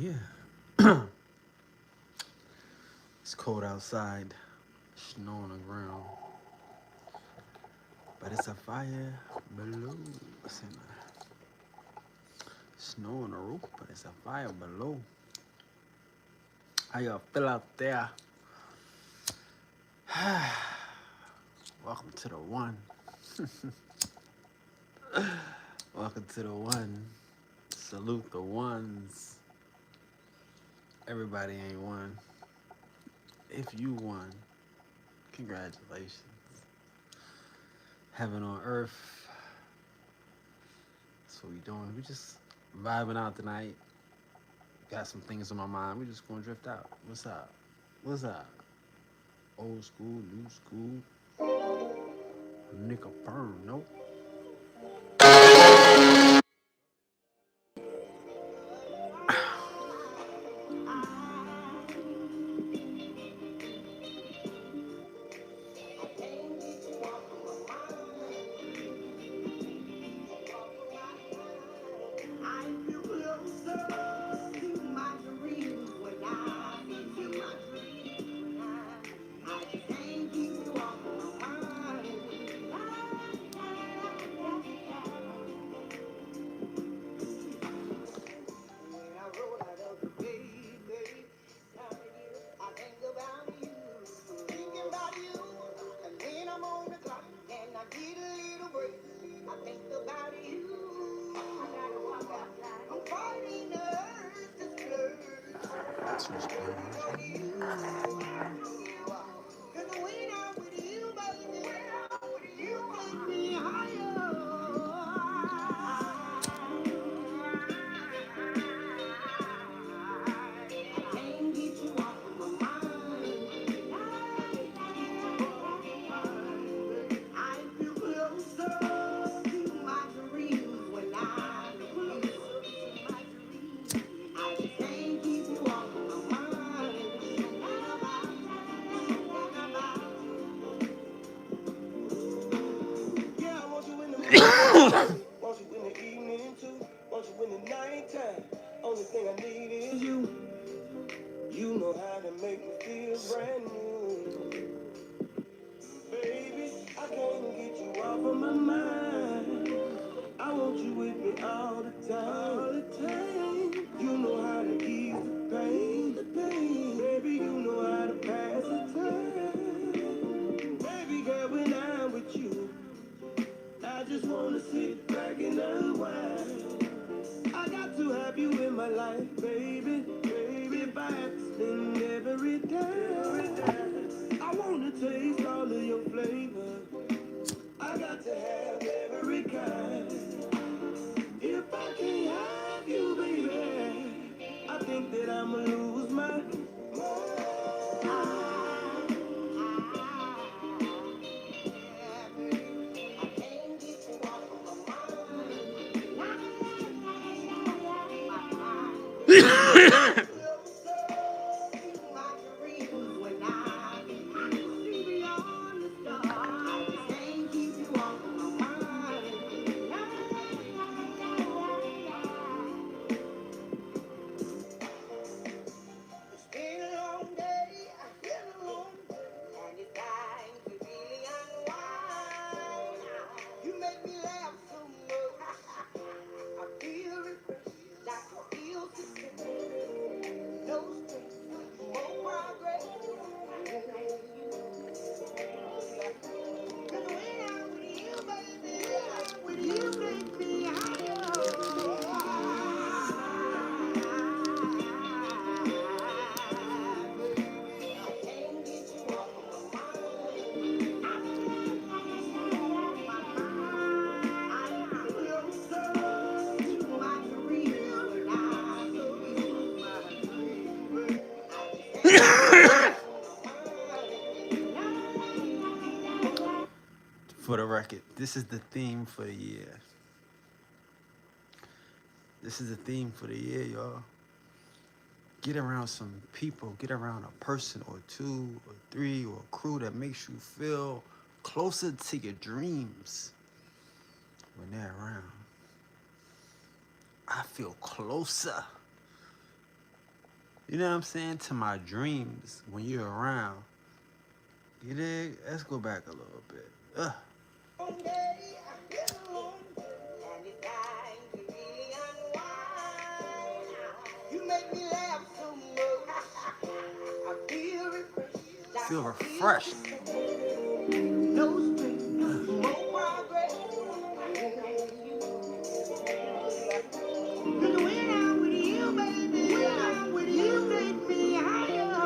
Yeah. It's cold outside. Snow on the ground. But it's a fire below. It's in snow on the roof, but it's a fire below. How y'all feel out there? Welcome to the one. Welcome to the one. Salute the ones. Everybody ain't one. If you won, congratulations. Heaven on earth. That's what we doing. We just vibing out tonight. Got some things on my mind. We just gonna drift out. What's up? What's up? Old school, new school. Nigga firm, nope. Want you in the evening too. Want you in the nighttime. Only thing I need is you. You know how to make me feel brand new. Baby, I can't get you off of my mind. I want you with me all the time. All the time. You know how to ease the pain. The pain. Baby, you know how to pass the time. Baby girl, when I'm with you, I just wanna sit back and unwind. I got to have you in my life, baby. Baby, if I have to spend every day, I wanna taste all of your flavor. I got to have every kind. If I can't have you, baby, I think that I'ma lose my mind. For the record, this is the theme for the year. This is the theme for the year, y'all. Get around some people, get around a person or two or three or a crew that makes you feel closer to your dreams when they're around. I feel closer You know what I'm saying? To my dreams when you're around. You dig? Let's go back a little bit. One day I get alone, and it's time to really unwind. You make me laugh so much. I feel refreshed. Like Feel I refreshed. no stress, more progress. Cause when I'm with you, baby, when I'm with you, take me higher.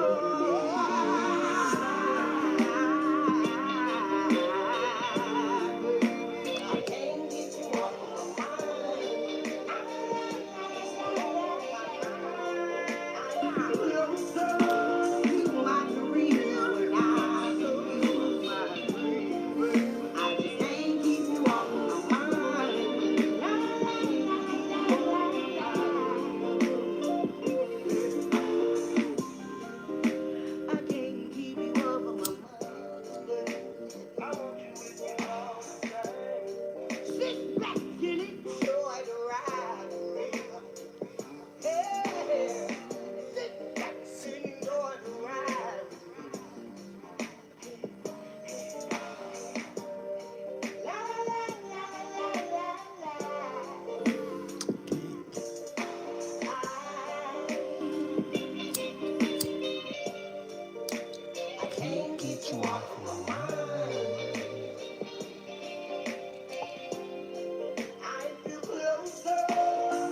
I can't get you off of my mind. Closer to my dreams when I know you my dreams. I just can't keep you off of my mind. I can't keep you off of my mind. I want you with me all the time. Sit back and enjoy the ride. Hey, sit back and enjoy the ride. La la la la la la. I Can't can't get get you you off off of my my mind. mind. I feel closer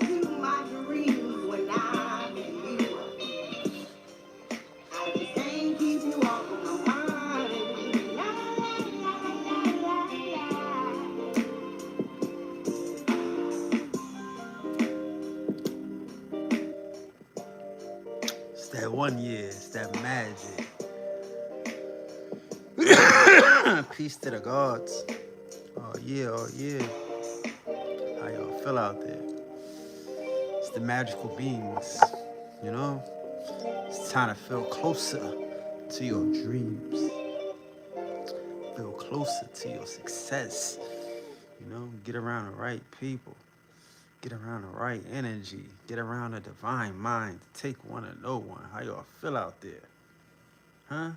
to my dreams when I'm with you. I just can't keep you off of my mind. La, la, la, la, la. It's that one year. It's that magic. Peace to the gods. Oh yeah, oh yeah. How y'all feel out there? It's the magical beings. You know? It's time to feel closer to your dreams. Feel closer to your success. You know? Get around the right people. Get around the right energy. Get around a divine mind. Take one to know one. How y'all feel out there? Huh?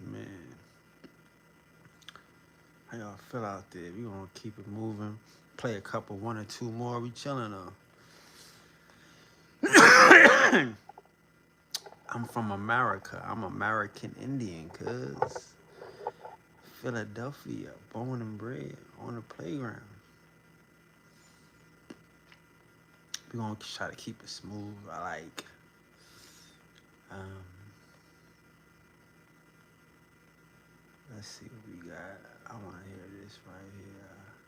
Man. How y'all feel out there? We gonna keep it moving. Play a couple, one or two more. We chilling on. I'm from America. I'm American Indian, cuz. Philadelphia, born and bred on the playground. We gonna try to keep it smooth. I like. Um, let's see what we got. I want to hear this right here.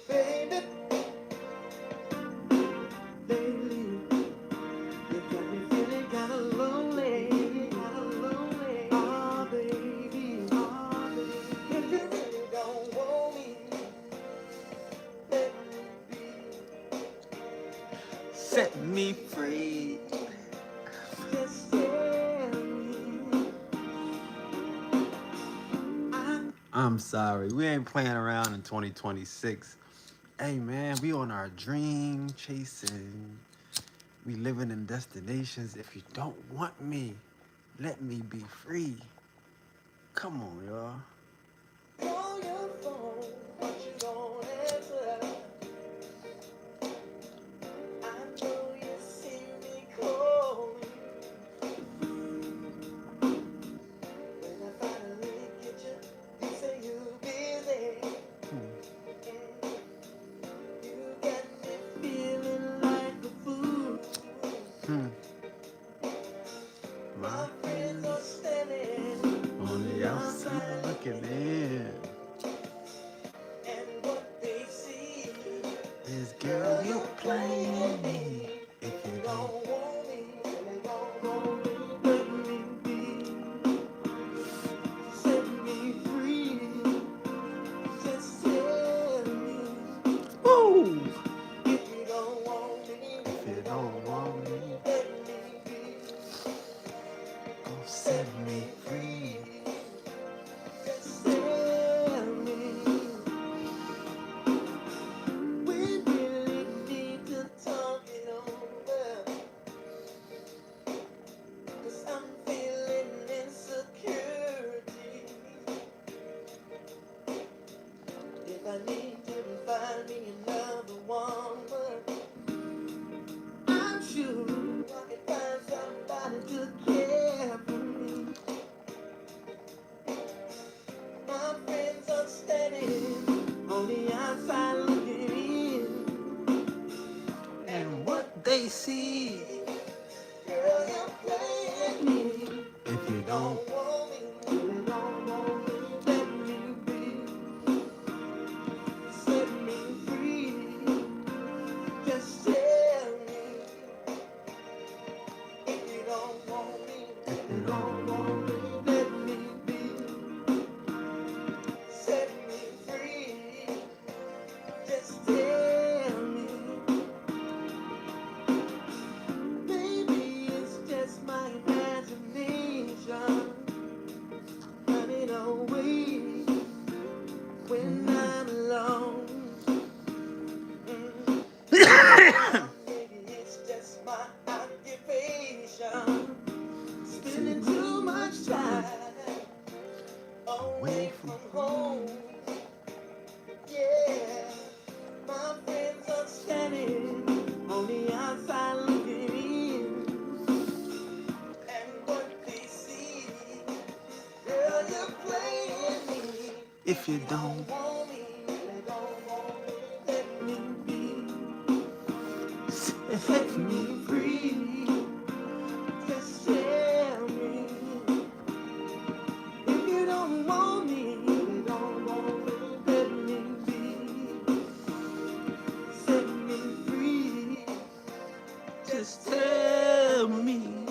Baby, baby, you got me feeling kinda lonely, kinda lonely. Oh, baby, oh, baby. If you really don't want me, let me be. Set me free. Just tell me. I'm sorry. We ain't playing around in 2026. Hey man, we on our dream chasing. We living in destinations. If you don't want me, let me be free. Come on, y'all. Call your phone, but you don't answer. I know you see me calling. When I finally get you, you say you're busy. You got me feeling like a fool. Hmm. My My friends are friends standing on the outside looking in. and what they see This girl, girl, you you're playing playing me. me. If If you you don't, don't want me, then you don't want me. Let me be, set me free. Just tell me woo! if you don't want me. If you don't want me, Let me sure I can find somebody to care for me. My friends are standing on the outside looking in. And what they see, Girl, you're playing me. if you don't, Don't want me, you don't want me. Let me be. Set me free. Just tell me if you don't want me. if If you you don't don't want want me, me, let me be. Set me free. Just tell me. Maybe it's just my imagination running away when I'm alone. Maybe it's just my occupation, spending too much time away from home. Yeah, my friends are standing on the outside looking in, and what they see, girl, you're playing me. if you don't, Don't want me, don't want me, let me be. Set me free. Just tell me if you don't want me. Don't want me. Let me be. Set me free. Just tell me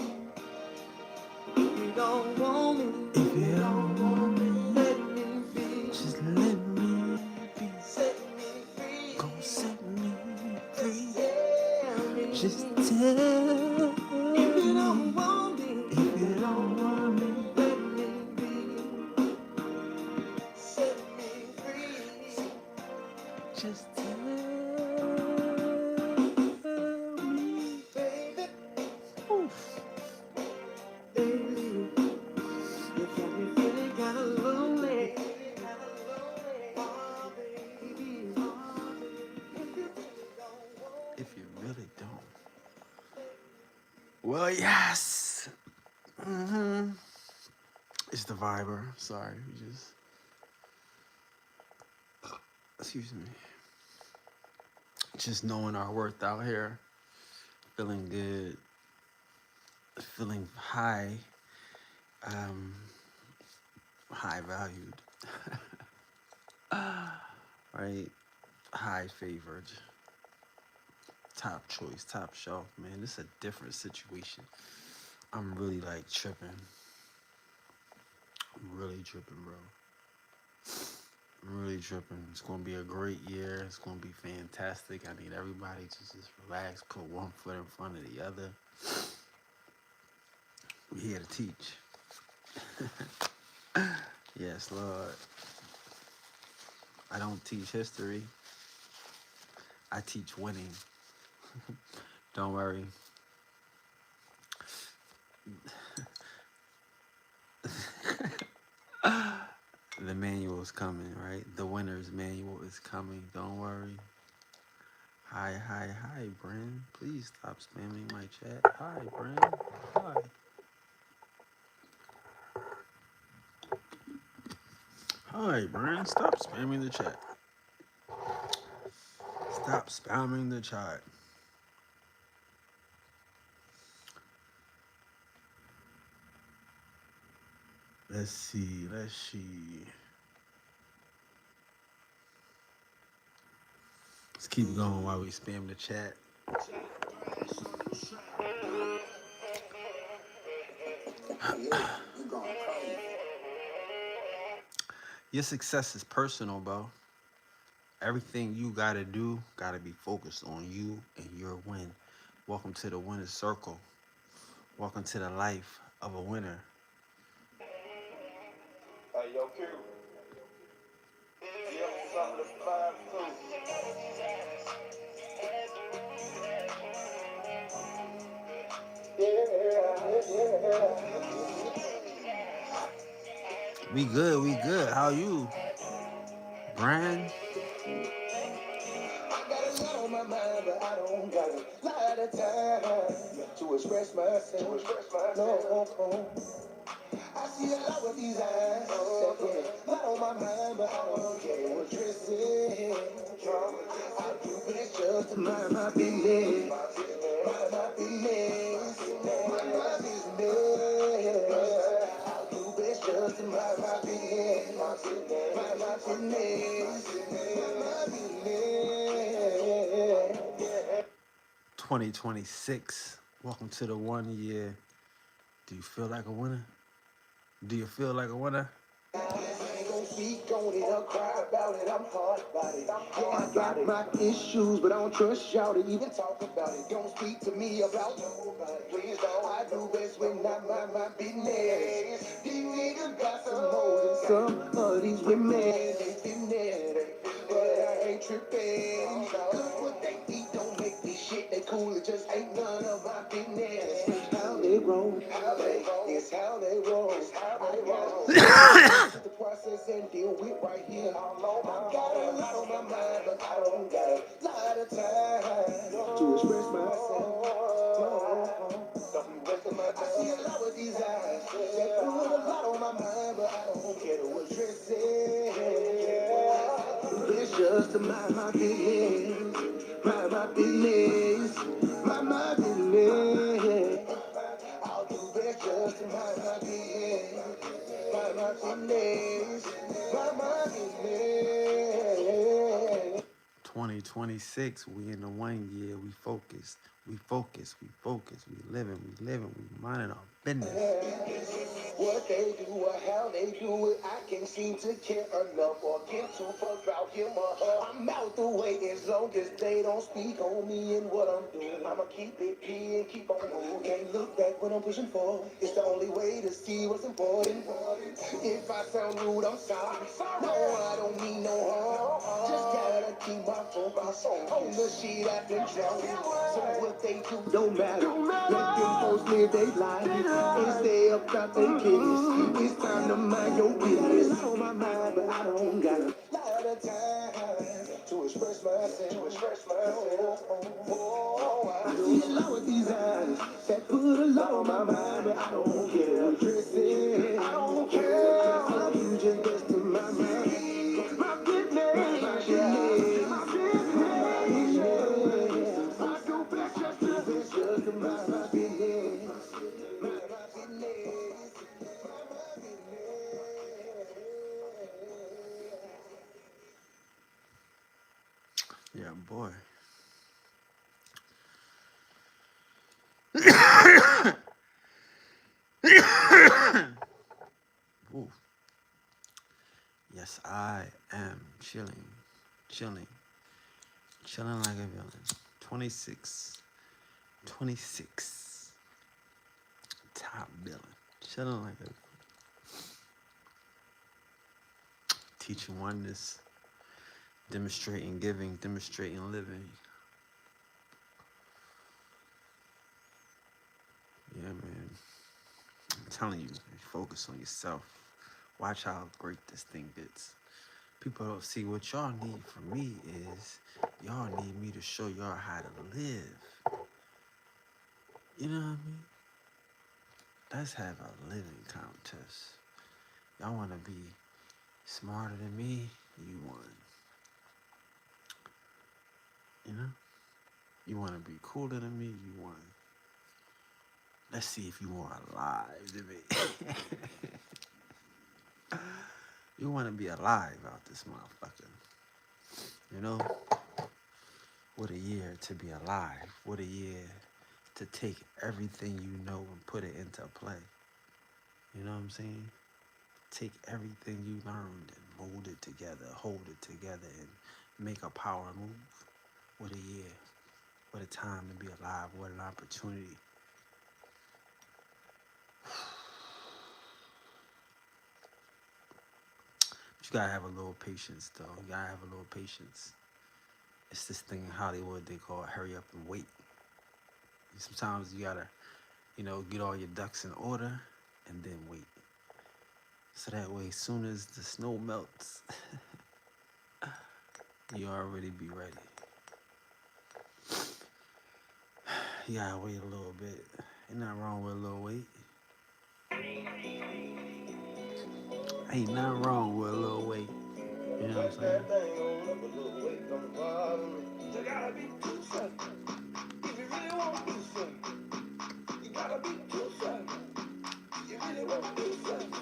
if you don't want me. if you Don't don't want want me. me, Let me be. just let me be. Set me free. Go set me free. Just tell me Just tell if you me don't want me. if you don't want me. Let me be. Set me free. Just tell me. Baby, Oof. baby, you got me feeling kinda lonely. Oh, baby, if you really don't want If you really don't. Well, yes. It's the Viber. Sorry, we just. Excuse me. Just knowing our worth out here, feeling good, feeling high, um, high valued, right? High favored, top choice, top shelf, man. This is a different situation. I'm really like tripping. I'm really tripping, bro. I'm really tripping. It's gonna be a great year. It's gonna be fantastic. I need everybody to just relax, put one foot in front of the other. We're here to teach. Yes, Lord. I don't teach history. I teach winning. Don't worry. The manual is coming, right? The winner's manual is coming. Don't worry. Hi, hi, hi, Bren. Please stop spamming my chat. Hi, Bren. Hi. Hi, Bren. Stop spamming the chat. Stop spamming the chat. Let's see. Let's see. Let's keep going while we spam the chat. Your success is personal, bro. Everything you gotta do gotta be focused on you and your win. Welcome to the winner's circle. Welcome to the life of a winner. Hey, yo, Q. Give me some of the vibe, too. We good, we good. How you? Brian? I got a lot on my mind. mind, but I don't got a lot of time to express myself. No. I see a lot with these eyes that put a lot on my mind, but I don't care what you're saying. I do best just to mind my business. Mind my business. Mind my business. I do best just to mind my business. Mind my business. Mind my business. 2026. Welcome to the 1 year. Do you feel like a winner? Do you feel like a winner? I ain't gon' speak on it or cry about it. I'm hard about it. Yeah, I got my issues, but I don't trust y'all to even talk about it. Don't speak to me about nobody. Please don't. I do best when I mind my business. These niggas got some hoes and some of these women they business, but I ain't tripping. Cause what they eat don't make me shit. They cool, it just ain't none of my business. How they roll, it's how they roll, it's how they roll. The process and deal with right here. I got a lot on my mind, but I don't got a lot of time to express myself. I see a lot with these eyes that put a lot on my mind, but I don't care what you're saying. It's just to mind my business, mind my business, mind my business. I'll do best just to mind my business. My business, my business. 2026, we in the 1 year, we focused, we living, we minding our business. What they do or how they do it, I can't seem to care enough or give two fucks about him or her. I'm out the way as long as they don't speak on me and what I'm doing. I'ma keep it P and keep on moving. Can't look back what I'm pushing for. It's the only way to see what's important. If I sound rude, I'm sorry. No, I don't mean no harm. Just gotta keep my focus on the shit I've been drawing. So what they do don't matter. Let them folks live their life and stay up about their business. It's time to mind your business. I on my mind, but I don't got a lot of time to express myself. Oh, I see a lot with these eyes that put a lot on my mind, but I don't care what you're saying. I don't care. So you just best to my mind. My business, my business, my business. I do best just to mind my business. Mind my business. Mind my business. Yeah, boy. Ooh. Yes, I am chilling like a villain. 26, top villain, chilling like a teaching oneness, demonstrating giving, demonstrating living. Yeah, man. I'm telling you, focus on yourself. Watch how great this thing gets. People don't see what y'all need from me is y'all need me to show y'all how to live. You know what I mean? Let's have a living contest. Y'all want to be smarter than me? You won. You know? You want to be cooler than me? You won. Let's see if you more alive than me. You want to be alive out this motherfucker. You know? What a year to be alive. What a year to take everything you know and put it into play. You know what I'm saying? Take everything you learned and mold it together, hold it together, and make a power move. What a year. What a time to be alive. What an opportunity. But you gotta have a little patience, though. You gotta have a little patience. It's this thing in Hollywood they call hurry up and wait. Sometimes you gotta, get all your ducks in order and then wait. So that way, as soon as the snow melts, you already be ready. You gotta wait a little bit. Ain't nothing wrong with a little wait. Ain't nothing wrong with a little wait. You know what I'm saying? You gotta be too certain. If you really want to do something, you gotta be too certain. You really want to do something.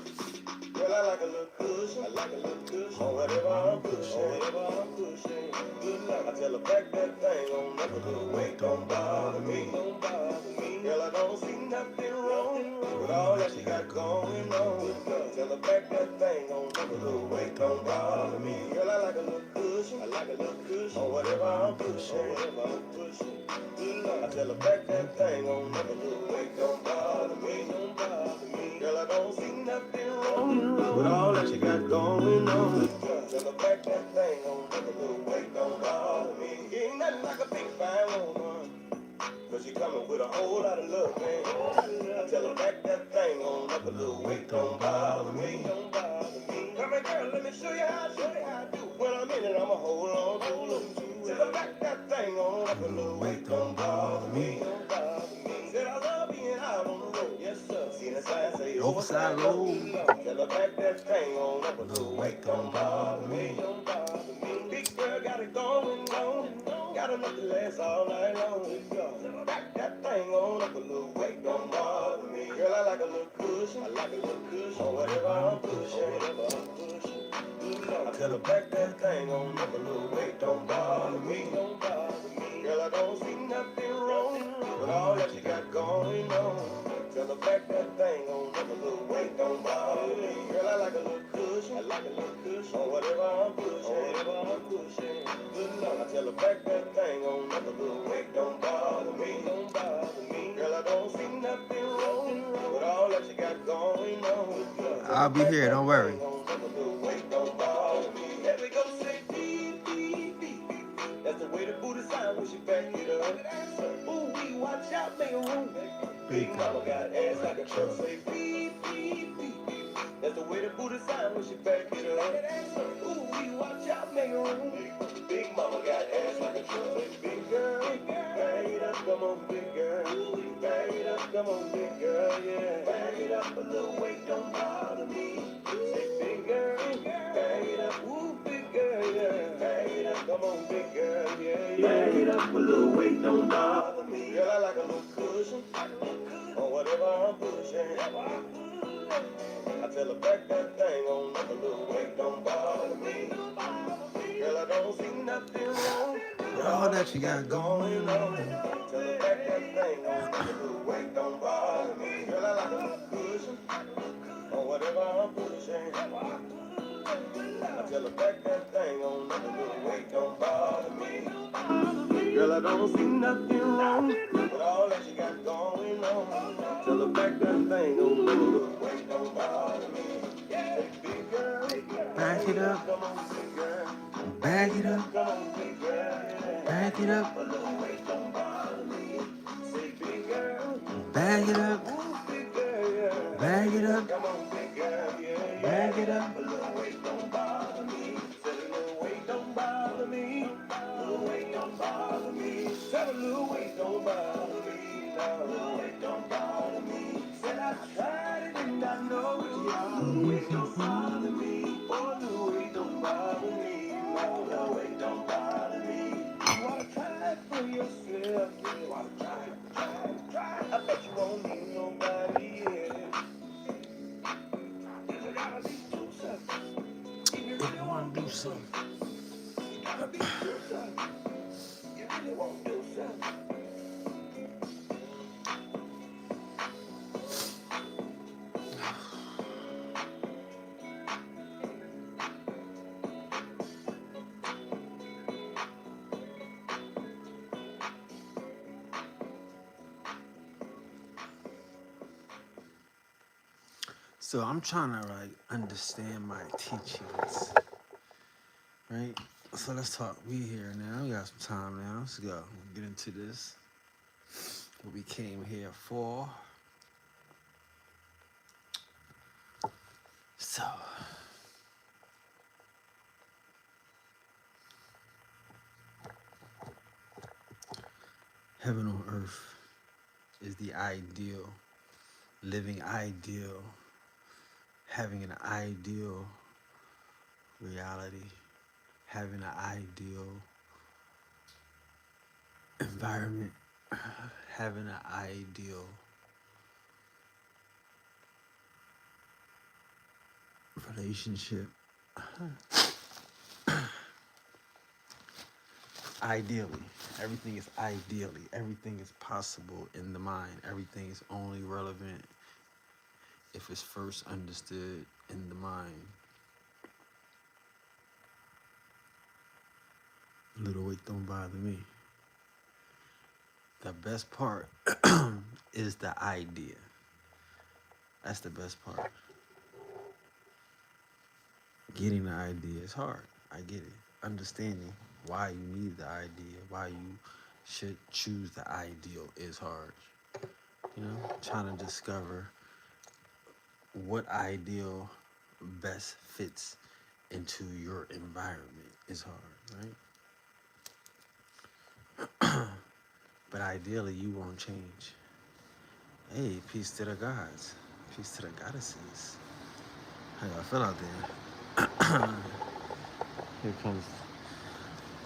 Well, I like a little cushion. I like a little cushion. On whatever I'm pushing. On whatever I'm pushing. Good luck. I tell her back that thing on up a little weight. Don't bother me. Don't bother me. Girl, I don't see nothing wrong with all that you got going on. Good luck. Tell her back that thing on up a little weight. Don't bother me. Girl, I like a little cushion. I like a little cushion. On whatever I'm pushing. On whatever I'm pushing. Good luck. I tell her back that thing on up a little weight. Don't bother me. Don't bother me. Girl, I don't see nothing wrong with all that you got going on. Tell her back that thing on up a little weight. Don't bother me. You ain't nothing like a big fine woman. Cause you coming with a whole lot of love, man. I tell her back that thing on up a little weight. Don't bother me. Don't bother me. Come here, girl, let me show you how I do. When I'm in it, I'ma hold on to it. Tell her back that thing on up a little weight. Don't bother me. Don't bother me. Said I love being out on the road. Yes, sir. See the sign say Overside low. tell her back that thing on up a little weight. Don't bother me. Don't bother me. Big girl got it going on. Got enough to last all night long. Back that thing on up a little weight. Don't bother me. Girl, I like a little cushion. I like a little cushion. Or whatever I'm pushing. Whatever I'm pushing. I tell her back that thing on up a little weight. Don't bother me. Don't bother me. Girl, I don't see nothing wrong with all that you got going on. Tell her back that thing on up a little weight. Don't bother me. Girl, I like a little cushion. I like a little cushion. Or whatever I'm pushing. Whatever I'm pushing. Good luck. I tell her back that thing on up a little weight. Don't bother me. Don't bother me. Girl, I don't see nothing wrong with all that you got going on. I'll be here, don't worry. Don't bother me. There we go, say beep, beep, beep. That's the way the booty sound when she back it up. Ooh, we watch out, make a room. Big mama got ass like a truck. Say beep, beep, beep. That's the way the booty sound when she back it up. Ooh, we watch out, make a room. Big mama got ass like a truck. Say big girl, bag it up, come on, big girl. Bag it up, come on, big girl, yeah. Bag it up a little weight, don't bother me. Say big girl, bag it up, ooh, big girl, yeah. Bag it up, come on, big girl, yeah, yeah. Bag it up a little weight, don't bother me. Girl, I like a little cushion, or whatever I'm pushing. I tell her back that thing on up a little weight, don't bother me. Girl, I don't see nothing wrong with All that you got going on. Tell her back that thing on up a little weight, don't bother me. Girl, I like a little cushion, or whatever I'm pushing. I tell her back that thing on up a little weight, don't bother me. Girl, I don't see nothing wrong with all that you got going on. Tell her back that thing on up a little weight, don't bother me. Hey, big girl, Back it up. come on, big girl. Bag it up. Come on, big girl. Bag it up. A little weight don't bother me. Say, big girl. Bag it up. Ooh, big girl, yeah. Bag it up. Come on, big girl, yeah. Bag it up. A little weight don't bother me. Said a little weight don't bother me. A little weight don't bother me. Said a little weight don't bother me. Now, a little weight don't bother me. Said I tried it and I know it's wrong. A little weight don't bother me. Oh, a little weight don't bother me. Now, a little weight don't bother me. You wanna try it for yourself? You wanna try it? I bet you won't need nobody else. You gotta be too selfish. If you If really you want want to do something. you gotta be too selfish. You really won't do something. So I'm trying to understand my teachings, right? So let's talk. We here now. We got some time now. Let's go. We'll get into this. What we came here for. So heaven on earth. is the ideal, living ideal, having an ideal reality, having an ideal environment, having an ideal relationship. Ideally, everything is ideally, everything is possible in the mind. Everything is only relevant if it's first understood in the mind. Little weight don't bother me. The best part is the idea. That's the best part. Getting the idea is hard. I get it. Understanding why you need the idea, why you should choose the ideal is hard. You know, trying to discover what ideal best fits into your environment is hard, right? But ideally, you won't change. Hey, peace to the gods, peace to the goddesses. How y'all feel out there? Here comes.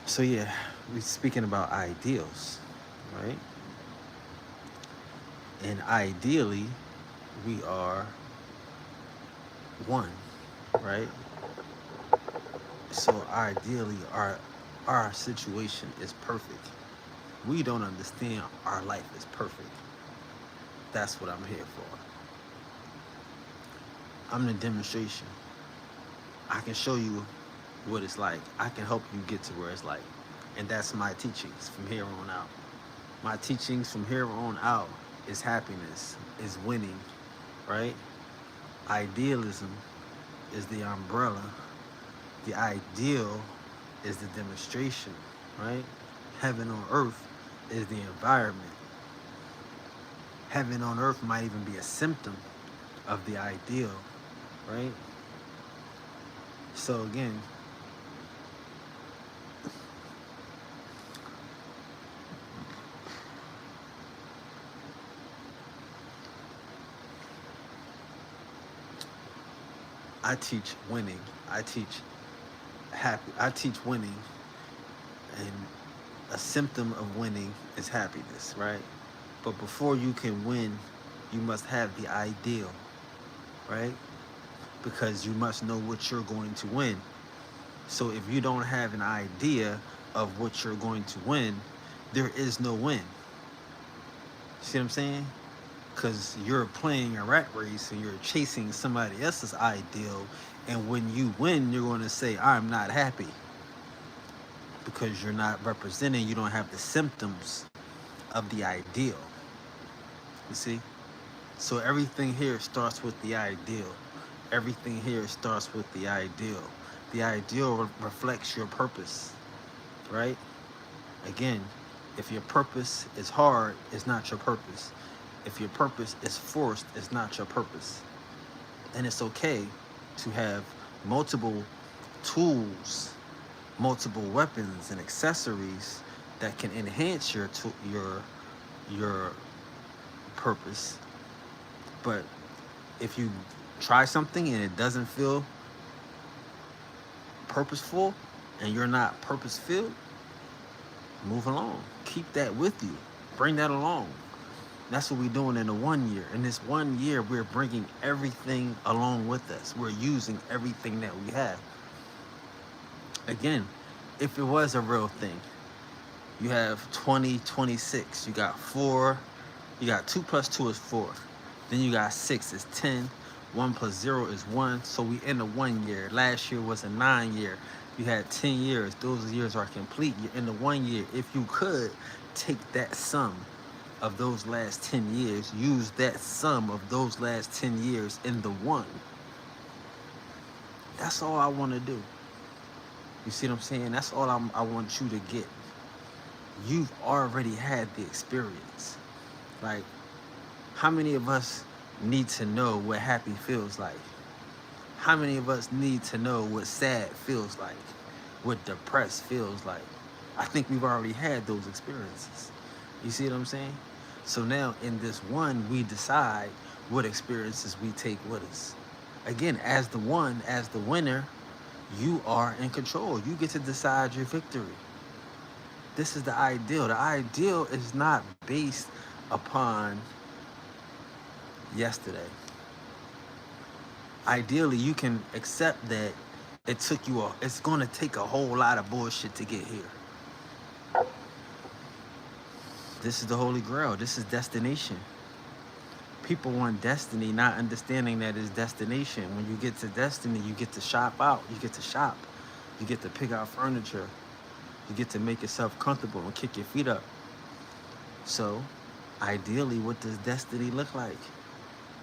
So yeah, we speaking about ideals, right? And ideally, we are one, right? So ideally, our situation is perfect. We don't understand our life is perfect. That's what I'm here for. I'm the demonstration. I can show you what it's like. I can help you get to where it's like. And that's my teachings from here on out. My teachings from here on out is happiness, is winning, right? Idealism is the umbrella. The ideal is the demonstration, right? Heaven on earth is the environment. Heaven on earth might even be a symptom of the ideal, right? So again, I teach winning. I teach happy. I teach winning, and a symptom of winning is happiness, right? But before you can win, you must have the ideal, right? Because you must know what you're going to win. So if you don't have an idea of what you're going to win, there is no win. See what I'm saying? Because you're playing a rat race and you're chasing somebody else's ideal. And when you win, you're going to say, I'm not happy. Because you're not representing, you don't have the symptoms of the ideal. You see? So everything here starts with the ideal. Everything here starts with the ideal. The ideal reflects your purpose, right? Again, if your purpose is hard, it's not your purpose. If your purpose is forced, it's not your purpose. And it's okay to have multiple tools, multiple weapons and accessories that can enhance your purpose. But if you try something and it doesn't feel purposeful and you're not purpose filled, move along. Keep that with you. Bring that along. That's what we're doing in the 1 year. In this 1 year, we're bringing everything along with us. We're using everything that we have. Again, if it was a real thing, you have 20, 26. You got 4. You got 2 plus 2 is 4. Then you got 6 is 10. 1 plus 0 is 1. So we in the 1 year. Last year was a 9 year. You had 10 years. Those years are complete. You're in the 1 year. If you could take that sum of those last 10 years, use that sum of those last 10 years in the one. That's all I want to do. You see what I'm saying? That's all I want you to get. You've already had the experience. Like, how many of us need to know what happy feels like? How many of us need to know what sad feels like? What depressed feels like? I think we've already had those experiences. You see what I'm saying? So now in this one, we decide what experiences we take with us. Again, as the one, as the winner, you are in control. You get to decide your victory. This is the ideal. The ideal is not based upon yesterday. Ideally, you can accept that it's gonna take a whole lot of bullshit to get here. This is the holy grail. This is destination. People want destiny, not understanding that it's destination. When you get to destiny, you get to shop out. You get to shop. You get to pick out furniture. You get to make yourself comfortable and kick your feet up. So, ideally, what does destiny look like?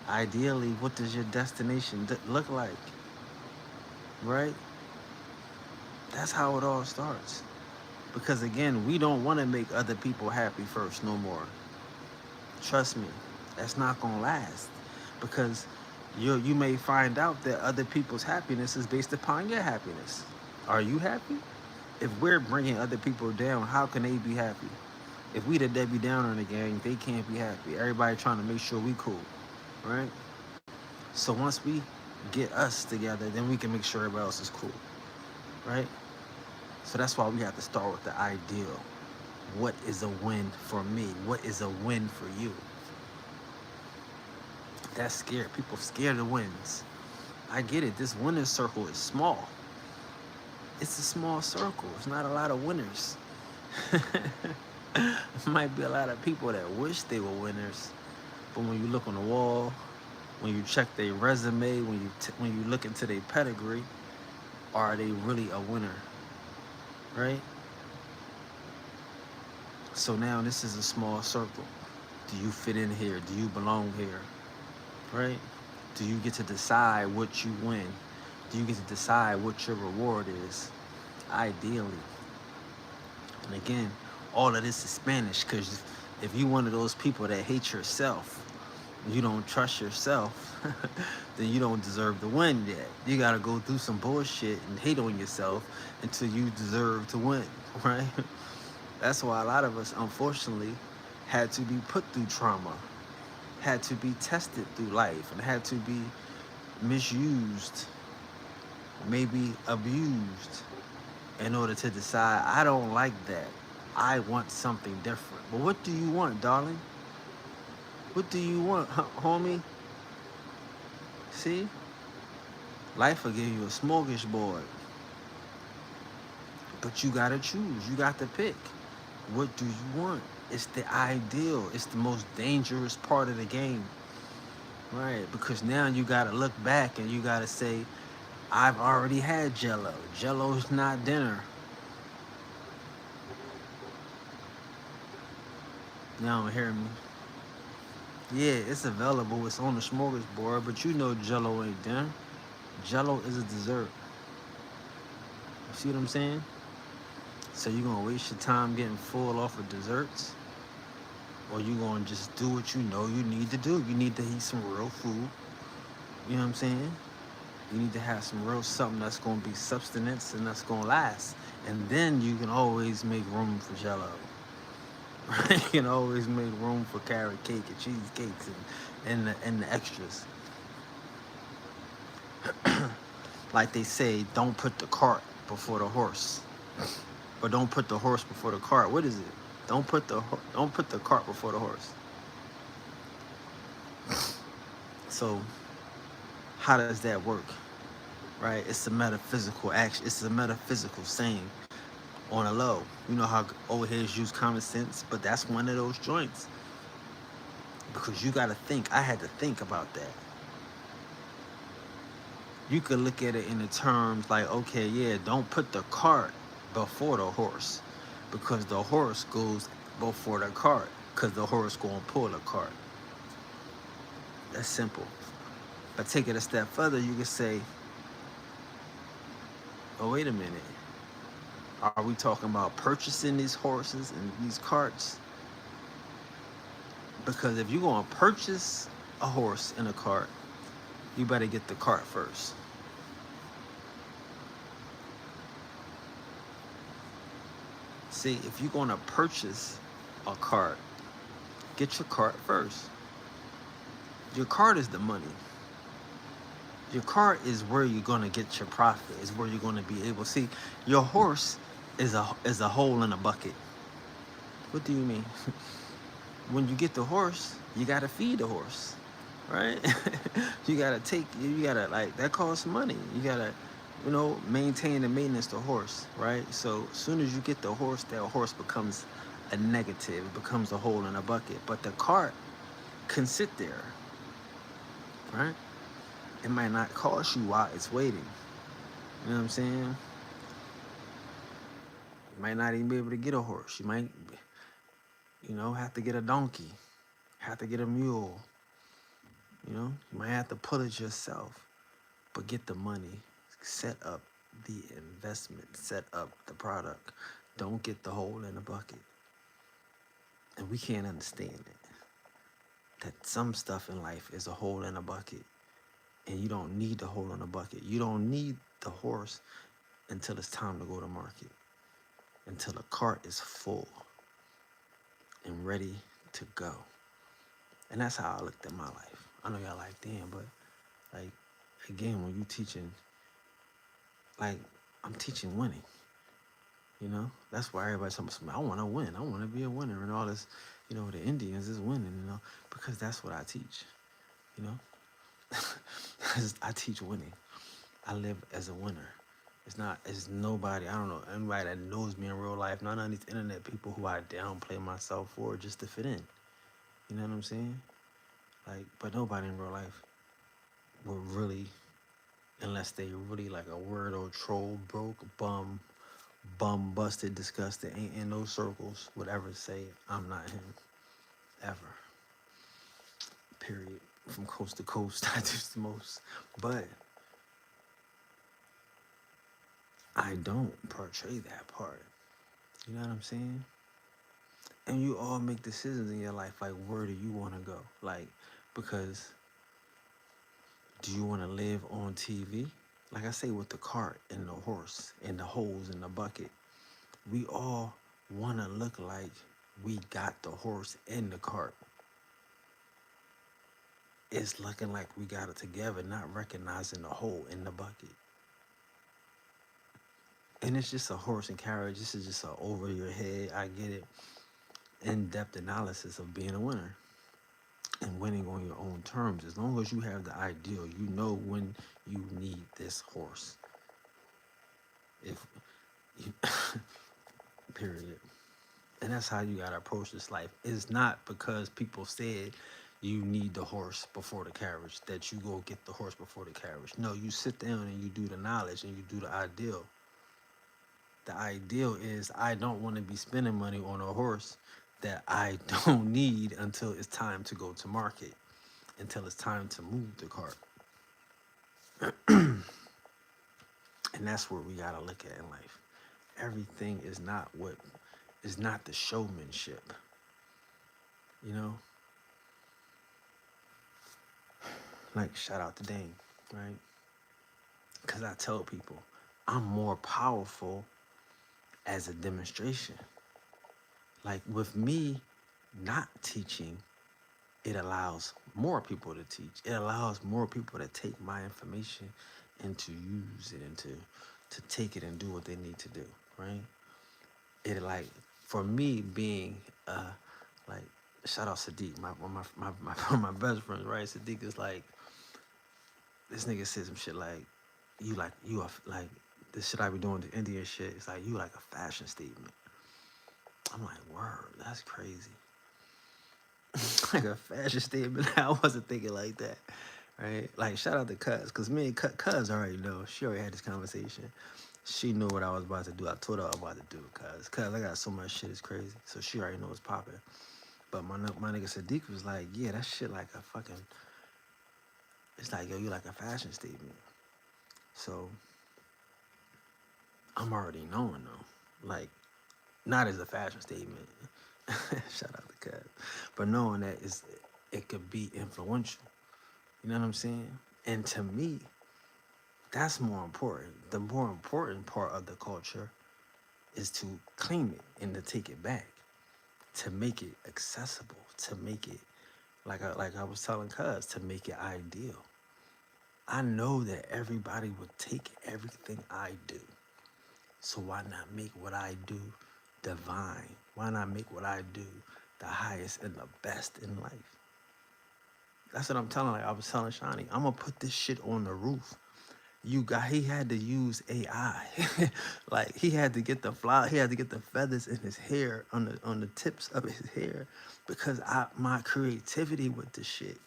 Ideally, what does your destination look like? Right? That's how it all starts. Because again, we don't want to make other people happy first no more. Trust me, that's not gonna last. Because you may find out that other people's happiness is based upon your happiness. Are you happy? If we're bringing other people down, how can they be happy? If we the Debbie Downer in the gang, they can't be happy. Everybody trying to make sure we cool, right? So once we get us together, then we can make sure everybody else is cool, right? So that's why we have to start with the ideal. What is a win for me? What is a win for you? That's scared. People scared of wins. I get it. This winner's circle is small. It's a small circle. It's not a lot of winners. Might be a lot of people that wish they were winners, but when you look on the wall, when you check their resume, when you look into their pedigree, are they really a winner, right? So now this is a small circle. Do you fit in here? Do you belong here, right? Do you get to decide what you win? Do you get to decide what your reward is? Ideally. And again, all of this is Spanish, because if you're one of those people that hate yourself, you don't trust yourself, then you don't deserve to win yet. You gotta go through some bullshit and hate on yourself until you deserve to win, right? That's why a lot of us, unfortunately, had to be put through trauma, had to be tested through life, and had to be misused, maybe abused, in order to decide, I don't like that. I want something different. But what do you want, darling? What do you want, homie? See? Life will give you a smorgasbord. But you gotta choose. You got to pick. What do you want? It's the ideal. It's the most dangerous part of the game. Right? Because now you gotta look back and you gotta say, I've already had Jello. Jello's not dinner. Y'all don't hear me? Yeah, it's available. It's on the smorgasbord, but you know Jello ain't dinner. Jello is a dessert. You see what I'm saying? So you gonna waste your time getting full off of desserts? Or you gonna just do what you know you need to do? You need to eat some real food. You know what I'm saying? You need to have some real something that's gonna be substance and that's gonna last. And then you can always make room for Jello. Right? You can always make room for carrot cake and cheesecakes and the extras. Like they say, don't put the cart before the horse. Or don't put the horse before the cart. What is it? Don't put the cart before the horse. So how does that work? Right? It's a metaphysical action. It's a metaphysical saying on a low. You know how old heads use common sense, but that's one of those joints. Because you gotta think. I had to think about that. You could look at it in the terms like, okay, yeah, don't put the cart before the horse, because the horse goes before the cart, because the horse gonna pull the cart. That's simple. But take it a step further, you could say, oh, wait a minute. Are we talking about purchasing these horses and these carts? Because if you're gonna purchase a horse and a cart, you better get the cart first. See, if you're gonna purchase a cart, Get your cart first. Your cart is the money. Your cart is where you're gonna get your profit. Is where you're gonna be able. See, your horse is a hole in a bucket. What do you mean? When you get the horse, you gotta feed the horse, right? You gotta like that costs money. You gotta, maintain and maintenance the horse, right? So as soon as you get the horse, that horse becomes a negative. It becomes a hole in a bucket. But the cart can sit there, right? It might not cost you while it's waiting. You know what I'm saying? You might not even be able to get a horse. You might, have to get a donkey, have to get a mule. You might have to pull it yourself, but get the money, set up the investment, set up the product. Don't get the hole in the bucket. And we can't understand it. That some stuff in life is a hole in a bucket, and you don't need the hole in the bucket. You don't need the horse until it's time to go to market, until the cart is full and ready to go. And that's how I looked at my life. I know y'all like, damn, but like, again, when you teaching, like, I'm teaching winning. That's why everybody's talking about, I want to win. I want to be a winner and all this, the Indians is winning, because that's what I teach, you know. I teach winning. I live as a winner. It's nobody, I don't know, anybody that knows me in real life, none of these internet people who I downplay myself for just to fit in. You know what I'm saying? Like, but nobody in real life will really, unless they really like a weirdo, troll, broke, bum busted, disgusted, ain't in those circles, would ever say I'm not him. Ever. Period. From coast to coast, I do the most. But I don't portray that part. You know what I'm saying? And you all make decisions in your life, like, where do you want to go? Like, because do you want to live on TV? Like I say, with the cart and the horse and the holes in the bucket, we all want to look like we got the horse in the cart. It's looking like we got it together, not recognizing the hole in the bucket. And it's just a horse and carriage. This is just a over your head, I get it, in-depth analysis of being a winner and winning on your own terms. As long as you have the ideal, you know when you need this horse. If you, period. And that's how you gotta approach this life. It's not because people said you need the horse before the carriage that you go get the horse before the carriage. No, you sit down and you do the knowledge and you do the ideal. The ideal is I don't want to be spending money on a horse that I don't need until it's time to go to market, until it's time to move the cart. And that's where we gotta look at in life. Everything is not the showmanship. You know? Like, shout out to Dane, right? Because I tell people, I'm more powerful as a demonstration. Like, with me not teaching, it allows more people to teach. It allows more people to take my information and to use it and to take it and do what they need to do, right? It, like, for me being like, shout out Sadiq, my best friend, right? Sadiq is like, this nigga said some shit like, you are like, this shit I be doing, the Indian shit, it's like, you like a fashion statement. I'm like, word, that's crazy. Like a fashion statement. I wasn't thinking like that, right? Like, shout out to Cuz, because me and Cuz already know. She already had this conversation. She knew what I was about to do. I told her I was about to do, Cuz I got so much shit, it's crazy. So she already knows what's popping. But my nigga Sadiq was like, yeah, that shit like a fucking, it's like, yo, you like a fashion statement. So I'm already knowing though. Like, not as a fashion statement. Shout out to Cuz. But knowing that it could be influential. You know what I'm saying? And to me, that's more important. The more important part of the culture is to claim it and to take it back. to make it accessible, to make it like I was telling Cuz, to make it ideal. I know that everybody would take everything I do. So why not make what I do divine? Why not make what I do the highest and the best in life? That's what I'm telling. Like I was telling Shawnee, I'm gonna put this shit on the roof. He had to use AI. Like he had to get he had to get the feathers in his hair on the tips of his hair because my creativity with the shit.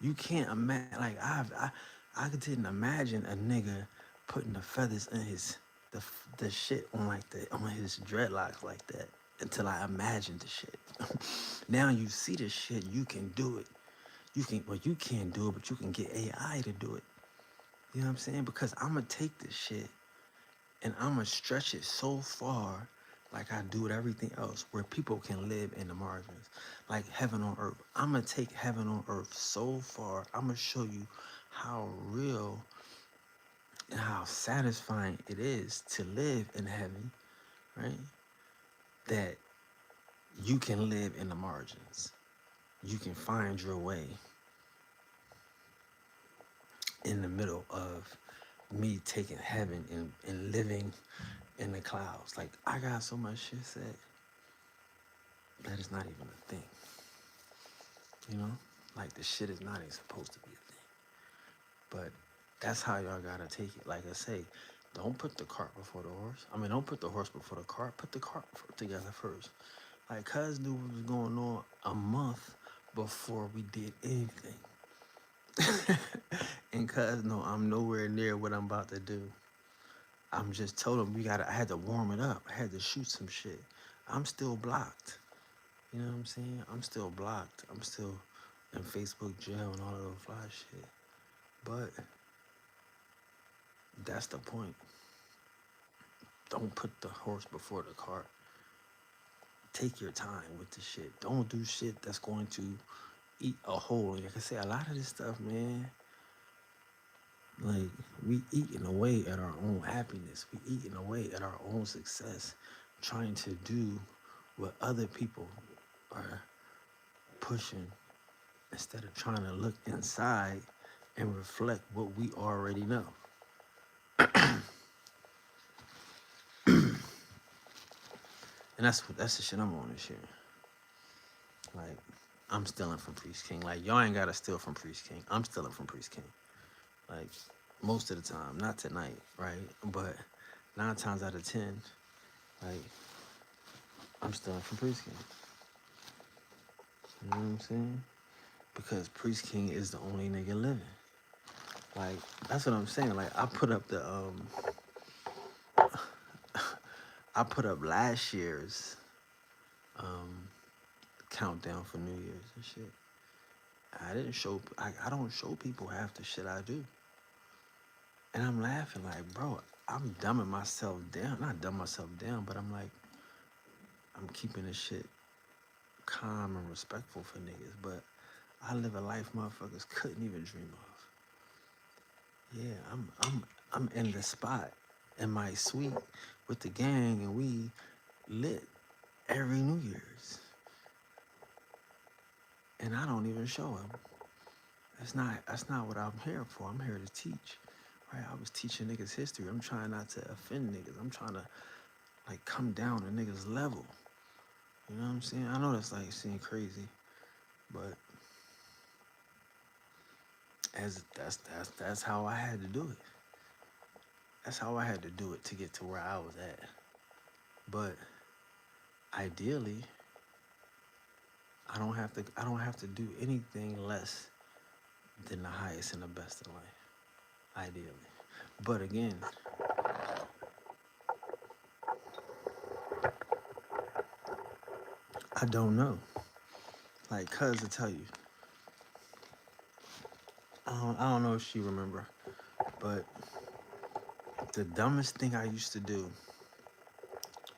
You can't imagine like I didn't imagine a nigga putting the feathers in the shit on on his dreadlocks like that until I imagined the shit. Now you see the shit, you can do it. You can't do it, but you can get AI to do it. You know what I'm saying? Because I'm gonna take this shit and I'm gonna stretch it so far, like I do with everything else, where people can live in the margins, like heaven on earth. I'm gonna take heaven on earth so far. I'm gonna show you how real and how satisfying it is to live in heaven, right? That you can live in the margins. You can find your way in the middle of me taking heaven and living in the clouds. Like I got so much shit said that it's not even a thing. You know? Like the shit is not even supposed to be a thing. But that's how y'all gotta take it. Like I say, don't put the cart before the horse. I mean, don't put the horse before the cart. Put the cart together first. Like Cuz knew what was going on a month before we did anything. And Cuz know I'm nowhere near what I'm about to do. I'm just told him I had to warm it up. I had to shoot some shit. I'm still blocked. You know what I'm saying? I'm still blocked. I'm still in Facebook jail and all of those fly shit. But that's the point. Don't put the horse before the cart. Take your time with the shit. Don't do shit that's going to eat a hole. Like I say, a lot of this stuff, man, like we eating away at our own happiness. We eating away at our own success, trying to do what other people are pushing instead of trying to look inside and reflect what we already know. And that's the shit I'm on this year. Like, I'm stealing from Priest King. Like, y'all ain't gotta steal from Priest King. I'm stealing from Priest King. Like, most of the time. Not tonight, right? But 9 times out of 10, like, I'm stealing from Priest King. You know what I'm saying? Because Priest King is the only nigga living. Like, that's what I'm saying. Like, I put up last year's countdown for New Year's and shit. I don't show people half the shit I do. And I'm laughing like, bro, I'm dumbing myself down. Not dumbing myself down, but I'm like, I'm keeping this shit calm and respectful for niggas. But I live a life motherfuckers couldn't even dream of. Yeah, I'm in the spot in my suite with the gang and we lit every New Year's. And I don't even show them. That's not what I'm here for. I'm here to teach. Right? I was teaching niggas history. I'm trying not to offend niggas. I'm trying to like come down to niggas level. You know what I'm saying? I know that's like seem crazy, but that's how I had to do it. That's how I had to do it to get to where I was at. But ideally, I don't have to do anything less than the highest and the best in life. Ideally. But again, I don't know. Like Cuz will tell you. I don't know if she remember, but the dumbest thing I used to do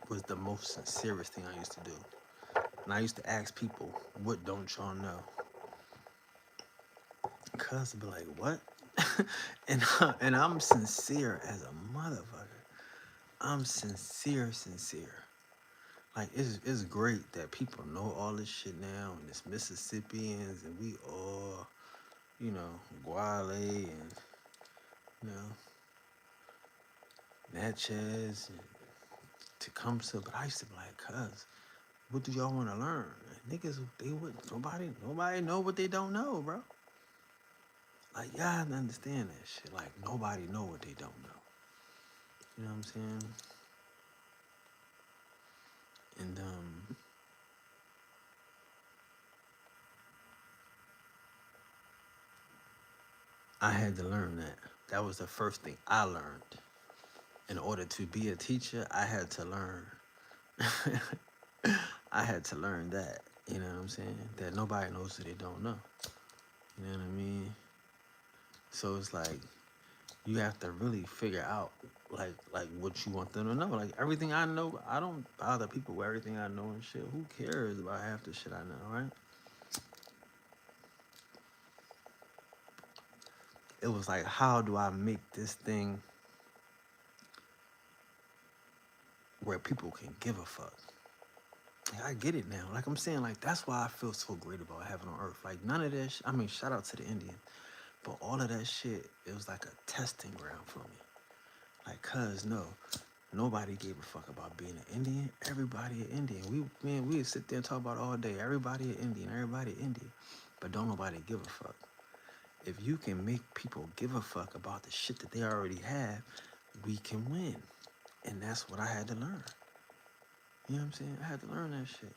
was the most sincerest thing I used to do. And I used to ask people, what don't y'all know? Cuz would be like, what? and I'm sincere as a motherfucker. I'm sincere. Like it's great that people know all this shit now, and it's Mississippians, and we all, you know, Guale and you know Natchez and Tecumseh. But I used to be like, cuz, what do y'all want to learn? Niggas, they would nobody know what they don't know, bro. Like y'all have to understand that shit. Like nobody know what they don't know. You know what I'm saying? And I had to learn that. That was the first thing I learned. In order to be a teacher, I had to learn. I had to learn that. You know what I'm saying? That nobody knows what they don't know. You know what I mean? So it's like you have to really figure out like what you want them to know. Like everything I know, I don't bother people with everything I know and shit. Who cares about half the shit I know, right? It was like, how do I make this thing where people can give a fuck? Like, I get it now. Like I'm saying, like that's why I feel so great about heaven on earth. Like none of that. I mean, shout out to the Indian, but all of that shit, it was like a testing ground for me. Like, cuz no, nobody gave a fuck about being an Indian. Everybody an Indian. We would sit there and talk about it all day. Everybody an Indian. Everybody Indian, but don't nobody give a fuck. If you can make people give a fuck about the shit that they already have, we can win. And that's what I had to learn. You know what I'm saying? I had to learn that shit.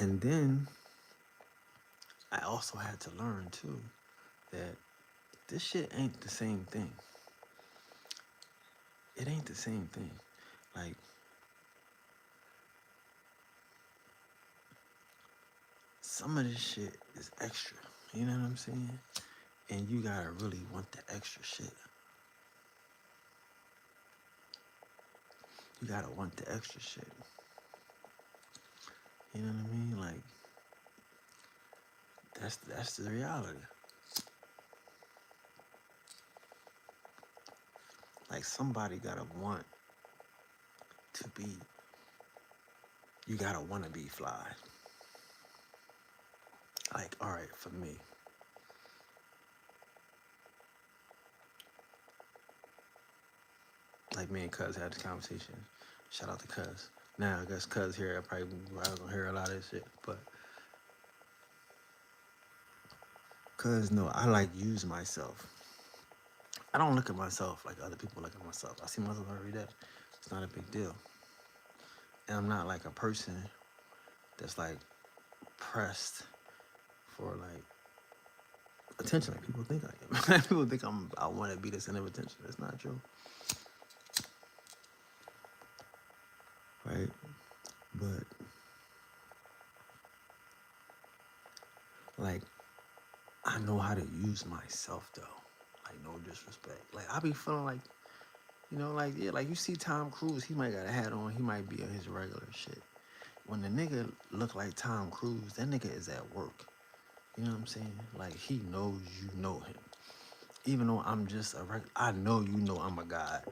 And then I also had to learn too that this shit ain't the same thing. It ain't the same thing. Like some of this shit is extra. You know what I'm saying? And you gotta really want the extra shit. You gotta want the extra shit. You know what I mean? Like that's the reality. Like somebody gotta want to be. You gotta want to be fly. Like all right, for me, like me and Cuz had this conversation. Shout out to Cuz. Now I guess Cuz here, I gonna hear a lot of this shit, but Cuz no, I like use myself. I don't look at myself like other people look at myself. I see myself every day. It's not a big deal. And I'm not like a person that's like pressed for like attention like people think I am. People think I want to be the center of attention. That's not true. Right? But like I know how to use myself though. Like no disrespect. Like I be feeling like, you know, like yeah, like you see Tom Cruise, he might got a hat on, he might be on his regular shit. When the nigga look like Tom Cruise, that nigga is at work. You know what I'm saying? Like he knows you know him. Even though I'm just a regular, I know you know I'm a god.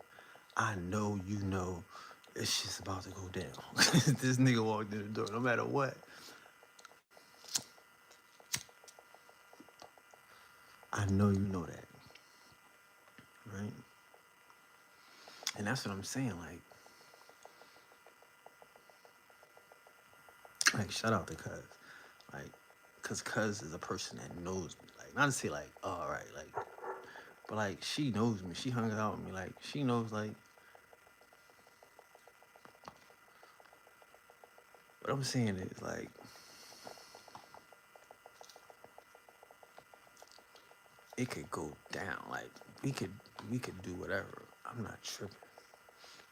I know you know it's just about to go down. This nigga walked in the door, no matter what. I know you know that, right? And that's what I'm saying. Like shout out to Cuz, like, Cuz is a person that knows me. Like, not to say like, oh, all right, like, but like she knows me. She hung out with me. Like she knows like. What I'm saying is like, it could go down. Like we could do whatever. I'm not tripping.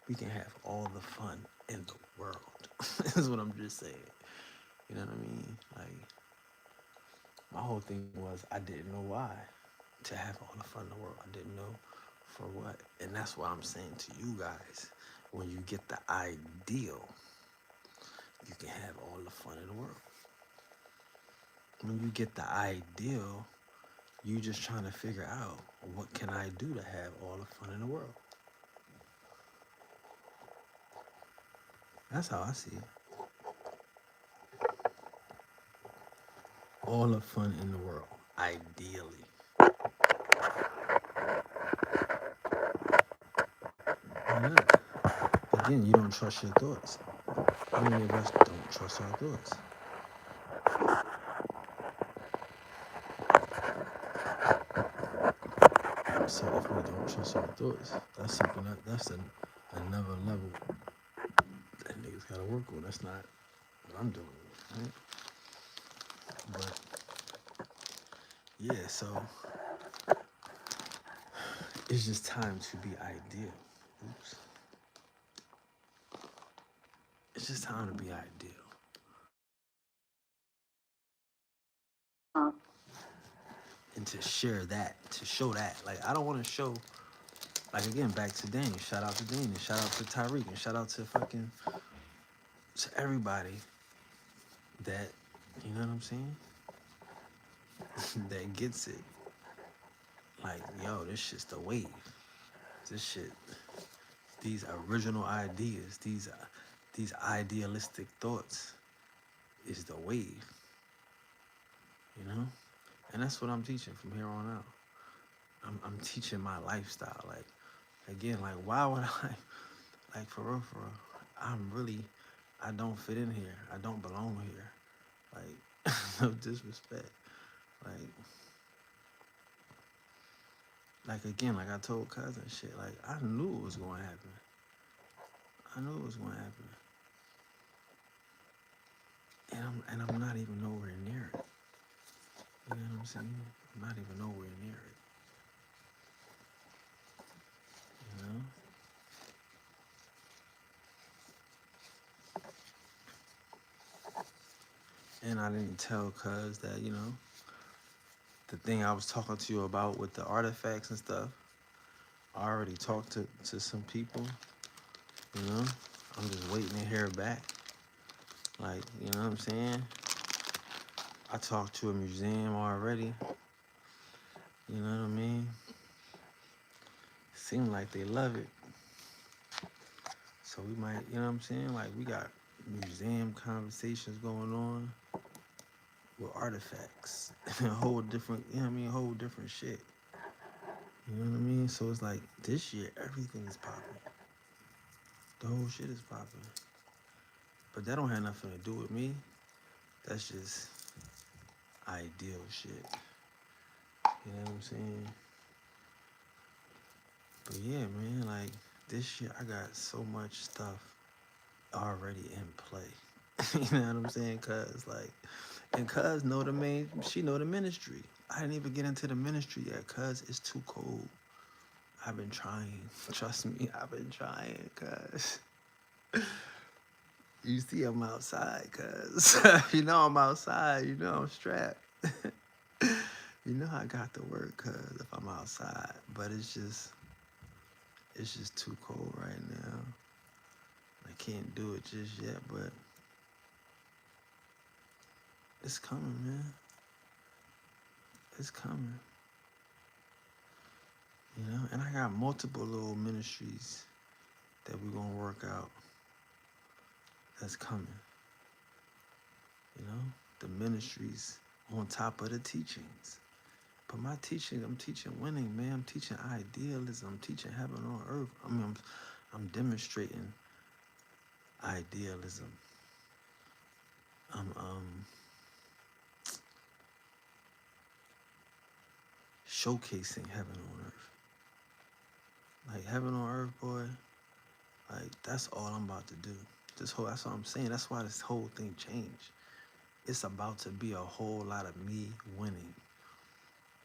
We can have all the fun in the world. That's what I'm just saying. You know what I mean? Like my whole thing was I didn't know why to have all the fun in the world. I didn't know for what. And that's why I'm saying to you guys, when you get the ideal, you can have all the fun in the world. When you get the ideal, You just trying to figure out what can I do to have all the fun in the world. That's how I see it. All the fun in the world, ideally. Why not? Again, you don't trust your thoughts. How many of us don't trust our thoughts? So if we don't trust our thoughts, that's something another level that niggas gotta work on. That's not what I'm doing, right? But yeah, so it's just time to be ideal. Oops. It's just time to be ideal. And to share that, to show that. Like I don't want to show like again, back to Dane. Shout out to Dane and shout out to Tyreek and shout out to fucking to everybody that you know what I'm saying? That gets it. Like, yo, this shit's the wave. This shit, these original ideas, these idealistic thoughts is the wave, you know? And that's what I'm teaching from here on out. I'm teaching my lifestyle. Like, again, like, why would I, like, for real, I don't fit in here. I don't belong here. Like, no disrespect. Like again, like I told cousin shit, like, I knew it was going to happen. I knew it was going to happen. And I'm not even nowhere near it. You know what I'm saying? I'm not even nowhere near it. You know? And I didn't tell cuz that, you know, the thing I was talking to you about with the artifacts and stuff, I already talked to some people, you know? I'm just waiting to hear back. Like, you know what I'm saying? I talked to a museum already. You know what I mean? Seem like they love it. So we might, you know what I'm saying? Like we got museum conversations going on with artifacts. A whole different, you know what I mean? A whole different shit. You know what I mean? So it's like this year, everything is popping. The whole shit is popping. But that don't have nothing to do with me. That's just ideal shit. You know what I'm saying? But yeah, man, like this year I got so much stuff already in play. You know what I'm saying? Cause like, and cuz know she know the ministry. I didn't even get into the ministry yet, cuz it's too cold. I've been trying. Trust me, I've been trying, cuz. You see I'm outside, cuz. You know I'm outside, you know I'm strapped. You know I got to work, cuz, if I'm outside. But it's just too cold right now. I can't do it just yet, but it's coming, man. It's coming. You know, and I got multiple little ministries that we're gonna work out. That's coming. You know, the ministries on top of the teachings. But my teaching, I'm teaching winning, man. I'm teaching idealism. I'm teaching heaven on earth. I mean, I'm demonstrating idealism. I'm showcasing heaven on earth. Like heaven on earth, boy. Like that's all I'm about to do. That's what I'm saying. That's why this whole thing changed. It's about to be a whole lot of me winning.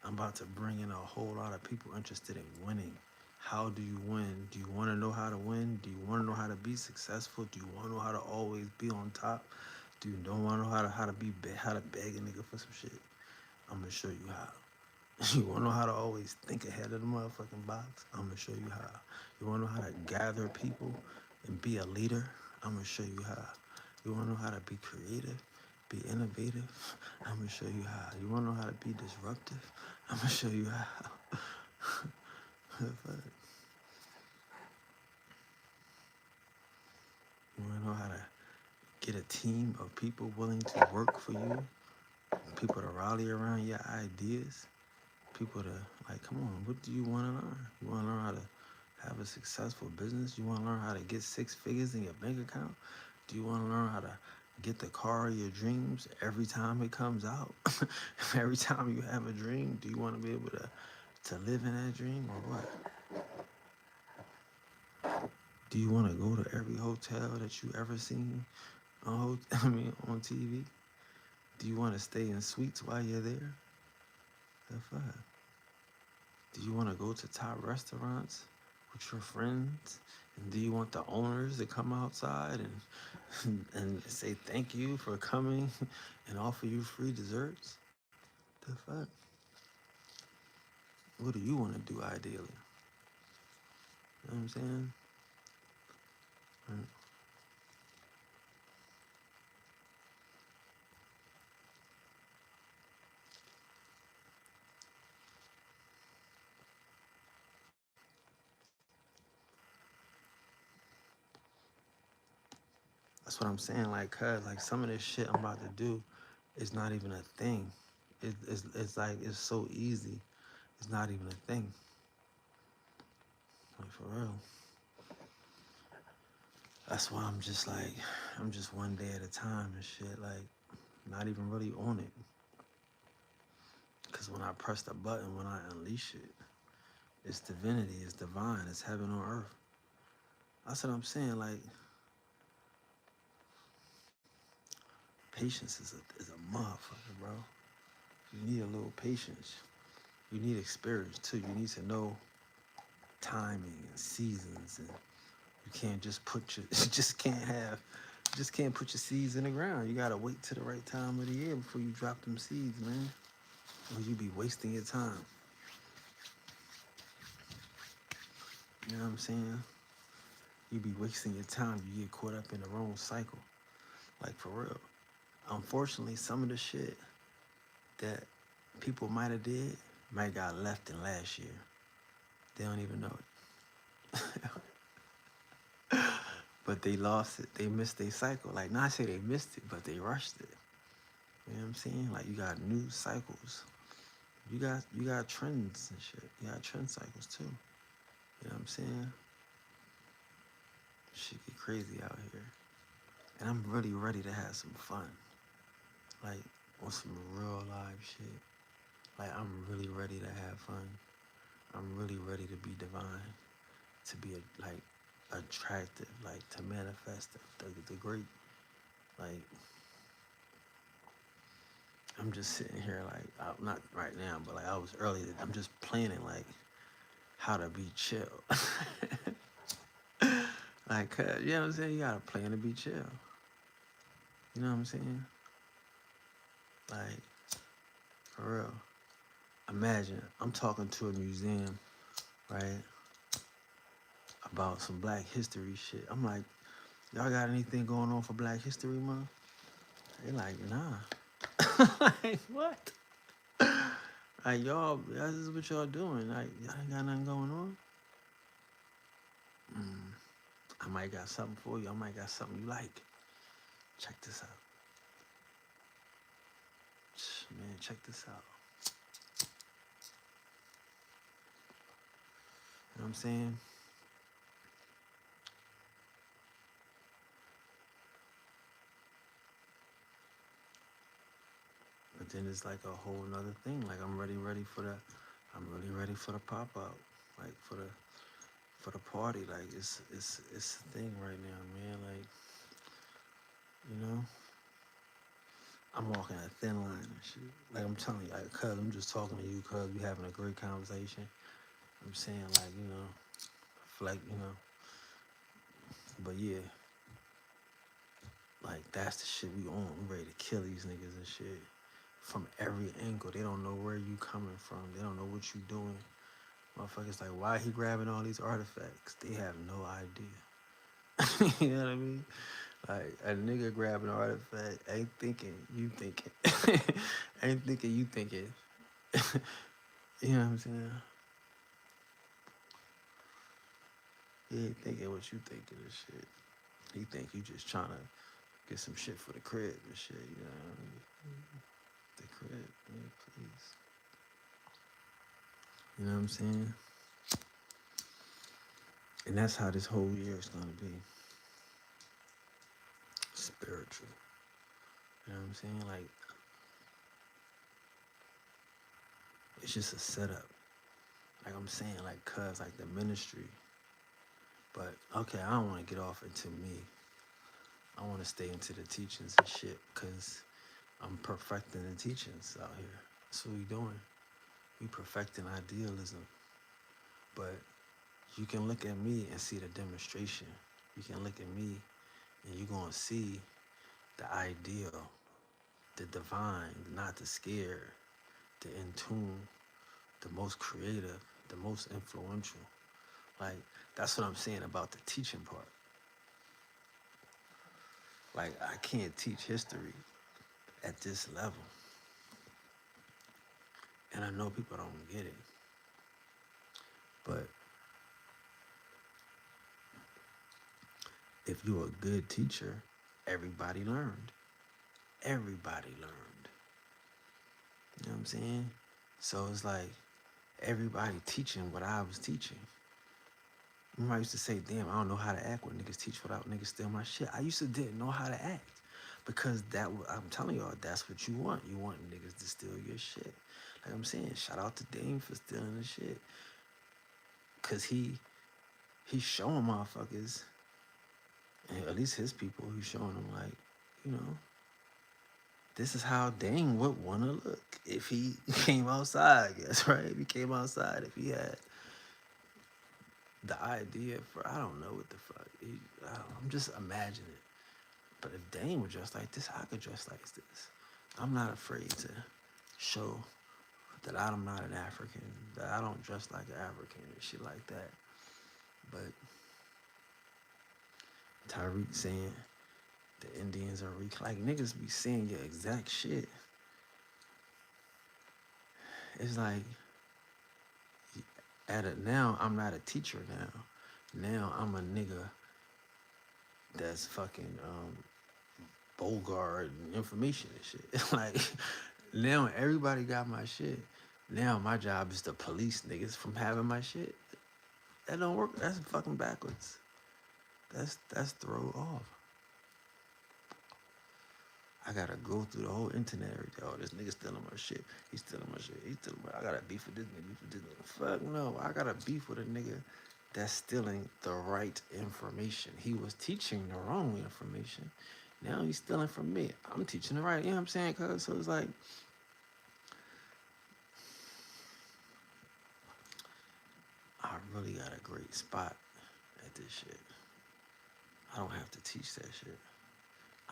I'm about to bring in a whole lot of people interested in winning. How do you win? Do you want to know how to win? Do you want to know how to be successful? Do you want to know how to always be on top? Do you don't want to know how to beg a nigga for some shit? I'm gonna show you how. You want to know how to always think ahead of the motherfucking box? I'm gonna show you how. You want to know how to gather people and be a leader? I'm gonna show you how. You want to know how to be creative Be innovative. I'm gonna show you how. You wanna know how to be disruptive? I'm gonna show you how. Fuck. You wanna know how to get a team of people willing to work for you? People to rally around your ideas? People to, like, come on, what do you wanna learn? You wanna learn how to have a successful business? You wanna learn how to get 6 figures in your bank account? Do you wanna learn how to get the car of your dreams every time it comes out? Every time you have a dream, do you wanna be able to live in that dream or what? Do you wanna go to every hotel that you ever seen on on TV? Do you wanna stay in suites while you're there? The fuck? Do you wanna go to top restaurants with your friends? And do you want the owners to come outside and say thank you for coming and offer you free desserts? The fuck? What do you want to do ideally? You know what I'm saying? Right. That's what I'm saying. Like, cuz, like, some of this shit I'm about to do is not even a thing. It's like, it's so easy. It's not even a thing. Like, for real. That's why I'm just like, I'm just one day at a time and shit. Like, not even really on it. Because when I press the button, when I unleash it, it's divinity, it's divine, it's heaven on earth. That's what I'm saying. Like, patience is a motherfucker, bro. You need a little patience. You need experience too. You need to know timing and seasons, and you can't just put your you just can't put your seeds in the ground. You gotta wait till the right time of the year before you drop them seeds, man. Or you be wasting your time. You know what I'm saying? You be wasting your time. You get caught up in the wrong cycle. Like, for real. Unfortunately, some of the shit that people might have did might got left in last year. They don't even know it. But they lost it. They missed their cycle. Like, not say they missed it, but they rushed it. You know what I'm saying? Like, you got new cycles. You got trends and shit. You got trend cycles too. You know what I'm saying? Shit get crazy out here. And I'm really ready to have some fun. Like, on some real live shit. Like, I'm really ready to have fun. I'm really ready to be divine. To be, like, attractive. Like, to manifest the great. Like, I'm just sitting here, like, not right now, but, like, I was earlier. I'm just planning, like, how to be chill. Like, you know what I'm saying? You gotta plan to be chill. You know what I'm saying? Like, for real. Imagine, I'm talking to a museum, right, about some Black history shit. I'm like, y'all got anything going on for Black History Month? They like, nah. Like, what? Like, y'all, this is what y'all doing. Like, y'all ain't got nothing going on? I might got something for you. I might got something you like. Check this out. Man, check this out. You know what I'm saying? But then it's like a whole nother thing. Like, I'm really ready for the pop out. Like, for the party. Like, it's a thing right now, man. Like, you know, I'm walking a thin line and shit. Like, I'm telling you, like, cuz I'm just talking to you, cuz we having a great conversation. I'm saying, like, you know, like, you know, but yeah, like, that's the shit we on. We ready to kill these niggas and shit from every angle. They don't know where you coming from. They don't know what you doing. Motherfuckers like, why he grabbing all these artifacts? They have no idea. You know what I mean? Like a nigga grabbing an artifact ain't thinking you thinking. Ain't thinking you thinking. You know what I'm saying? He ain't thinking what you thinking and shit. He think you just trying to get some shit for the crib and shit, you know what I mean? The crib, yeah, please. You know what I'm saying? And that's how this whole year is gonna be. Spiritual. You know what I'm saying? Like, it's just a setup. Like I'm saying, like, cuz, like the ministry. But, okay, I don't want to get off into me. I want to stay into the teachings and shit, because I'm perfecting the teachings out here. That's what we doing. We perfecting idealism. But you can look at me and see the demonstration. You can look at me and you're going to see the ideal, the divine, not the scared, the in tune, the most creative, the most influential. Like, that's what I'm saying about the teaching part. Like, I can't teach history at this level. And I know people don't get it. But if you're a good teacher, everybody learned. Everybody learned. You know what I'm saying? So it's like everybody teaching what I was teaching. Remember I used to say, damn, I don't know how to act when niggas teach without niggas steal my shit. I used to didn't know how to act. Because I'm telling y'all, that's what you want. You want niggas to steal your shit. Like I'm saying, shout out to Dame for stealing the shit. Cause he's showing motherfuckers, and at least his people, he's showing them like, you know, this is how Dame would want to look if he came outside, I guess, right? If he came outside, if he had the idea for, I don't know what the fuck. I'm just imagining it. But if Dame would dress like this, I could dress like this. I'm not afraid to show that I'm not an African, that I don't dress like an African and shit like that. But Tyreek saying the Indians are like niggas be saying your exact shit. It's like now I'm not a teacher now. Now I'm a nigga that's fucking Bogart and information and shit. Like now everybody got my shit. Now my job is to police niggas from having my shit. That don't work. That's fucking backwards. That's throw off. I gotta go through the whole internet every day. Oh, this nigga stealing my shit. He's stealing my shit. He's stealing my. I gotta beef with this nigga. Beef with this nigga. Fuck no. I gotta beef with a nigga that's stealing the right information. He was teaching the wrong information. Now he's stealing from me. I'm teaching the right. You know what I'm saying? Cause so it's like I really got a great spot at this shit. I don't have to teach that shit.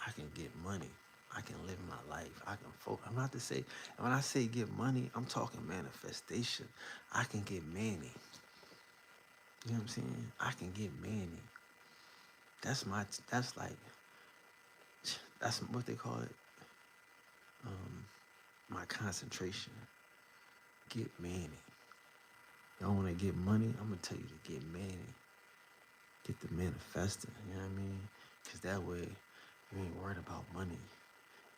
I can get money. I can live my life. I can focus. I'm not to say, and when I say get money, I'm talking manifestation. I can get Manny. You know what I'm saying? I can get Manny. That's what they call it. My concentration. Get Manny. Y'all want to get money? I'm going to tell you to get Manny. Get the manifesting, you know what I mean? Because that way you ain't worried about money.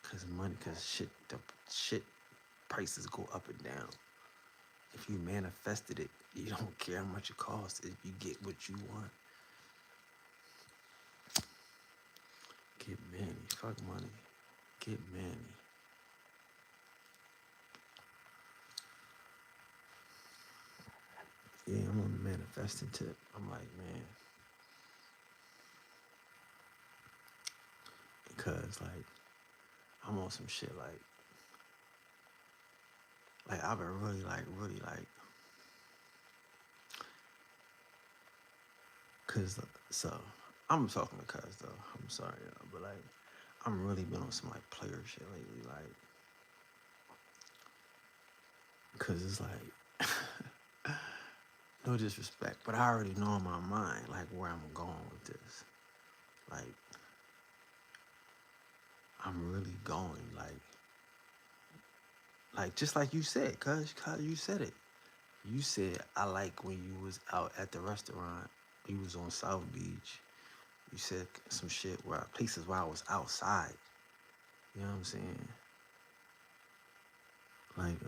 Because the shit prices go up and down. If you manifested it, you don't care how much it costs if you get what you want. Get Manny. Fuck money. Get Manny. Yeah, I'm on the manifesting tip. I'm like, man. Because, like, I'm on some shit like I've been really like, cause, so, I'm talking to cuz though, I'm sorry, y'all, but like, I'm really been on some like player shit lately, like, cause it's like, no disrespect, but I already know in my mind, like, where I'm going with this. Like, I'm really going like just like you said, cuz you said it. You said I like when you was out at the restaurant. You was on South Beach. You said some shit where places where I was outside. You know what I'm saying? Like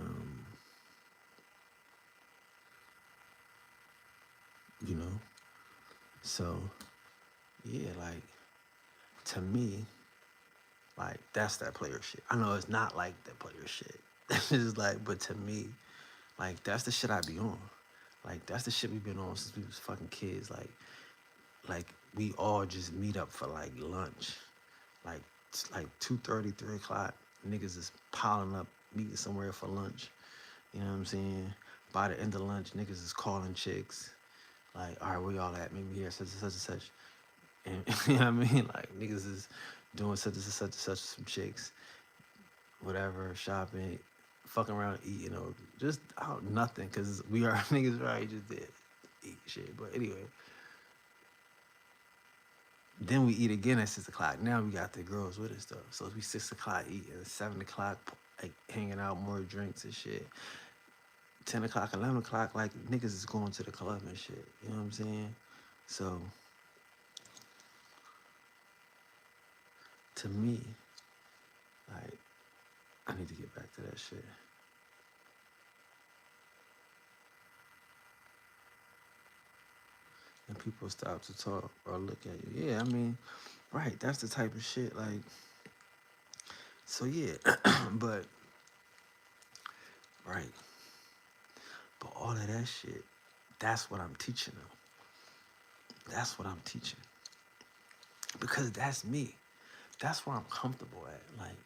you know. So yeah, like to me, like that's that player shit. I know it's not like that player shit. It's just like, but to me, like that's the shit I be on. Like that's the shit we've been on since we was fucking kids. Like we all just meet up for like lunch. Like it's like 2:30, 3 o'clock. Niggas is piling up, meeting somewhere for lunch. You know what I'm saying? By the end of lunch, niggas is calling chicks. Like, all right, where y'all at? Meet me here, such and such and such. And you know what I mean? Like niggas is doing such and such and such with some chicks, whatever, shopping, fucking around, eating, or just out nothing, cause we are niggas already just did eat shit. But anyway, then we eat again at 6 o'clock. Now we got the girls with us though. So it's we 6 o'clock eating, 7 o'clock like hanging out, more drinks and shit. 10 o'clock, 11 o'clock, like niggas is going to the club and shit. You know what I'm saying? So to me, like I need to get back to that shit. And people stop to talk or look at you. Yeah, I mean, right, that's the type of shit. Like, so yeah, but right, but all of that shit, that's what I'm teaching them. That's what I'm teaching because that's me. That's where I'm comfortable at. Like,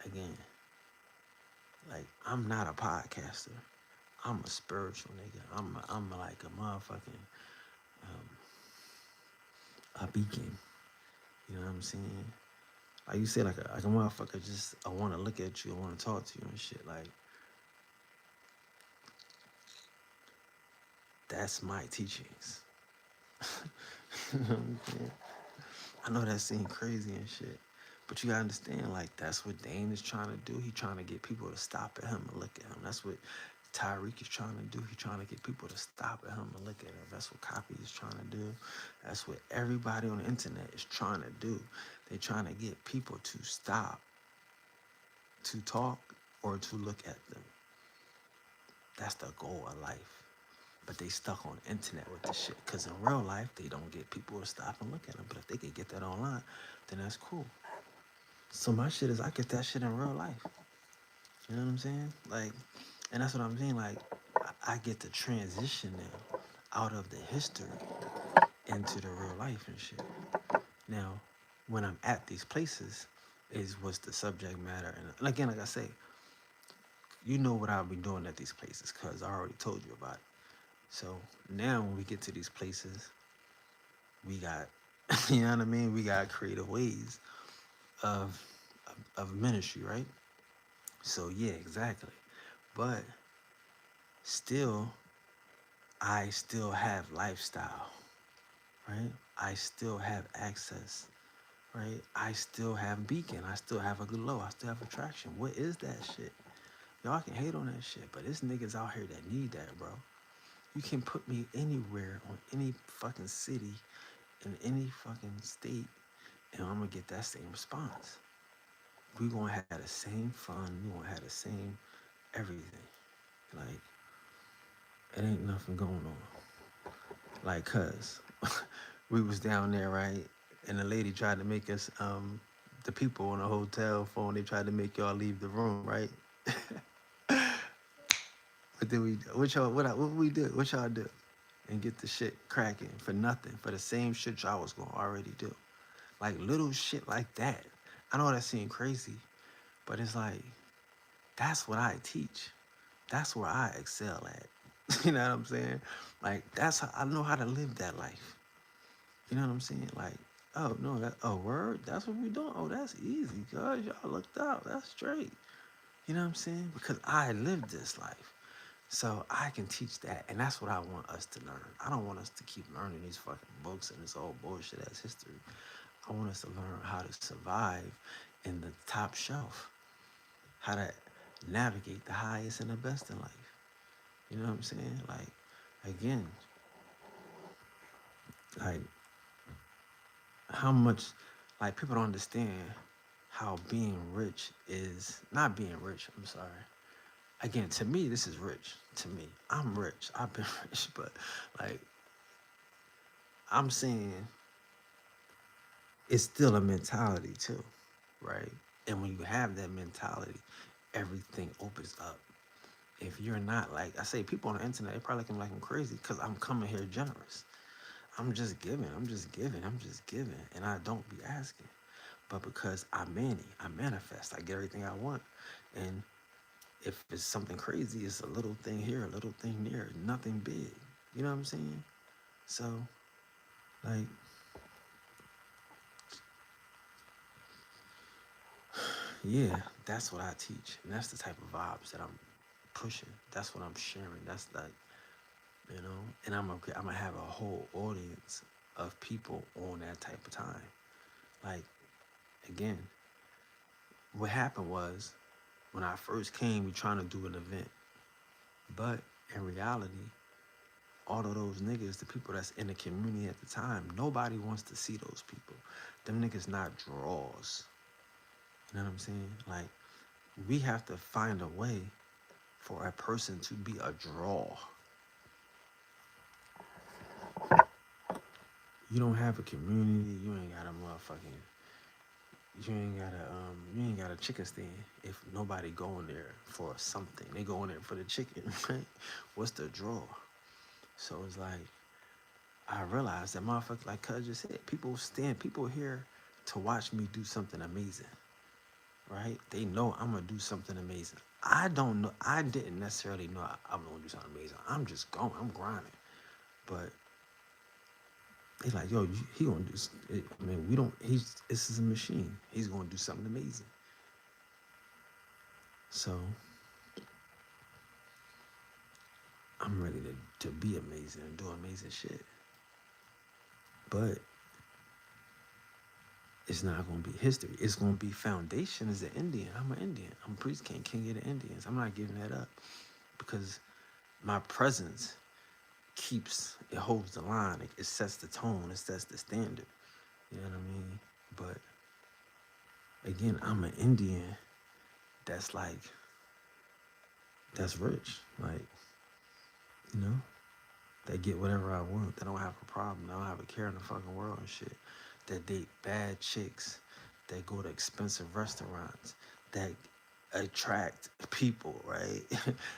again, like I'm not a podcaster. I'm a spiritual nigga. I'm like a motherfucking a beacon. You know what I'm saying? Like you said, like a motherfucker. Just I want to look at you. I want to talk to you and shit. Like that's my teachings. You know what I'm saying? I know that seems crazy and shit, but you gotta understand, like that's what Dane is trying to do. He trying to get people to stop at him and look at him. That's what Tyreek is trying to do. He trying to get people to stop at him and look at him. That's what Copy is trying to do. That's what everybody on the internet is trying to do. They trying to get people to stop, to talk, or to look at them. That's the goal of life. But they stuck on the internet with this shit. Cause in real life, they don't get people to stop and look at them. But if they can get that online, then that's cool. So my shit is I get that shit in real life. You know what I'm saying? Like, and that's what I'm saying. Like, I get to transition now out of the history into the real life and shit. Now, when I'm at these places, is what's the subject matter. And again, like I say, you know what I'll be doing at these places because I already told you about it. So now when we get to these places, we got, you know what I mean? We got creative ways of of ministry, right? So yeah, exactly. But still, I still have lifestyle, right? I still have access, right? I still have beacon. I still have a glow. I still have attraction. What is that shit? Y'all can hate on that shit, but there's niggas out here that need that, bro. You can put me anywhere on any fucking city in any fucking state, and I'm gonna get that same response. We gonna have the same fun. We gonna have the same everything. Like it ain't nothing going on. Like, cuz we was down there, right? And the lady tried to make us, the people on the hotel phone, they tried to make y'all leave the room, right? What did we do? What we do? What y'all do? And get the shit cracking for nothing, for the same shit y'all was gonna already do. Like little shit like that. I know that seems crazy, but it's like, that's what I teach. That's where I excel at. You know what I'm saying? Like that's how I know how to live that life. You know what I'm saying? Like, oh no, that oh word, that's what we doing. Oh, that's easy, cuz y'all looked out. That's straight. You know what I'm saying? Because I lived this life. So I can teach that. And that's what I want us to learn. I don't want us to keep learning these fucking books and this old bullshit as history. I want us to learn how to survive in the top shelf, how to navigate the highest and the best in life. You know what I'm saying? Like, again, like how much, like people don't understand how being rich is not being rich. I'm sorry. Again, to me, this is rich. To me, I'm rich. I've been rich, but like I'm saying, it's still a mentality too, right? And when you have that mentality, everything opens up. If you're not like I say, people on the internet, they probably looking like I'm crazy because I'm coming here generous. I'm just giving. I'm just giving. I'm just giving, and I don't be asking. But because I manifest. I get everything I want, and if it's something crazy, it's a little thing here, a little thing there, nothing big. You know what I'm saying? So, like, yeah, that's what I teach, and that's the type of vibes that I'm pushing. That's what I'm sharing. That's like, and I'm gonna have a whole audience of people on that type of time. Like, again, what happened was when I first came, we trying to do an event, but in reality, all of those niggas, the people that's in the community at the time, nobody wants to see those people. Them niggas not draws. You know what I'm saying? Like, we have to find a way for a person to be a draw. You don't have a community, you ain't got a motherfucking you ain't got a chicken stand if nobody going there for something. They going there for the chicken, right? What's the draw? So it's like I realized that motherfucker, like Cuz just said, people here to watch me do something amazing, right? They know I'm gonna do something amazing. I don't know. I didn't necessarily know I'm gonna do something amazing. I'm just going. I'm grinding. But they like, yo, he gonna do. I mean, we don't. This is a machine. He's gonna do something amazing. So I'm ready to be amazing and do amazing shit. But it's not gonna be history. It's gonna be foundation as an Indian. I'm an Indian. I'm a priest king of the Indians. I'm not giving that up because my presence it holds the line. It sets the tone. It sets the standard. You know what I mean? But again, I'm an Indian that's like, that's rich. Like, you know, they get whatever I want. They don't have a problem. They don't have a care in the fucking world and shit. That date bad chicks. That go to expensive restaurants. That attract people, right?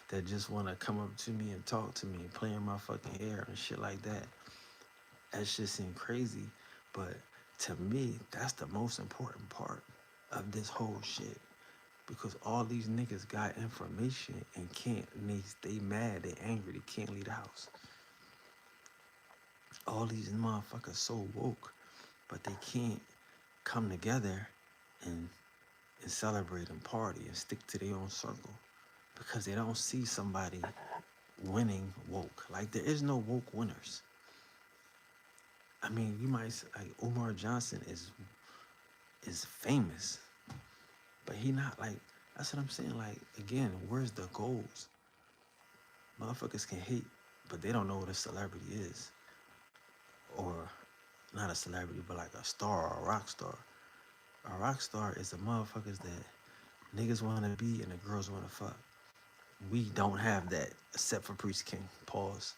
That just want to come up to me and talk to me and play in my fucking hair and shit like that. That shit seem crazy, but to me, that's the most important part of this whole shit. Because all these niggas got information and they mad, they angry, they can't leave the house. All these motherfuckers so woke, but they can't come together and celebrate and party and stick to their own circle because they don't see somebody winning woke. Like, there is no woke winners. I mean, you might say, like, Umar Johnson is famous, but he not like, that's what I'm saying. Like, again, where's the goals? Motherfuckers can hate, but they don't know what a celebrity is. Or not a celebrity, but like a star or a rock star. A rock star is the motherfuckers that niggas want to be and the girls want to fuck. We don't have that except for Priest King. Pause.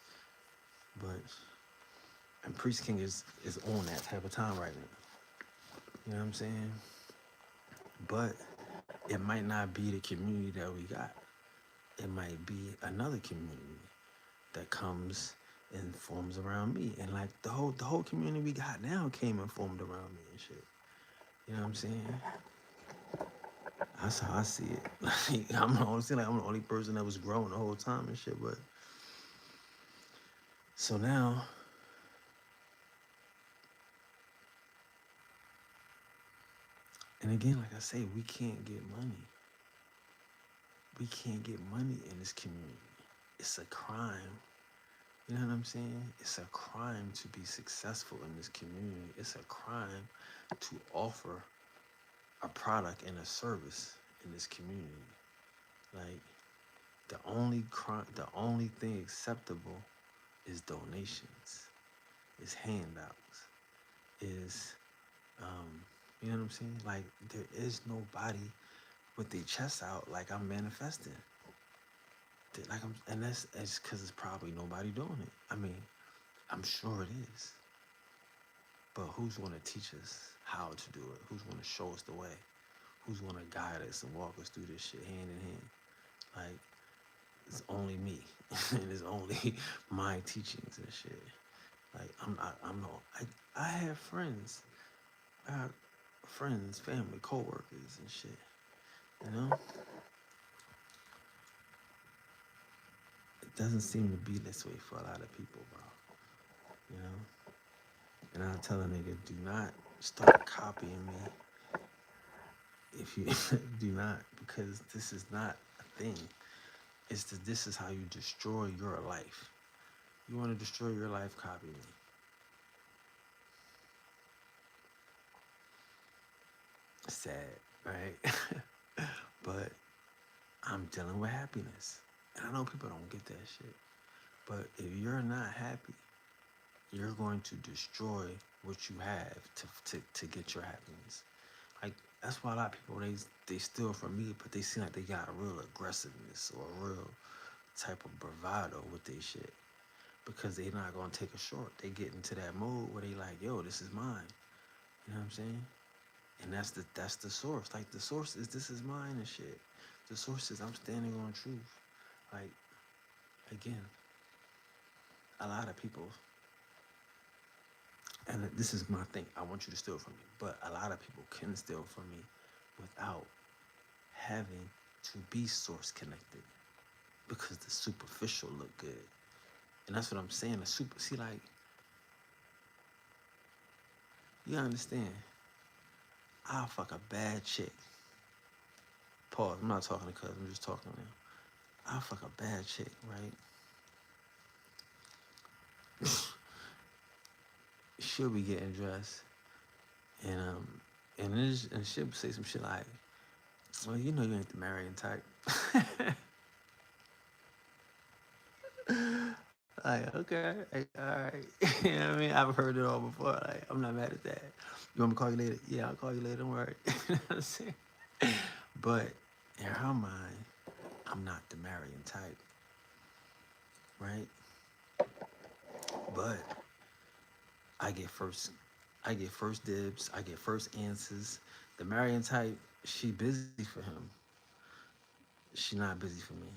But and Priest King is on that type of time right now. You know what I'm saying? But it might not be the community that we got. It might be another community that comes and forms around me. And like the whole community we got now came and formed around me and shit. You know what I'm saying? That's how I see it. Like, I'm the only person that was growing the whole time and shit. But so now, and again, like I say, we can't get money. We can't get money in this community. It's a crime You know what I'm saying? It's a crime to be successful in this community. It's a crime to offer a product and a service in this community. Like the only thing acceptable is donations, is handouts, is you know what I'm saying? Like there is nobody with their chest out like I'm manifesting. Like and that's it's because it's probably nobody doing it. I mean, I'm sure it is. But who's going to teach us how to do it? Who's going to show us the way? Who's going to guide us and walk us through this shit hand in hand? Like, it's only me. And it's only my teachings and shit. Like, I'm no, I have friends. I got friends, family, co-workers and shit. You know? It doesn't seem to be this way for a lot of people, bro. You know? And I tell a nigga, do not start copying me if you do not, because this is not a thing. This is how you destroy your life. You want to destroy your life, copy me. Sad, right? But I'm dealing with happiness. And I know people don't get that shit. But if you're not happy, you're going to destroy what you have to get your happiness. Like, that's why a lot of people, they steal from me, but they seem like they got a real aggressiveness or a real type of bravado with their shit. Because they're not gonna take a short. They get into that mode where they like, yo, this is mine. You know what I'm saying? And that's the source. Like the source is this is mine and shit. The source is I'm standing on truth. Like, again, a lot of people, and this is my thing, I want you to steal from me. But a lot of people can steal from me without having to be source connected. Because the superficial look good. And that's what I'm saying. See, like, you understand? I'll fuck a bad chick. Pause. I'm not talking to cuz. I'm just talking to him. I'll fuck a bad chick, right? She'll be getting dressed, and she'll say some shit like, "Well, you know you ain't the marrying type." Like, okay, like, all right. You know what I mean? I've heard it all before. Like, I'm not mad at that. You want me to call you later? Yeah, I'll call you later. Don't worry. You know what I'm saying? But in her mind, I'm not the marrying type, right? But I get first, I get first dibs. I get first answers. The marrying type, she busy for him. She not busy for me.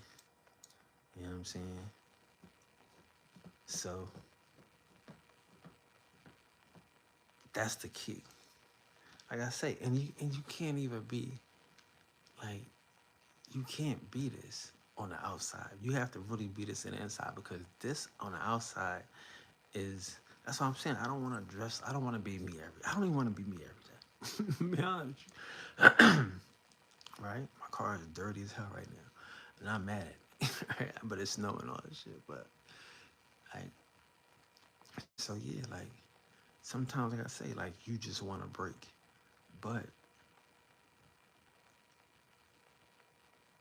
You know what I'm saying? So that's the key. Like I say, and you can't even be like you can't be this on the outside. You have to really be this in the inside because this on the outside is that's what I'm saying. I don't want to dress. I don't want to be me every. I don't even want to be me every day. To be honest with you. Right? My car is dirty as hell right now, and I'm mad at it. Right? But it's snowing and all this shit. But like, so yeah, like sometimes like I say, like you just want to break, but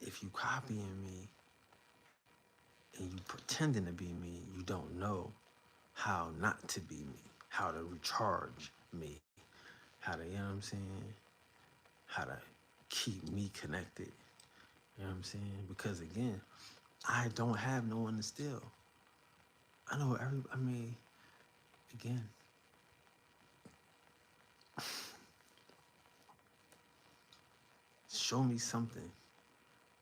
if you copying me and you pretending to be me, you don't know how not to be me, how to recharge me, how to, you know what I'm saying, how to keep me connected. You know what I'm saying? Because again, I don't have no one to steal. I mean, again, show me something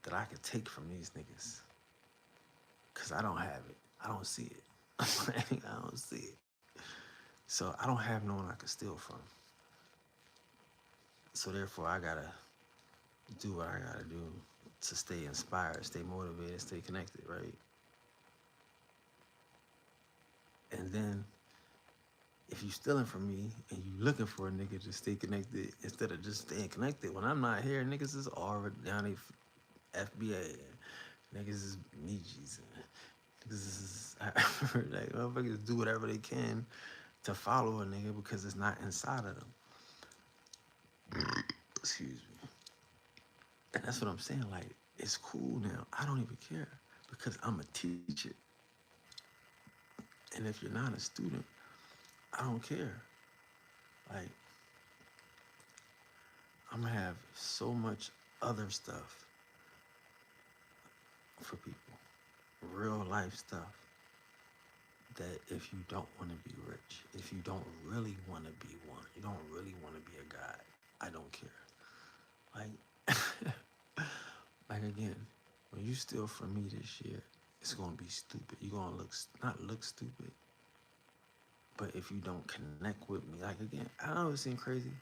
that I could take from these niggas. Cause I don't have it. I don't see it. I don't see it. So I don't have no one I can steal from. So therefore I gotta do what I gotta do to stay inspired, stay motivated, stay connected, right? And then if you stealing from me and you looking for a nigga to stay connected instead of just staying connected, when I'm not here, niggas is already down the FBA. Niggas is Nietzsche's. Like motherfuckers do whatever they can to follow a nigga because it's not inside of them. Excuse me. And that's what I'm saying. Like, it's cool now. I don't even care because I'm a teacher. And if you're not a student, I don't care. Like, I'm gonna have so much other stuff for people, real life stuff, that if you don't want to be rich, if you don't really want to be one, you don't really want to be a god, I don't care. Like, like again, when you steal from me this year, it's gonna be stupid. You're gonna not look stupid, but if you don't connect with me, like again, I know it seems crazy,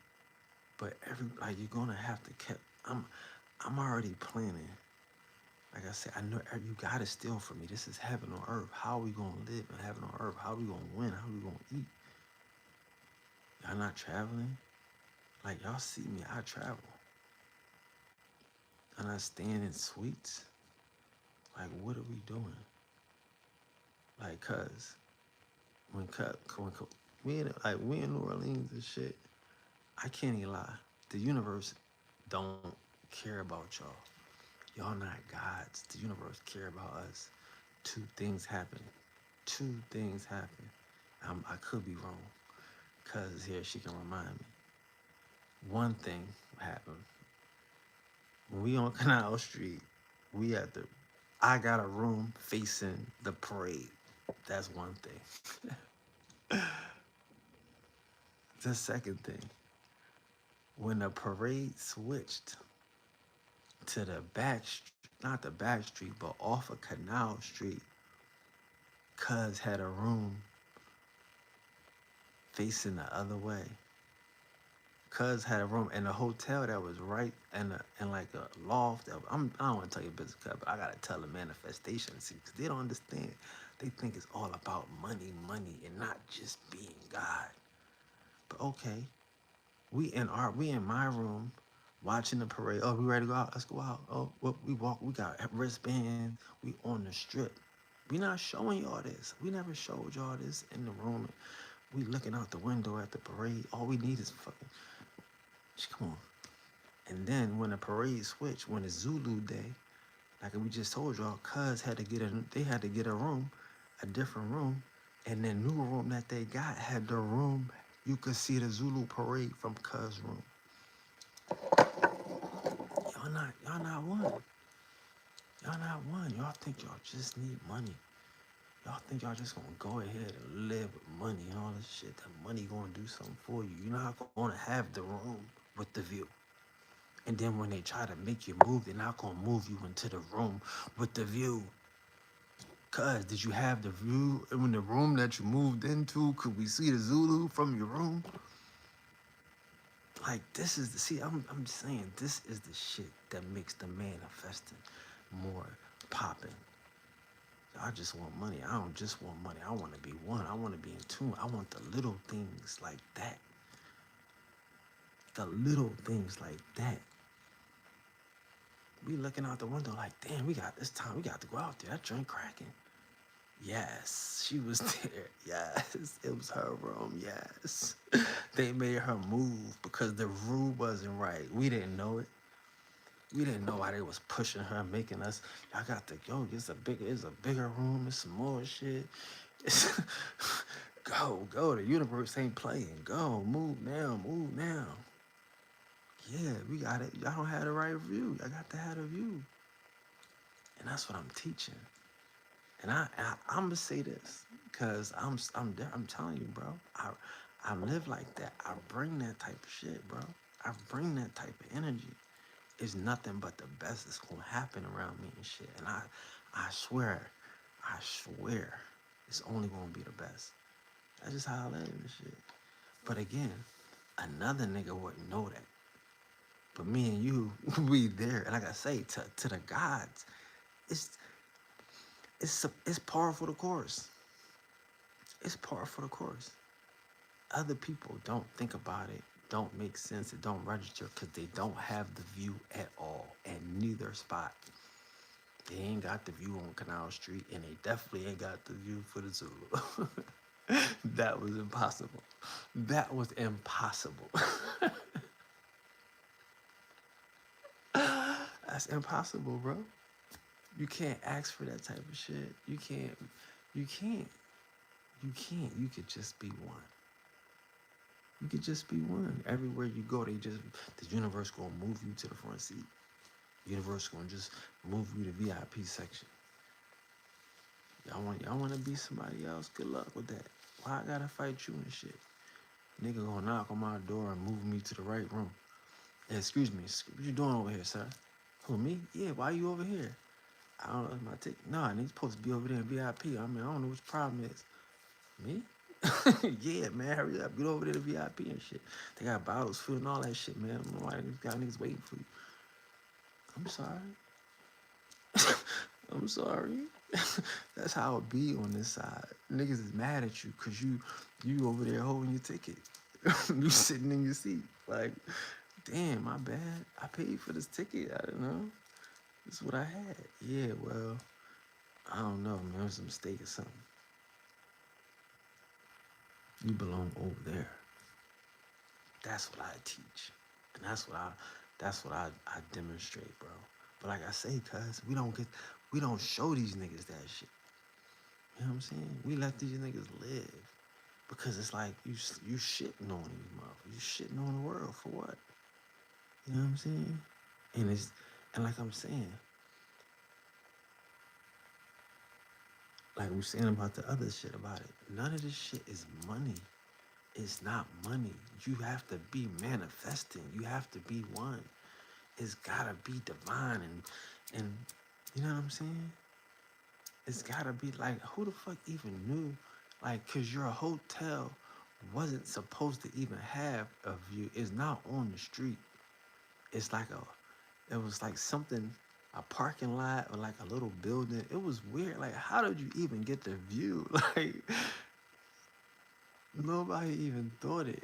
but like you're gonna have to keep. I'm already planning. Like I said, I know you gotta steal from me. This is heaven on earth. How are we gonna live in heaven on earth? How are we gonna win? How are we gonna eat? Y'all not traveling? Like y'all see me, I travel. I'm not staying in suites. Like what are we doing? Like when we in New Orleans and shit, I can't even lie. The universe don't care about y'all. Y'all not gods. The universe care about us. Two things happen. Two things happen. I could be wrong. Cuz is here, she can remind me. One thing happened. When we on Canal Street, we at the I got a room facing the parade. That's one thing. The second thing, when the parade switched to the not the back street, but off of Canal Street, Cuz had a room facing the other way. Cuz had a room in a hotel that was right in like a loft. I don't want to tell you business, cuz, but I gotta tell the manifestation, see, because they don't understand. They think it's all about money, and not just being God. But okay, we in my room watching the parade. Oh, we ready to go out? Let's go out. Oh, well, we walk. We got wristbands. We on the strip. We not showing y'all this. We never showed y'all this in the room. We looking out the window at the parade. All we need is fucking. Come on. And then when the parade switched, when it's Zulu Day, like we just told y'all, Cuz they had to get a room, a different room, and the new room that they got had the room you could see the Zulu parade from Cuz room. Y'all not one. Y'all not one. Y'all think y'all just need money. Y'all think y'all just gonna go ahead and live with money and all this shit. That money gonna do something for you. You're not gonna have the room with the view. And then when they try to make you move, they're not gonna move you into the room with the view. Cuz, did you have the view in the room that you moved into? Could we see the Zulu from your room? Like this is I'm just saying this is the shit that makes the manifesting more popping. I just want money. I don't just want money. I want to be one. I want to be in tune. I want the little things like that. The little things like that. We looking out the window like, damn, we got this time. We got to go out there. That joint cracking. Yes, she was there. Yes, it was her room. Yes, they made her move because the room wasn't right. We didn't know it. We didn't know why they was pushing her, making us. I got to go. It's a bigger room. It's some more shit. It's, go. The universe ain't playing. Go, move now, move now. Yeah, we got it. Y'all don't have the right view. I got to have the view, and that's what I'm teaching. And I'm gonna say this because I'm telling you, bro. I live like that. I bring that type of shit, bro. I bring that type of energy. It's nothing but the best that's gonna happen around me and shit. And I swear, it's only gonna be the best. That's just how I live and shit. But again, another nigga wouldn't know that. But me and you, we there. And like I say, to the gods, it's it's par for the course. It's par for the course. Other people don't think about it, don't make sense, it don't register because they don't have the view at all at neither spot. They ain't got the view on Canal Street, and they definitely ain't got the view for the Zulu. That was impossible. That was impossible. That's impossible, bro. You can't ask for that type of shit. You can't. You can't. You can't. You could just be one. You could just be one. Everywhere you go, the universe gonna move you to the front seat. The universe gonna just move you to VIP section. Y'all want to be somebody else? Good luck with that. Why I gotta fight you and shit? Nigga gonna knock on my door and move me to the right room. Hey, excuse me, what you doing over here, sir? Who, me? Yeah, why you over here? I don't know, it's my ticket. Nah, nigga supposed to be over there in VIP. I mean, I don't know what your problem is. Me? Yeah, man, hurry up. Get over there to VIP and shit. They got bottles filled and all that shit, man. I don't know why these got niggas waiting for you. I'm sorry. I'm sorry. That's how it be on this side. Niggas is mad at you because you over there holding your ticket. You sitting in your seat. Like, damn, my bad. I paid for this ticket. I don't know. This is what I had. Yeah, well, I don't know, man. It was a mistake or something. You belong over there. That's what I teach. And that's what I demonstrate, bro. But like I say, cuz, we don't show these niggas that shit. You know what I'm saying? We let these niggas live. Because it's like you shitting on these motherfuckers. You shitting on the world for what? You know what I'm saying? And like I'm saying, like we're saying about the other shit about it, none of this shit is money. It's not money. You have to be manifesting. You have to be one. It's gotta be divine and you know what I'm saying? It's gotta be like, who the fuck even knew? Like, cause your hotel wasn't supposed to even have a view. It's not on the street. It's like it was like something, a parking lot or like a little building. It was weird. Like, how did you even get the view? Like, nobody even thought it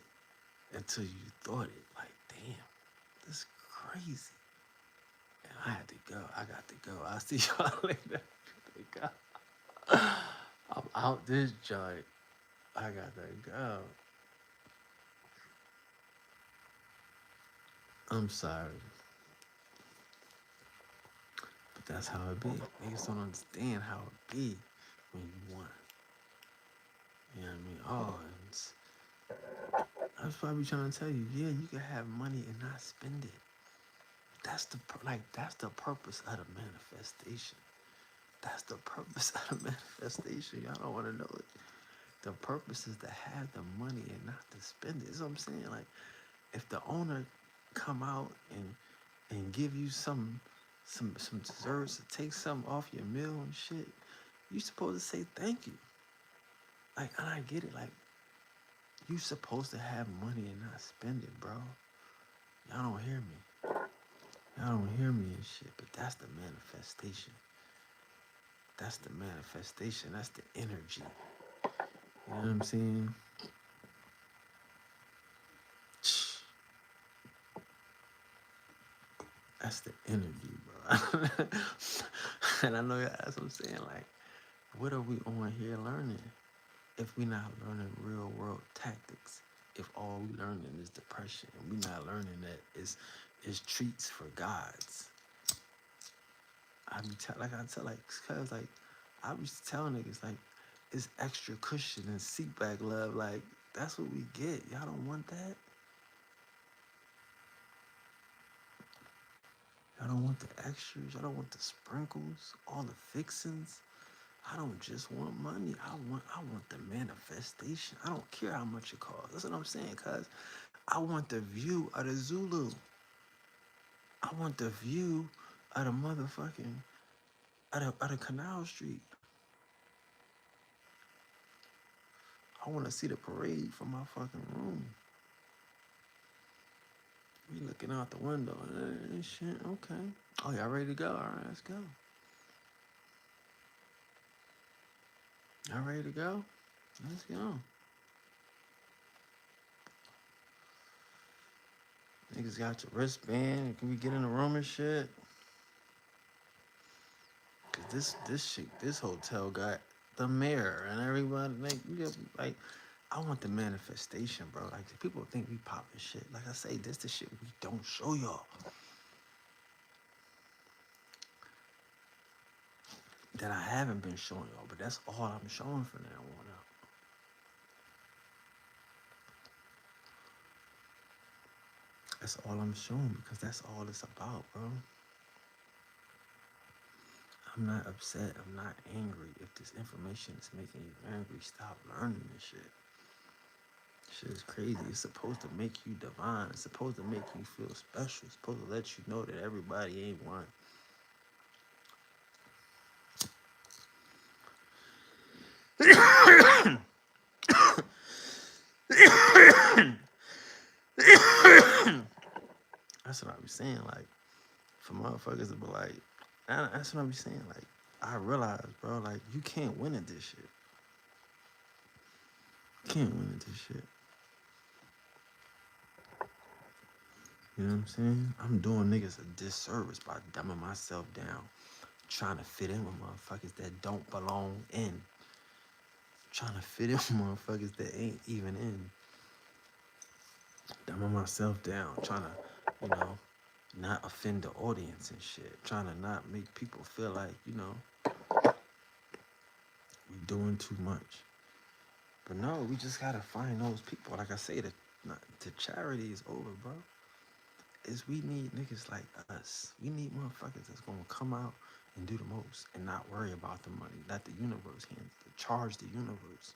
until you thought it. Like, damn, this is crazy. And I had to go. I got to go. I'll see y'all later. I'm out this joint. I got to go. I'm sorry. But that's how it be. Niggas don't understand how it be when you want. You know what I mean? Oh, that's what I be trying to tell you. Yeah, you can have money and not spend it. That's that's the purpose of the manifestation. That's the purpose of the manifestation. Y'all don't want to know it. The purpose is to have the money and not to spend it. That's what I'm saying. Like, if the owner come out and give you some desserts or take something off your meal and shit, you supposed to say thank you. Like, and I get it. Like, you supposed to have money and not spend it, bro. Y'all don't hear me. Y'all don't hear me and shit, but that's the manifestation. That's the manifestation. That's the energy. You know what I'm saying? That's the energy, bro. And I know that's what I'm saying. Like, what are we on here learning if we not learning real world tactics? If all we learning is depression, and we not learning that it's treats for gods. I be telling niggas like it's extra cushion and seat back love. Like, that's what we get. Y'all don't want that. Y'all don't want the extras. Y'all don't want the sprinkles, all the fixings. I don't just want money. I want the manifestation. I don't care how much it costs. That's what I'm saying, cuz I want the view of the Zulu. I want the view of the motherfucking of the Canal Street. I want to see the parade from my fucking room. We looking out the window and shit. Okay. Oh, y'all ready to go? All right, let's go. Y'all ready to go? Let's go. Niggas got your wristband. Can we get in the room and shit? Cause this hotel got the mayor and everybody. Like, like, I want the manifestation, bro. Like, people think we popping shit. Like I say, this the shit we don't show y'all. That I haven't been showing y'all, but that's all I'm showing from now on out. That's all I'm showing because that's all it's about, bro. I'm not upset. I'm not angry. If this information is making you angry, stop learning this shit. Shit is crazy. It's supposed to make you divine. It's supposed to make you feel special. It's supposed to let you know that everybody ain't one. That's what I be saying. Like, for motherfuckers to be like, that's what I be saying. Like, I realize, bro, like, you can't win at this shit. You can't win at this shit. You know what I'm saying? I'm doing niggas a disservice by dumbing myself down, trying to fit in with motherfuckers that don't belong in. Trying to fit in with motherfuckers that ain't even in. Dumbing myself down, trying to, you know, not offend the audience and shit. Trying to not make people feel like, you know, we doing too much. But no, we just gotta find those people. Like I say, the charity is over, bro. Is we need niggas like us. We need motherfuckers that's gonna come out and do the most and not worry about the money. Let the universe handle it. Charge the universe.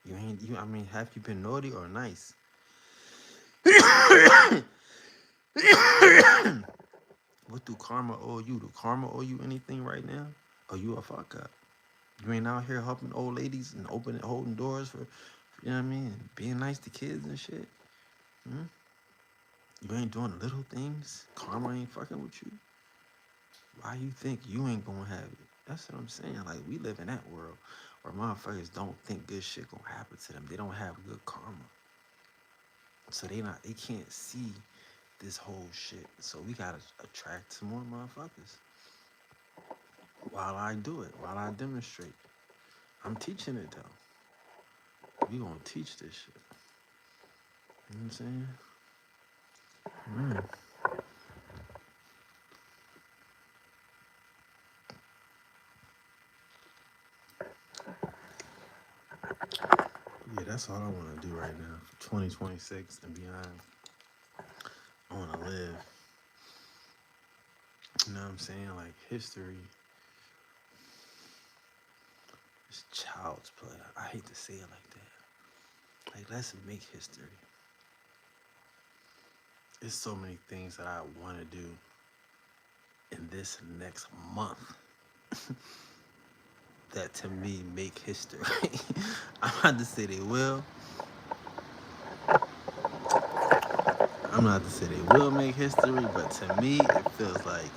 I mean, have you been naughty or nice? What do karma owe you? Do karma owe you anything right now? Or you a fuck up? You ain't out here helping old ladies and holding doors for, you know what I mean? Being nice to kids and shit. Hmm? You ain't doing little things. Karma ain't fucking with you. Why you think you ain't gonna have it? That's what I'm saying. Like, we live in that world where motherfuckers don't think good shit gonna happen to them. They don't have good karma. So they can't see this whole shit. So we gotta attract some more motherfuckers. While I do it, while I demonstrate. I'm teaching it though. We gonna teach this shit. You know what I'm saying? Yeah, that's all I want to do right now for 2026 and beyond. I want to live. You know what I'm saying? Like, history is child's play. I hate to say it like that. Like, let's make history. There's so many things that I want to do in this next month that to me make history. I'm not to say they will. I'm not to say they will make history, but to me, it feels like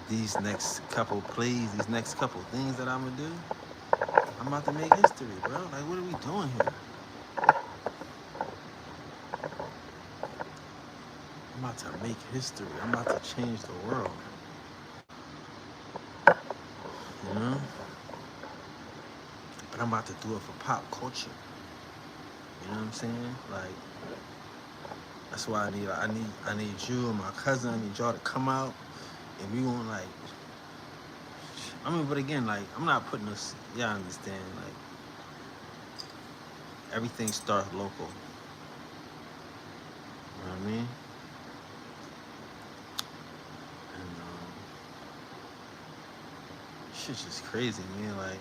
these next couple plays, these next couple things that I'm gonna do, I'm about to make history, bro. Like, what are we doing here? I'm about to make history. I'm about to change the world. You know? But I'm about to do it for pop culture. You know what I'm saying? Like, that's why I need you and my cousin. I need y'all to come out, and we gonna, like. I mean, but again, like, I'm not putting this. Y'all understand? Like, everything starts local. You know what I mean? And shit's just crazy, man. Like,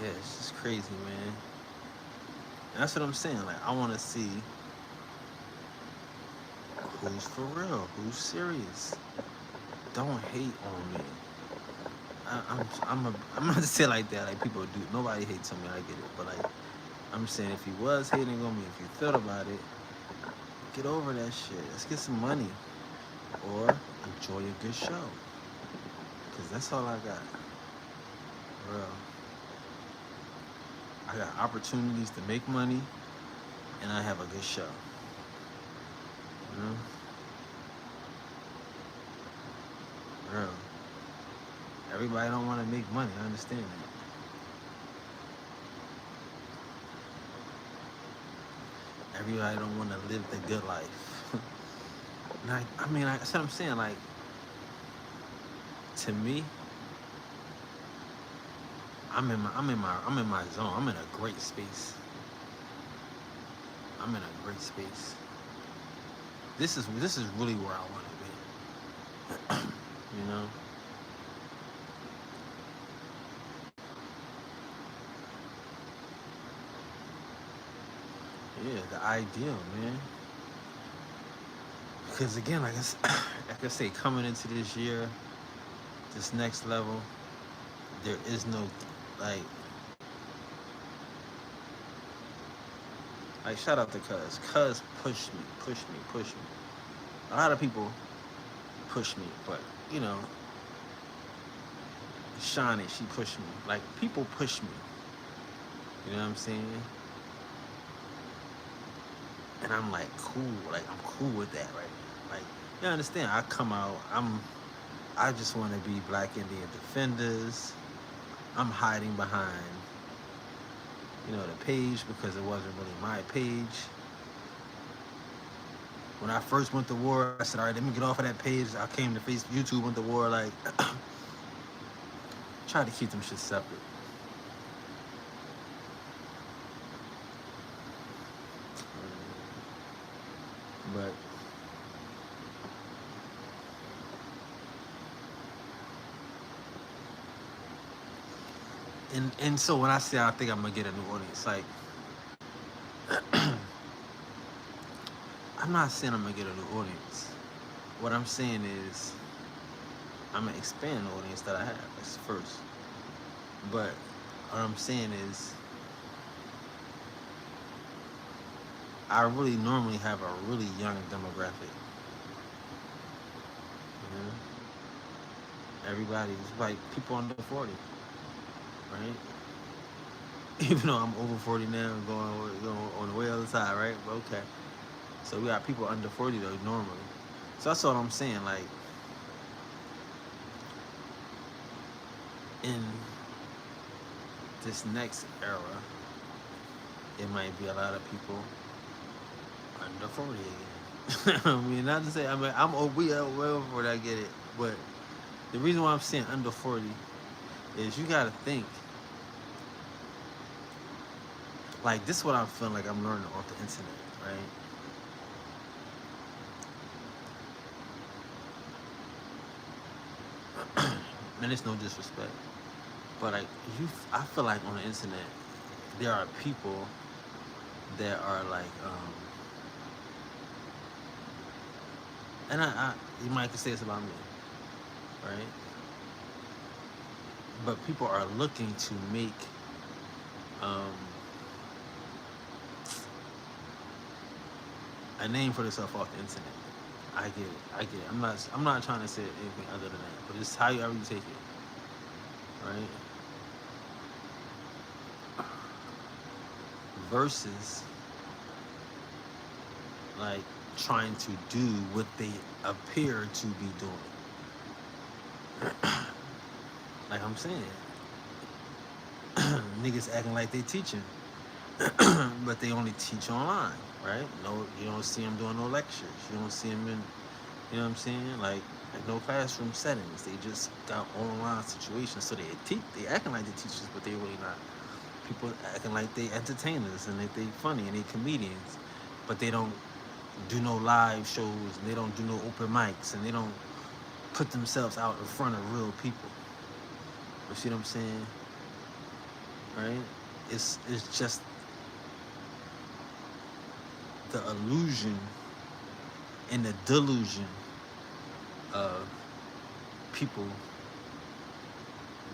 yeah, it's just crazy, man. And that's what I'm saying. Like, I want to see who's for real, who's serious. Don't hate on me. I'm not to say like that. Like, people do. Nobody hates on me. I get it. But, like, I'm saying, if he was hating on me, if you thought about it, get over that shit. Let's get some money, or enjoy a good show. Cause that's all I got. Real. I got opportunities to make money, and I have a good show. You know? real. Everybody don't want to make money. I understand that. Everybody don't want to live the good life. And I mean, that's what I'm saying. Like, to me, I'm in my zone. I'm in a great space. I'm in a great space. This is really where I want to be. You know. Yeah, the ideal, man. Because again, like I say, coming into this year, this next level, there is no like shout out to Cuz. Cuz pushed me. A lot of people push me, but you know, Shawnee, she pushed me. Like people push me. You know what I'm saying? And I'm like cool. Like I'm cool with that right now. Like you understand? I come out. I just want to be Black Indian defenders. I'm hiding behind the page because it wasn't really my page. When I first went to war, I said, all right, let me get off of that page. I came to face YouTube, went to war, like, tried to keep them shit separate. But and so when I say I think I'm gonna get a new audience, like I'm not saying I'm gonna get a new audience. What I'm saying is I'm gonna expand the audience that I have. That's first. But what I'm saying is I really normally have a really young demographic. You know? Everybody's like people under 40, right? Even though I'm over 40 now and going on the way other side, right? But okay. So we got people under 40 though normally. So that's what I'm saying. Like in this next era, it might be a lot of people under 40 again. I mean, not to say we are well over 40, I get it. But the reason why I'm saying under 40 is you gotta think. Like this is what I'm feeling like I'm learning off the internet, right? And it's no disrespect, but like I feel like on the internet there are people that are like, and you might could say it's about me, right? But people are looking to make um, a name for themselves off the internet. I get it. I get it. I'm not trying to say anything other than that, but it's however you take it, right? Versus like trying to do what they appear to be doing. Like I'm saying, niggas acting like they teaching, but they only teach online, right? No, you don't see them doing no lectures. You don't see them in, you know what I'm saying? Like no classroom settings. They just got online situations. So they acting like they teachers, but they really not. People acting like they entertainers and they funny and they comedians, but they don't do no live shows and they don't do no open mics and they don't put themselves out in front of real people. You see what I'm saying? Right? It's just the illusion and the delusion of people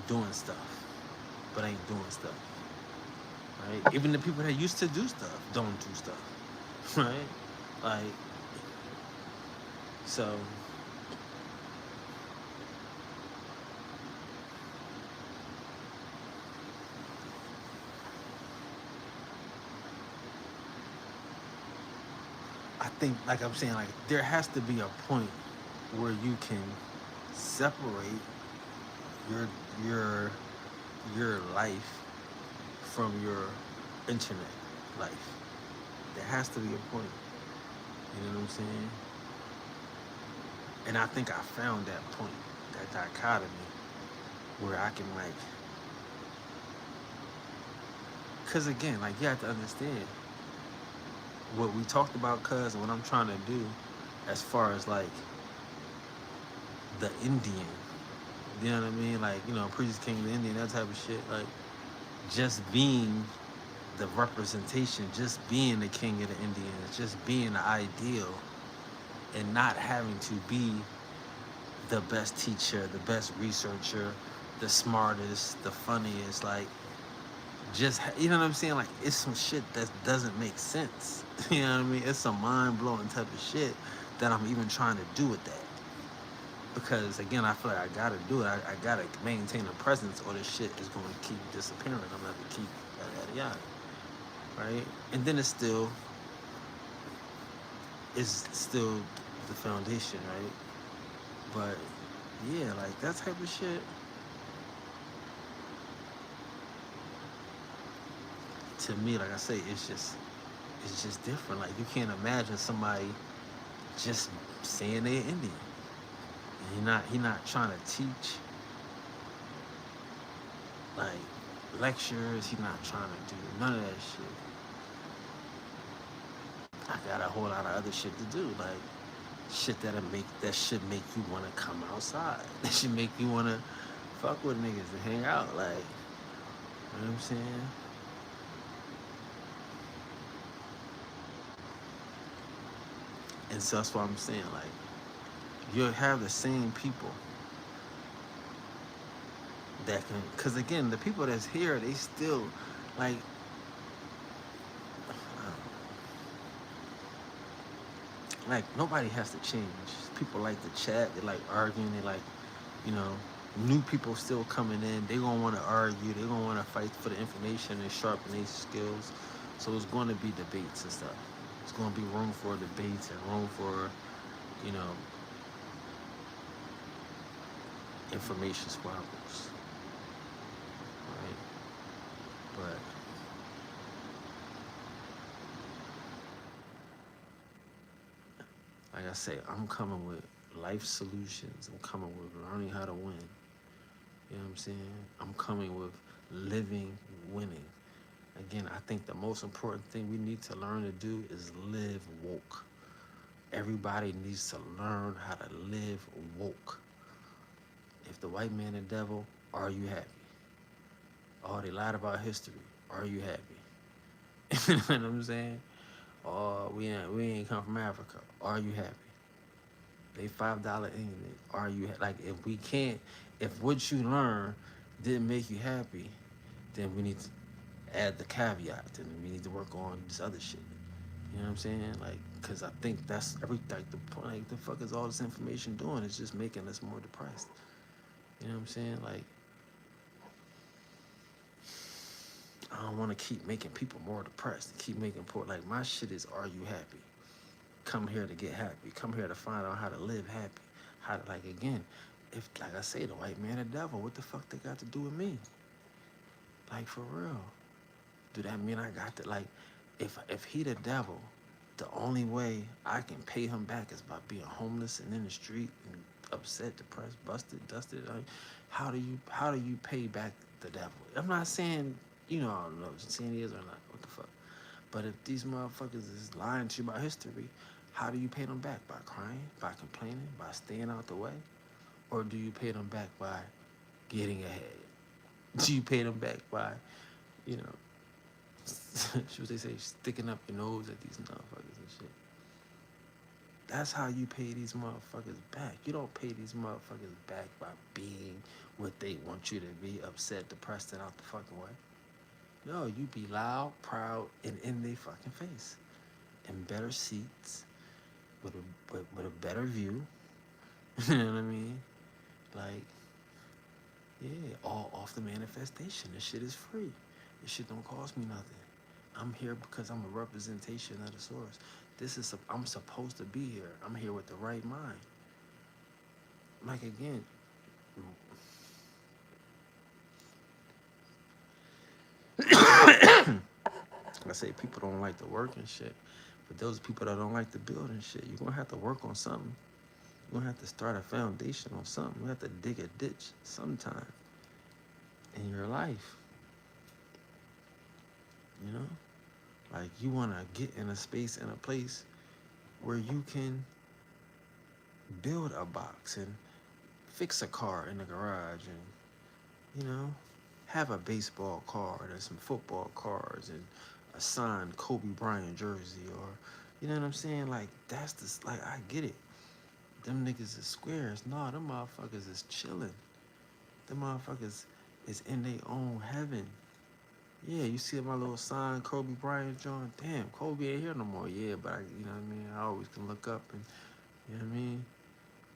doing stuff, but ain't doing stuff. Right? Even the people that used to do stuff don't do stuff. Right? Like, so I think, like I'm saying, like there has to be a point where you can separate your your your life from your internet life. There has to be a point. You know what I'm saying? And I think I found that point, that dichotomy, where I can like, cause again, like you have to understand what we talked about, cuz, and what I'm trying to do, as far as like the Indian. You know what I mean? Like, Priest King, the Indian, that type of shit. Like, just being the representation, just being the king of the Indians, just being the ideal, and not having to be the best teacher, the best researcher, the smartest, the funniest. Like, just, you know what I'm saying? Like, it's some shit that doesn't make sense. You know what I mean? It's some mind blowing type of shit that I'm even trying to do with that. Because again, I feel like I gotta do it. I gotta maintain a presence, or this shit is going to keep disappearing. I'm gonna have to keep yada yada yada, right? And then it's still the foundation, right? But yeah, like that type of shit. To me, like I say, it's just different. Like you can't imagine somebody just saying they're Indian. And he not trying to teach like lectures. He's not trying to do none of that shit. I got a whole lot of other shit to do, like shit that should make you want to come outside. That should make you want to fuck with niggas and hang out. Like, you know what I'm saying? And so that's what I'm saying. Like, you'll have the same people that can, because again, the people that's here, they still like. Like nobody has to change. People like to chat. They like arguing. They like, you know, new people still coming in. They gonna want to argue. They gonna want to fight for the information and sharpen their skills. So it's going to be debates and stuff. It's going to be room for debates and room for, you know, information squabbles, right? But like I say, I'm coming with life solutions. I'm coming with learning how to win. You know what I'm saying? I'm coming with living, winning. Again, I think the most important thing we need to learn to do is live woke. Everybody needs to learn how to live woke. If the white man the devil, are you happy? Oh, they lied about history. Are you happy? You know what I'm saying? Oh, we ain't come from Africa. Are you happy? They $5 England. Are you like if we can't, if what you learn didn't make you happy, then we need to add the caveat. Then we need to work on this other shit. You know what I'm saying? Like, cause I think that's everything. Like the point, like the fuck is all this information doing? It's just making us more depressed. You know what I'm saying? Like, I don't want to keep making people more depressed. Keep making poor. Like my shit is, are you happy? Come here to get happy. Come here to find out how to live happy. How to, like, again, if like I say, the white man the devil. What the fuck they got to do with me? Like for real. Do that mean I got to like? If he the devil, the only way I can pay him back is by being homeless and in the street and upset, depressed, busted, dusted. Like, how do you pay back the devil? I'm not saying I don't know if saying he is or not. What the fuck? But if these motherfuckers is lying to you about history, how do you pay them back? By crying, by complaining, by staying out the way, or do you pay them back by getting ahead? Do you pay them back by, you know, should they say, sticking up your nose at these motherfuckers and shit? That's how you pay these motherfuckers back. You don't pay these motherfuckers back by being what they want you to be, upset, depressed, and out the fucking way. No, you be loud, proud, and in their fucking face. In better seats, with a better view. You know what I mean? Like, yeah, all off the manifestation. This shit is free. This shit don't cost me nothing. I'm here because I'm a representation of the source. I'm supposed to be here. I'm here with the right mind. like again, I say people don't like to work and shit, but those people that don't like to build and shit, you're gonna have to work on something. You're gonna have to start a foundation on something. You have to dig a ditch sometime in your life. You know, like you wanna get in a space in a place where you can build a box and fix a car in the garage and, have a baseball card and some football cards and a signed Kobe Bryant jersey or, you know what I'm saying? Like, that's the, like, I get it. Them niggas is squares. No, them motherfuckers is chilling. Them motherfuckers is in their own heaven. Yeah, you see my little signed Kobe Bryant joint? Damn, Kobe ain't here no more. Yeah, but you know what I mean? I always can look up and, you know what I mean?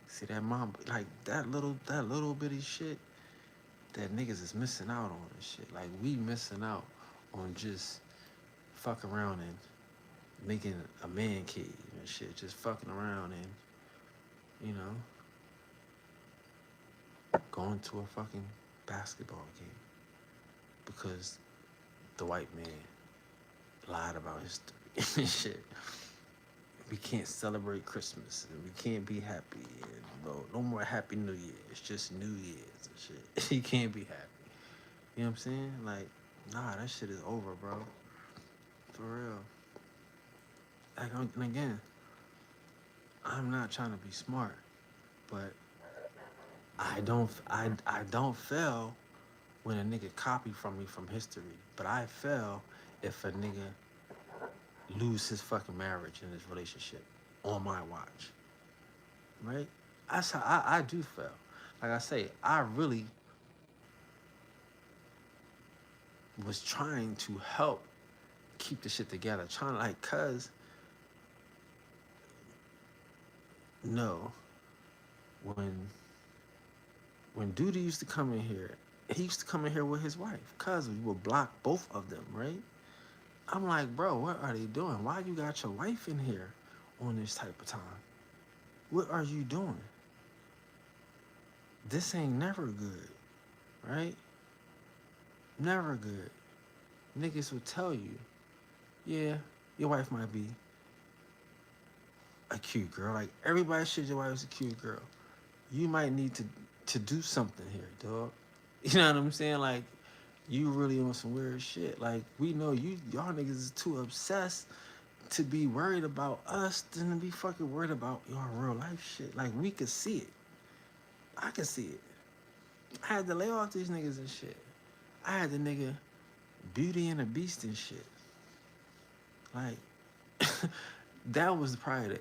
See that mom, like that little bitty shit that niggas is missing out on and shit. Like we missing out on just fucking around and making a man cave and shit. Just fucking around and, you know, going to a fucking basketball game because the white man lied about history and shit. We can't celebrate Christmas and we can't be happy and no more Happy New Year. It's just New Year's and shit. You can't be happy. You know what I'm saying? Like, nah, that shit is over, bro. For real. Like, and again, I'm not trying to be smart, but I don't fail when a nigga copy from me from history. But I fail if a nigga lose his fucking marriage in his relationship on my watch. Right? That's how I do fail. Like I say, I really was trying to help keep the shit together. Trying to like, cuz, no, when Duty used to come in here, he used to come in here with his wife. Cuz we would block both of them, right? I'm like, bro, what are they doing? Why you got your wife in here on this type of time? What are you doing? This ain't never good, right? Never good. Niggas will tell you, yeah, your wife might be a cute girl. Like everybody should your wife's a cute girl. You might need to do something here, dog. You know what I'm saying? Like you really on some weird shit. Like we know y'all niggas is too obsessed to be worried about us than to be fucking worried about your real life shit. Like we could see it. I could see it. I had to lay off these niggas and shit. I had the nigga Beauty and the Beast and shit. Like that was probably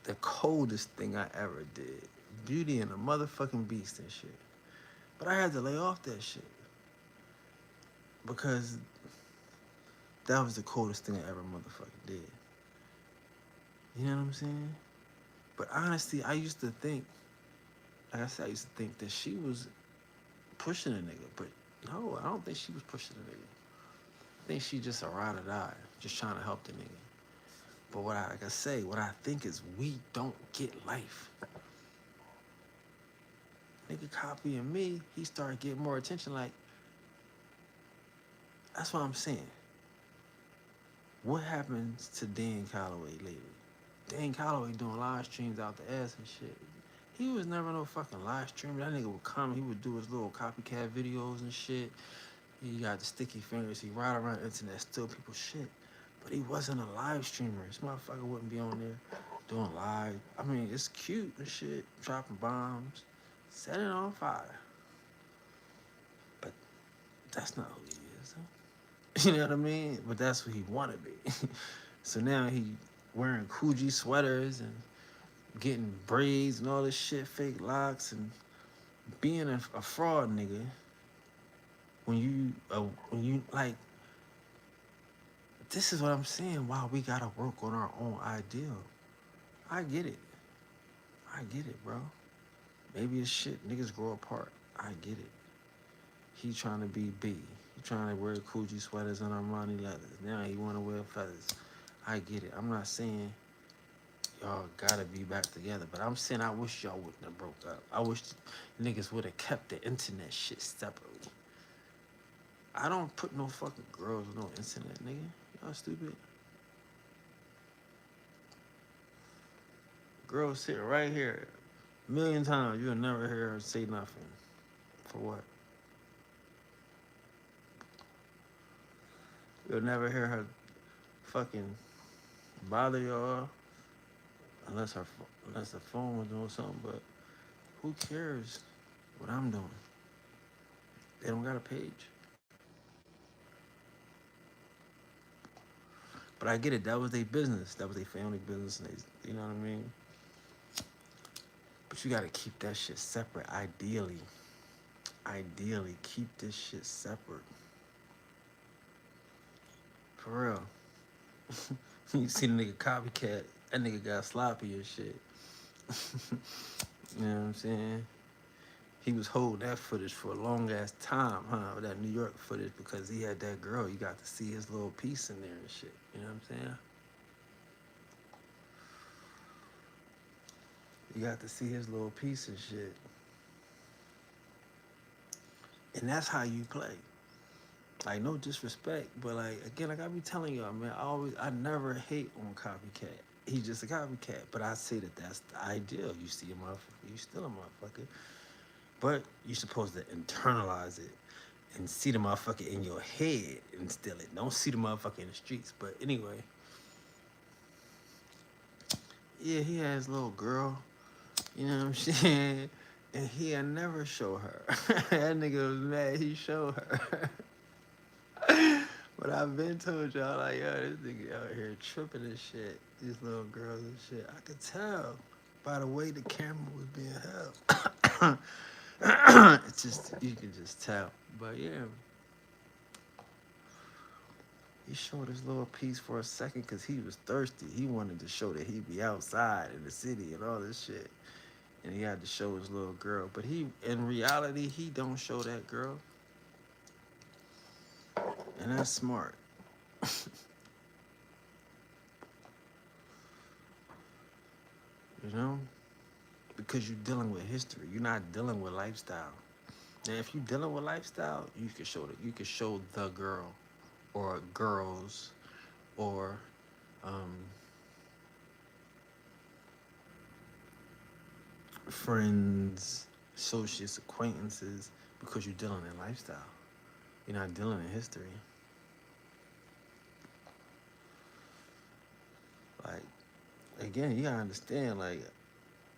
the coldest thing I ever did. Beauty and the motherfucking Beast and shit. But I had to lay off that shit because that was the coldest thing I ever motherfucking did. You know what I'm saying? But honestly, I used to think, like I said, I used to think that she was pushing a nigga. But no, I don't think she was pushing a nigga. I think she just a ride or die, just trying to help the nigga. But what I think is we don't get life. Nigga copying me, he started getting more attention. Like, that's what I'm saying. What happens to Dan Calloway lately? Dan Calloway doing live streams out the ass and shit. He was never no fucking live streamer. That nigga would come, he would do his little copycat videos and shit. He got the sticky fingers. He ride around the internet, steal people's shit. But he wasn't a live streamer. This motherfucker wouldn't be on there doing live. I mean, it's cute and shit, dropping bombs, setting it on fire. But that's not who he is. Huh? You know what I mean? But that's who he want to be. So now he wearing Coogee sweaters and getting braids and all this shit, fake locks, and being a fraud nigga. When you like, this is what I'm saying. Why we gotta work on our own ideal. I get it. I get it, bro. Maybe it's shit. Niggas grow apart. I get it. He trying to be B. He trying to wear Coogee sweaters and Armani leathers. Now he want to wear feathers. I get it. I'm not saying y'all gotta be back together. But I'm saying I wish y'all wouldn't have broke up. I wish niggas would have kept the internet shit separately. I don't put no fucking girls on no internet, nigga. Y'all stupid. Girl sit right here. A million times you'll never hear her say nothing. For what? You'll never hear her fucking bother y'all unless unless the phone was doing something. But who cares what I'm doing? They don't got a page. But I get it. That was their business. That was their family business. And they, you know what I mean? But you gotta keep that shit separate. Ideally, keep this shit separate. For real. You see the nigga copycat. That nigga got sloppy and shit. You know what I'm saying? He was holding that footage for a long ass time, huh? That New York footage because he had that girl. You got to see his little piece in there and shit. You know what I'm saying? You got to see his little piece and shit. And that's how you play. Like, no disrespect, but like, again, like I be telling y'all, man, I never hate on copycat. He's just a copycat, but I say that that's the ideal. You see a motherfucker, you still a motherfucker, but you're supposed to internalize it and see the motherfucker in your head and steal it. Don't see the motherfucker in the streets. But anyway, yeah, he had his little girl, you know what I'm saying? And he had never show her. That nigga was mad he showed her. But I've been told y'all, like, yo, this nigga out here tripping and shit. These little girls and shit. I could tell by the way the camera was being held. It's just, you can just tell. But yeah, he showed his little piece for a second because he was thirsty. He wanted to show that he'd be outside in the city and all this shit. And he had to show his little girl. But he, in reality, he don't show that girl. And that's smart. You know? Because you're dealing with history. You're not dealing with lifestyle. And if you're dealing with lifestyle, you can show the girl or girls or um, friends, associates, acquaintances, because you're dealing in lifestyle. You're not dealing in history. Like, again, you gotta understand, like,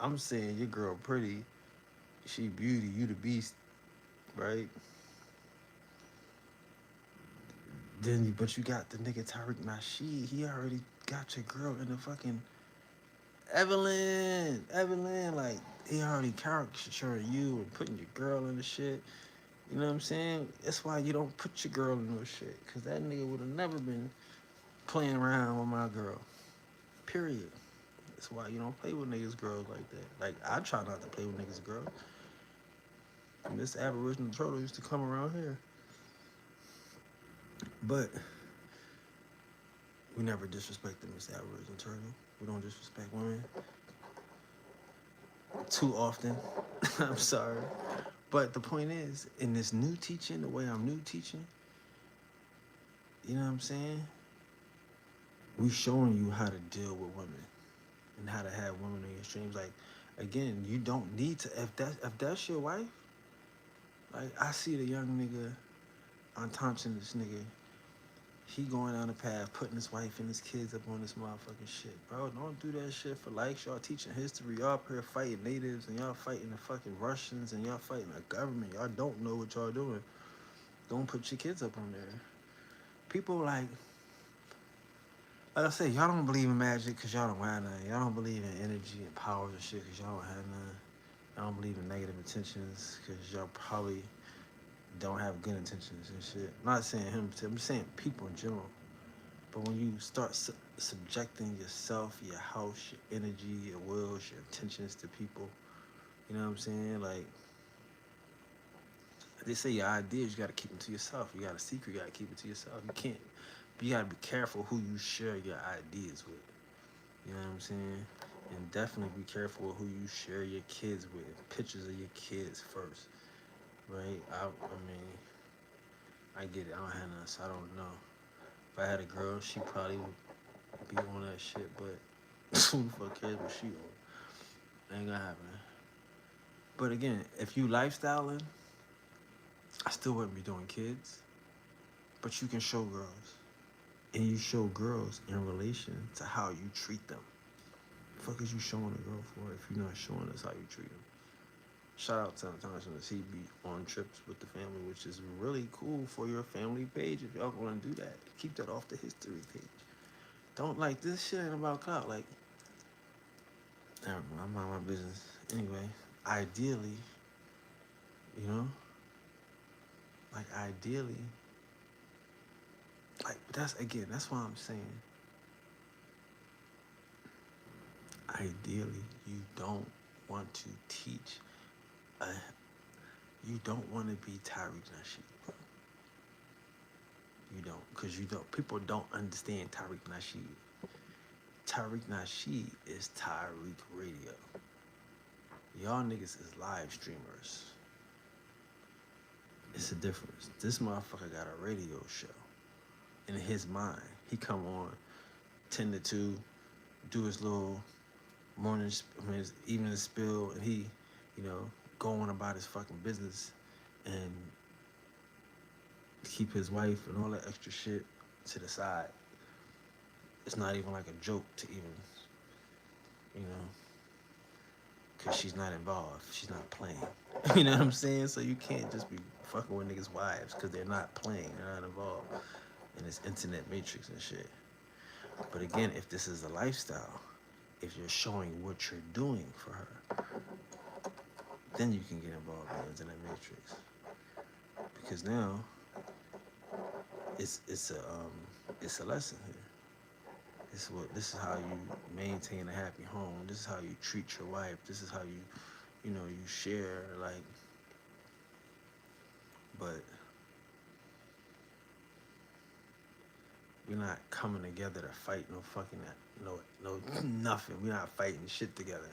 I'm saying your girl pretty, she beauty, you the beast, right? Then, but you got the nigga Tariq Nasheed. He already got your girl in the fucking Evelyn. Like, he already caricaturing you and putting your girl in the shit. You know what I'm saying? That's why you don't put your girl in no shit. Because that nigga would have never been playing around with my girl. Period. That's why you don't play with niggas' girls like that. Like, I try not to play with niggas' girls. And this Aboriginal turtle used to come around here. But we never disrespected Miss Aboriginal turtle. We don't disrespect women too often. I'm sorry. But the point is, in this new teaching, the way I'm new teaching, you know what I'm saying? We showing you how to deal with women and how to have women in your streams. Like, again, you don't need to, if that's your wife, like, I see the young nigga on Thompson, this nigga, he going down the path, putting his wife and his kids up on this motherfucking shit. Bro, don't do that shit for likes. Y'all teaching history. Y'all up here fighting natives and y'all fighting the fucking Russians and y'all fighting the government. Y'all don't know what y'all doing. Don't put your kids up on there. People like I say, y'all don't believe in magic because y'all don't have none. Y'all don't believe in energy and powers and shit because y'all don't have none. Y'all don't believe in negative intentions because y'all probably don't have good intentions and shit. I'm not saying him, I'm just saying people in general. But when you start subjecting yourself, your house, your energy, your wills, your intentions to people, you know what I'm saying? Like, they say your ideas, you gotta keep them to yourself. You got a secret, you gotta keep it to yourself. You gotta be careful who you share your ideas with. You know what I'm saying? And definitely be careful with who you share your kids with. Pictures of your kids first, right? I mean, I get it. I don't have none, so I don't know. If I had a girl, she probably would be on that shit, but who the fuck cares what she on? Ain't gonna happen. But again, if you lifestyling, I still wouldn't be doing kids. But you can show girls. And you show girls in relation to how you treat them. The fuck is you showing a girl for if you're not showing us how you treat them? Shout out to Thomas, he be on trips with the family, which is really cool for your family page. If y'all want to do that, keep that off the history page. Don't like this shit ain't about clout. Like, never mind, I mind my business. Anyway, ideally, you know, like ideally, like that's again, that's why I'm saying, ideally, you don't want to teach, uh, you don't want to be Tariq Nasheed. You don't, because you don't. People don't understand Tariq Nasheed. Tariq Nasheed is Tariq Radio. Y'all niggas is live streamers. It's a difference. This motherfucker got a radio show. In his mind, he come on 10 to 2, do his little morning, his evening spill, and he, you know, go on about his fucking business and keep his wife and all that extra shit to the side. It's not even like a joke to even, you know, because she's not involved. She's not playing. You know what I'm saying? So you can't just be fucking with niggas' wives because they're not playing. They're not involved in this internet matrix and shit. But again, if this is a lifestyle, if you're showing what you're doing for her, then you can get involved in the internet matrix. Because now it's a lesson here. This is how you maintain a happy home. This is how you treat your wife. This is how you know, you share, like, but we're not coming together to fight no fucking no nothing. We're not fighting shit together.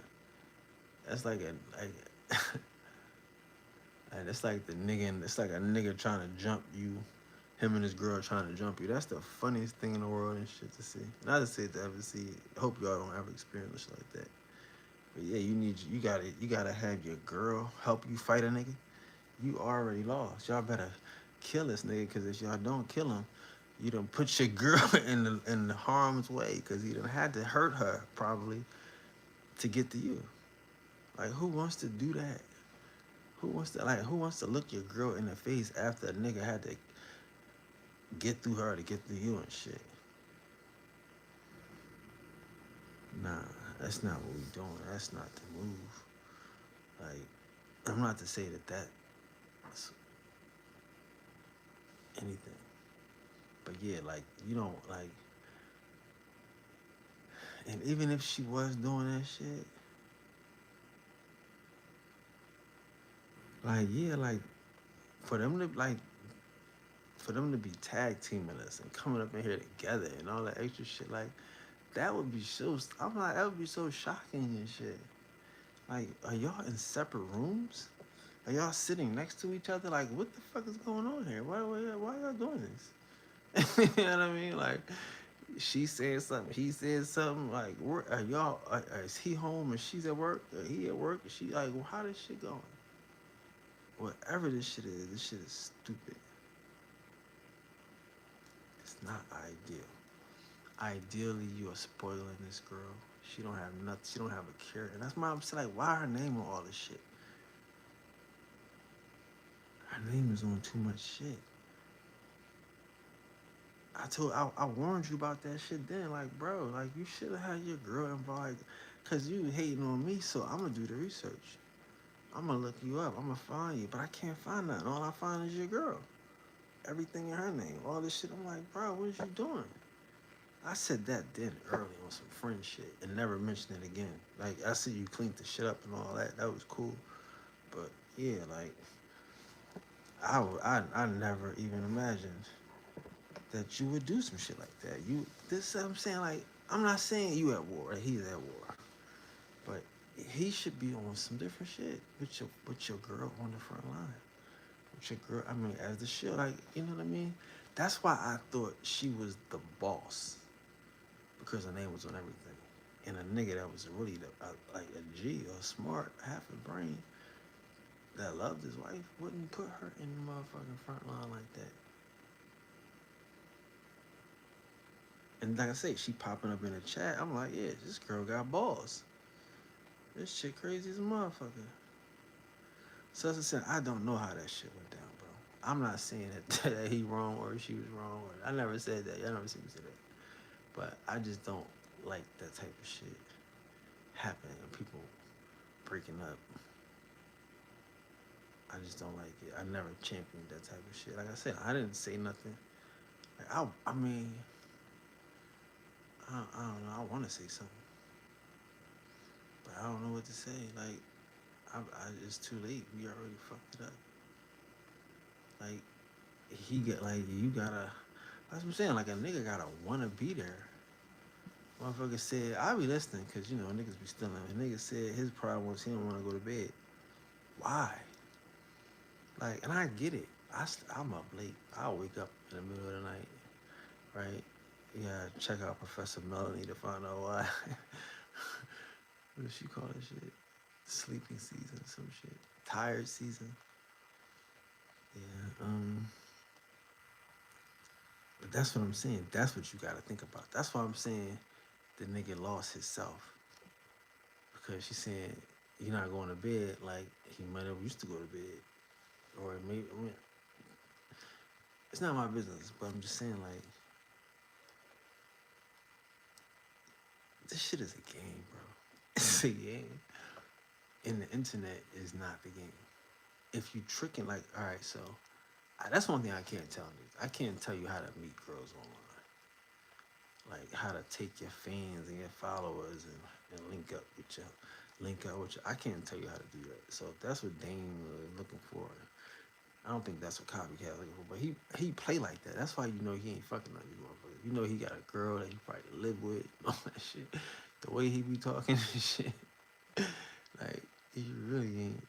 That's like and it's like it's like a nigga trying to jump you, him and his girl trying to jump you. That's the funniest thing in the world and shit to see. Not to say to ever see it. I hope y'all don't ever experience shit like that. But yeah, you gotta have your girl help you fight a nigga. You already lost. Y'all better kill this nigga, because if y'all don't kill him, you done put your girl in the harm's way, because he done had to hurt her probably to get to you. Like, who wants to do that? Who wants to look your girl in the face after a nigga had to get through her to get through you and shit? Nah, that's not what we doing. That's not the move. Like, I'm not to say that that's anything. But yeah, like, you don't, like, and even if she was doing that shit, like, yeah, like, for them to, like, for them to be tag teaming us and coming up in here together and all that extra shit, like, that would be so, I'm like, that would be so shocking and shit. Like, are y'all in separate rooms? Are y'all sitting next to each other? Like, what the fuck is going on here? Why y'all doing this? You know what I mean? Like, she said something, he said something. Like, where are y'all? Is he home and she's at work? Or he at work? And she like, well, how this shit going? Whatever this shit is stupid. It's not ideal. Ideally, you are spoiling this girl. She don't have nothing. She don't have a care, and that's why I'm saying, like, why her name on all this shit? Her name is on too much shit. I warned you about that shit then. Like, bro, like, you should have had your girl involved, cause you hating on me. So I'm gonna do the research. I'm gonna look you up. I'm gonna find you, but I can't find nothing. All I find is your girl. Everything in her name. All this shit. I'm like, bro, what is you doing? I said that then early on some friend shit and never mentioned it again. Like, I see you cleaned the shit up and all that. That was cool. But yeah, like, I never even imagined that you would do some shit like that. This I'm saying, like, I'm not saying you at war, he's at war. he should be on some different shit with your girl on the front line. With your girl, I mean, as the shit, like, you know what I mean? That's why I thought she was the boss because her name was on everything. And a nigga that was really like a G or smart, half a brain that loved his wife wouldn't put her in the motherfucking front line like that. And like I say, she popping up in the chat. I'm like, yeah, this girl got balls. This shit crazy as a motherfucker. So as I said, I don't know how that shit went down, bro. I'm not saying that he wrong or she was wrong. Or, I never said that. Y'all never seen me say that. But I just don't like that type of shit happening and people breaking up. I just don't like it. I never championed that type of shit. Like I said, I didn't say nothing. Like I mean, I don't know. I want to say something, but I don't know what to say. Like, it's too late. We already fucked it up. Like, he got like you gotta. That's what I'm saying. Like a nigga gotta wanna be there. Motherfucker said, I be listening because you know niggas be stealing. A nigga said his problem was he don't want to go to bed. Why? Like, and I get it. I'm up late. I'll wake up in the middle of the night, right? Yeah, check out Professor Melanie to find out why. What does she call that shit? Sleeping season, some shit. Tired season. Yeah. But that's what I'm saying. That's what you gotta think about. That's why I'm saying the nigga lost himself because she's saying you're not going to bed like he might have used to go to bed, or maybe I mean, it's not my business. But I'm just saying like this shit is a game, bro. It's a game, and the internet is not the game. If you tricking like, all right, so that's one thing I can't tell you. I can't tell you how to meet girls online, like how to take your fans and your followers and link up with you. I can't tell you how to do that. So if that's what Dame was looking for, I don't think that's what Copycat looking for. But he play like that. That's why you know he ain't fucking on you motherfuckers. You know he got a girl that he probably live with and all that shit. The way he be talking and shit, like he really ain't.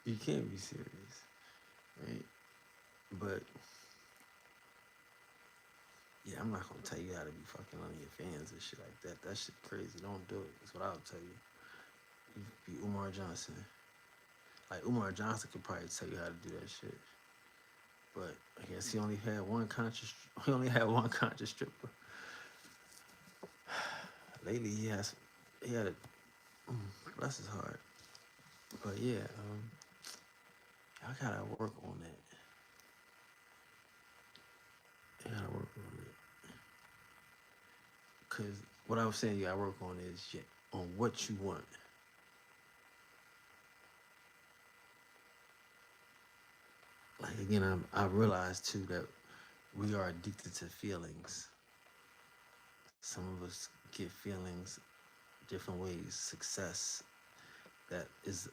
You can't be serious, right? But yeah, I'm not gonna tell you how to be fucking on your fans and shit like that. That shit crazy. Don't do it. That's what I'll tell you. You be Umar Johnson. Like Umar Johnson could probably tell you how to do that shit. But I guess he only had one conscious. He only had one conscious stripper. Lately, he had a bless his heart. But yeah, y'all gotta work on that. You gotta work on it. Cause what I was saying, you gotta work on is on what you want. Like again, I realized too that we are addicted to feelings. Some of us get feelings different ways. Success that is,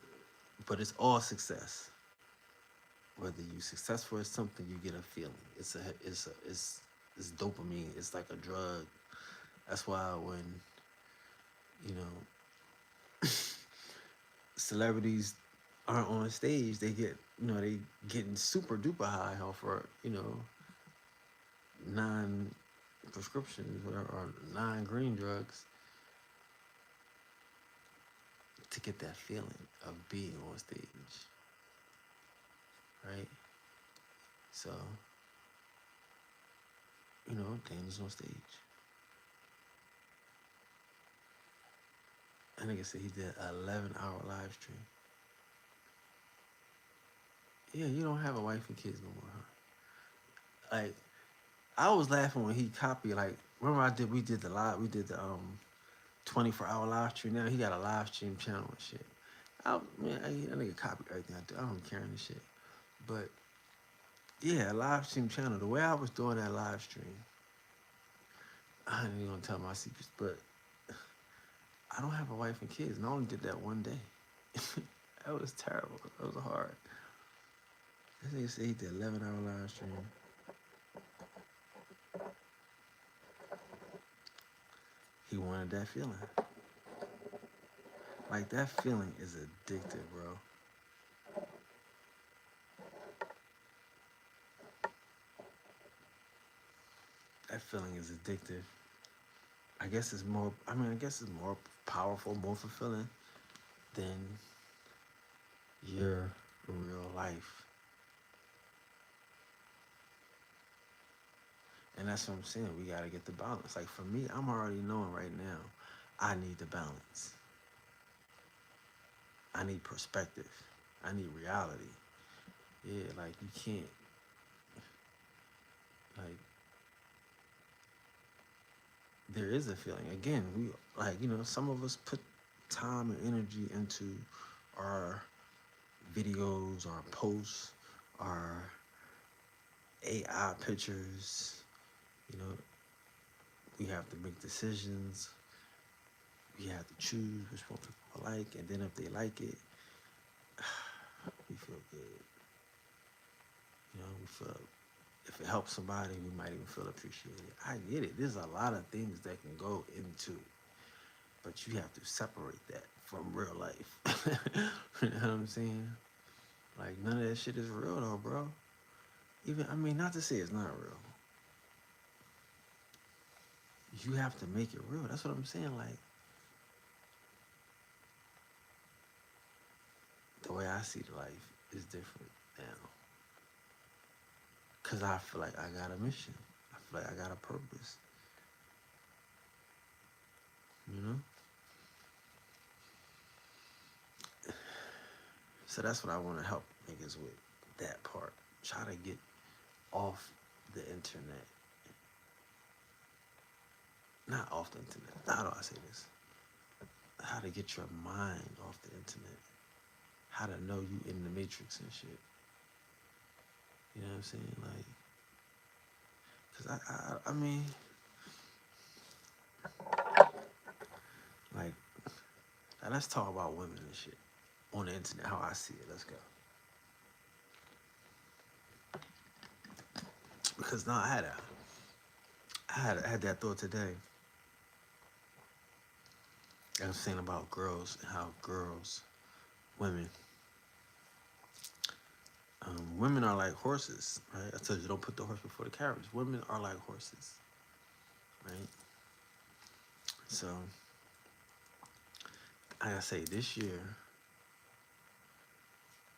but it's all success. Whether you successful at something, you get a feeling. It's dopamine. It's like a drug. That's why when you know celebrities aren't on stage, they get they getting super duper high off for non prescriptions or non green drugs to get that feeling of being on stage, right? So Dame is on stage. I think I said he did an 11-hour live stream. Yeah, you don't have a wife and kids no more, huh? Like, I was laughing when he copied. Like, remember we did the 24-hour live stream. Now he got a live stream channel and shit. That nigga copied everything I do. I don't care in this shit. But yeah, a live stream channel. The way I was doing that live stream, I ain't even gonna tell my secrets, but I don't have a wife and kids, and I only did that one day. That was terrible. That was hard. This nigga said he did 11-hour live stream. He wanted that feeling. Like that feeling is addictive, bro. That feeling is addictive. I guess it's more. I mean, I guess it's more powerful, more fulfilling than your real life. And that's what I'm saying. We gotta get the balance. Like for me, I'm already knowing right now, I need the balance. I need perspective. I need reality. Yeah, like you can't like there is a feeling. Again, we like, some of us put time and energy into our videos, our posts, our AI pictures. You know, we have to make decisions. We have to choose which one people like, and then if they like it, we feel good. We feel if it helps somebody, we might even feel appreciated. I get it. There's a lot of things that can go into it, but you have to separate that from real life. You know what I'm saying? Like none of that shit is real though, bro. Even I mean, not to say it's not real. You have to make it real. That's what I'm saying. Like the way I see life is different now. Cause I feel like I got a mission. I feel like I got a purpose. You know? So that's what I want to help niggas with. That part. Try to get off the internet. Not off the internet. How do I say this? How to get your mind off the internet. How to know you in the matrix and shit. You know what I'm saying? Like, cause I mean, like, now let's talk about women and shit on the internet. How I see it. Let's go. Because no, I had that thought today. I was saying about girls and how girls, women, women are like horses, right? I told you don't put the horse before the carriage. Women are like horses, right? So, like I say, this year,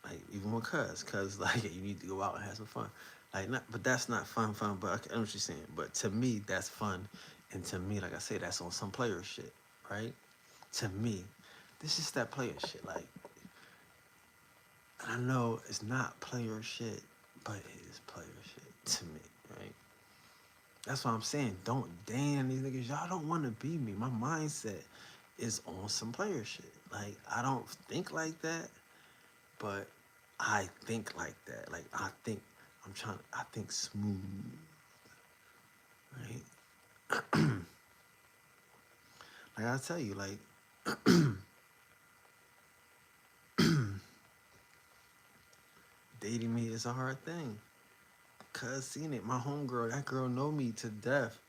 like even with cuz like you need to go out and have some fun. Like not, but that's not fun, but I know what you're saying. But to me, that's fun, and to me, like I say, that's on some player shit, right? To me, this is that player shit. Like, and I know it's not player shit, but it is player shit to me, right? That's what I'm saying. Don't damn these niggas. Y'all don't want to be me. My mindset is on some player shit. Like I don't think like that, but I think like that. Like I think I think smooth, right? Like I tell you, like dating me is a hard thing. Cuz seen it. My homegirl, that girl know me to death,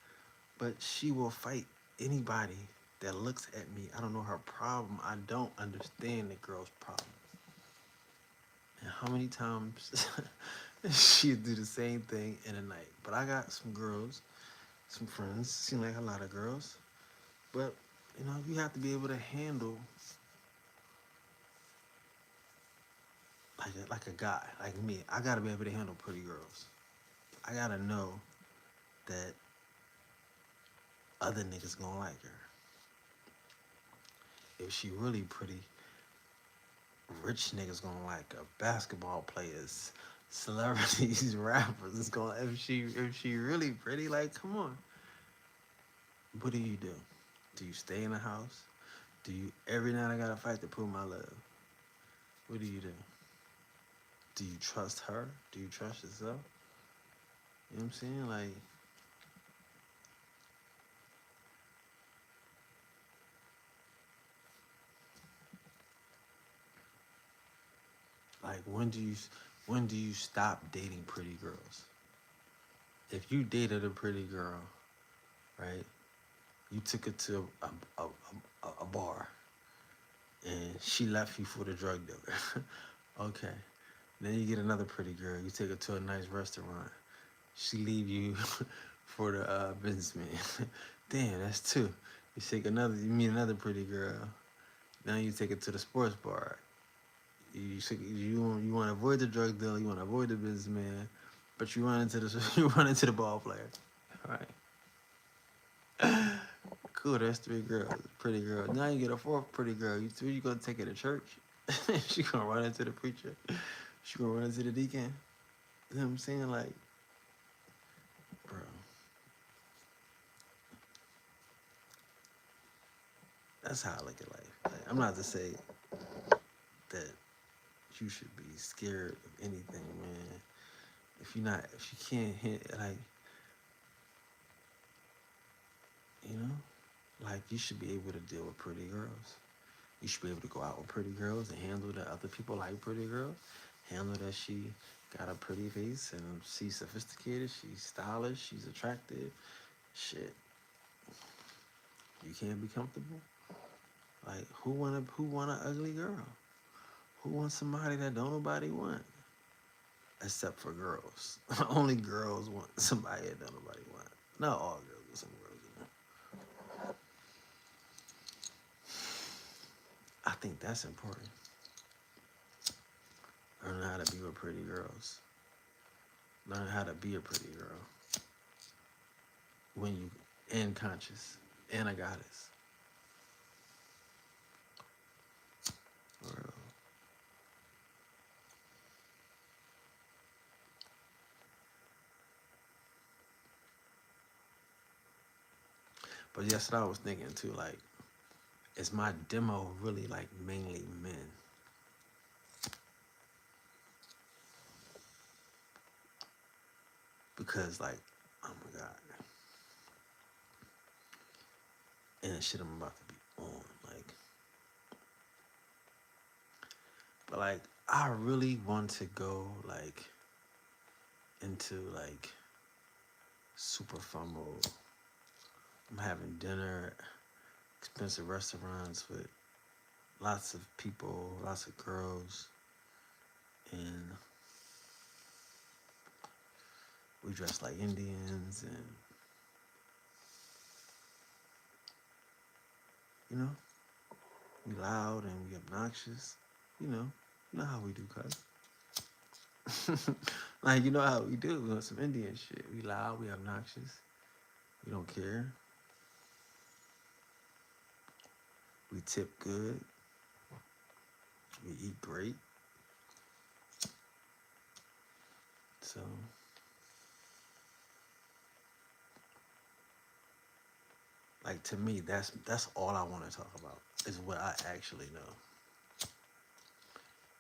but she will fight anybody that looks at me. I don't know her problem. I don't understand the girl's problem. And how many times she'd do the same thing in a night. But I got some girls, some friends, seem like a lot of girls. But, you have to be able to handle like a guy, like me. I gotta be able to handle pretty girls. I gotta know that other niggas gonna like her. If she really pretty, rich niggas gonna like her. Basketball players, celebrities, rappers is gonna if she really pretty, like come on. What do you do? Do you stay in the house? Do you every night I gotta fight to prove my love? What do you do? Do you trust her? Do you trust yourself? You know what I'm saying? Like when do you stop dating pretty girls? If you dated a pretty girl, right? You took her to a bar and She left you for the drug dealer. Okay. Then you get another pretty girl. You take her to a nice restaurant. She leave you for the businessman. Damn, that's two. You meet another pretty girl. Now you take her to the sports bar. You want to avoid the drug dealer. You want to avoid the businessman, but you run into the you run into the ball player. All right. Cool. That's three girls. Pretty girl. Now you get a fourth pretty girl. You gonna take her to church? She gonna run into the preacher. She gonna run into the deacon. You know what I'm saying? Like, bro. That's how I look at life. Like, I'm not to say that you should be scared of anything, man. If you can't hit, like, you know, like you should be able to deal with pretty girls. You should be able to go out with pretty girls and handle that other people like pretty girls. Handle that she got a pretty face and she's sophisticated, she's stylish, she's attractive. Shit, you can't be comfortable. Like, who want an ugly girl? Who wants somebody that don't nobody want? Except for girls. Only girls want somebody that don't nobody want. Not all girls, but some girls, you know. I think that's important. Learn how to be with pretty girls. Learn how to be a pretty girl. When you and conscious and a goddess. For real. But yes, what I was thinking too, like, is my demo really like mainly men? Because like, oh my God. And the shit I'm about to be on. Like, but like I really want to go like into like super fun mode. I'm having dinner at expensive restaurants with lots of people, lots of girls, and we dress like Indians, and you know, we loud and we obnoxious. You know how we do, cuz. Like, you know how we do. We want some Indian shit. We loud, we obnoxious. We don't care. We tip good. We eat great. So, like, to me, that's all I want to talk about is what I actually know.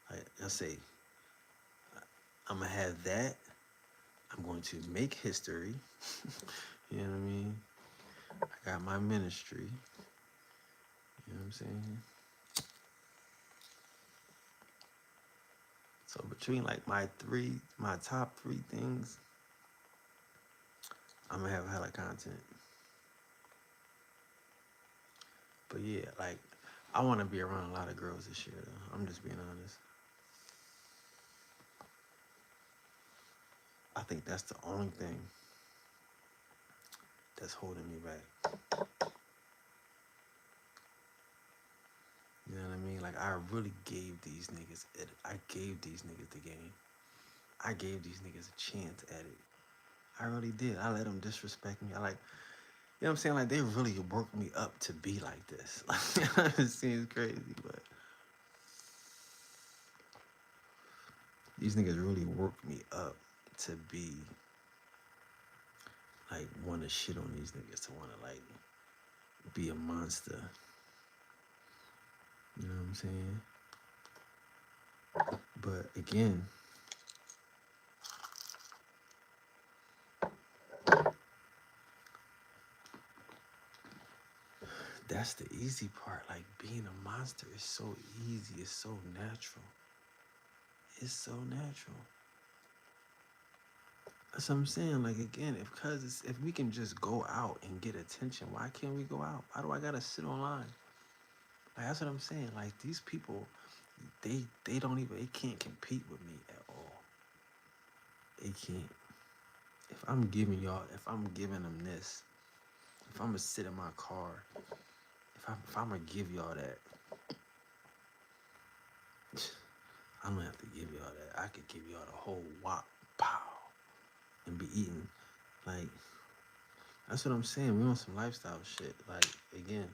Like, I say, I'm gonna have that. I'm going to make history. You know what I mean? I got my ministry. You know what I'm saying? So between like my top three things, I'm gonna have hella content. But yeah, like I want to be around a lot of girls this year. Though. I'm just being honest. I think that's the only thing that's holding me back. You know what I mean? Like I really gave these niggas it. I gave these niggas the game. I gave these niggas a chance at it. I really did. I let them disrespect me. I like, you know what I'm saying? Like they really worked me up to be like this. Like it seems crazy, but these niggas really worked me up to be like want to shit on these niggas, to want to like be a monster. You know what I'm saying? But again, that's the easy part. Like being a monster is so easy. It's so natural. It's so natural. That's what I'm saying. Like again, if we can just go out and get attention, why can't we go out? Why do I gotta sit online? Like that's what I'm saying. Like these people, they don't even they can't compete with me at all. They can't. If I'm giving them this, if I'm gonna sit in my car, if I'm gonna give y'all that, I don't have to give y'all that. I could give y'all the whole wop, pow, and be eating. Like that's what I'm saying. We on some lifestyle shit. Like again,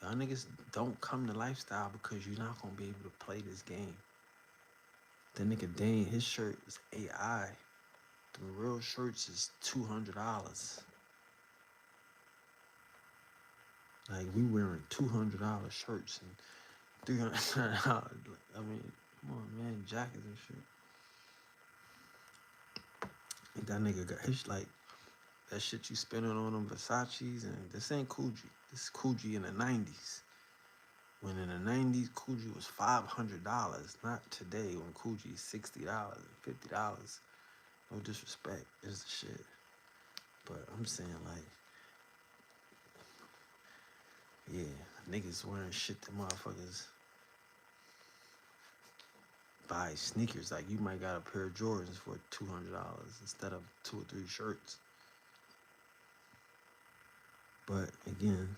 y'all niggas don't come to lifestyle because you're not gonna be able to play this game. The nigga Dane, his shirt is AI. The real shirts is $200. Like we wearing $200 shirts and $300. I mean, come on, man, jackets and shit. And that nigga got his like that shit you spending on them Versace's, and this ain't Coogee. This is Coogee in the '90s. When in the '90s, Coogee was $500. Not today when Coogee is $60 and $50. No disrespect, is the shit. But I'm saying like, yeah, niggas wearing shit that motherfuckers buy sneakers. Like you might got a pair of Jordans for $200 instead of 2 or 3 shirts. But again,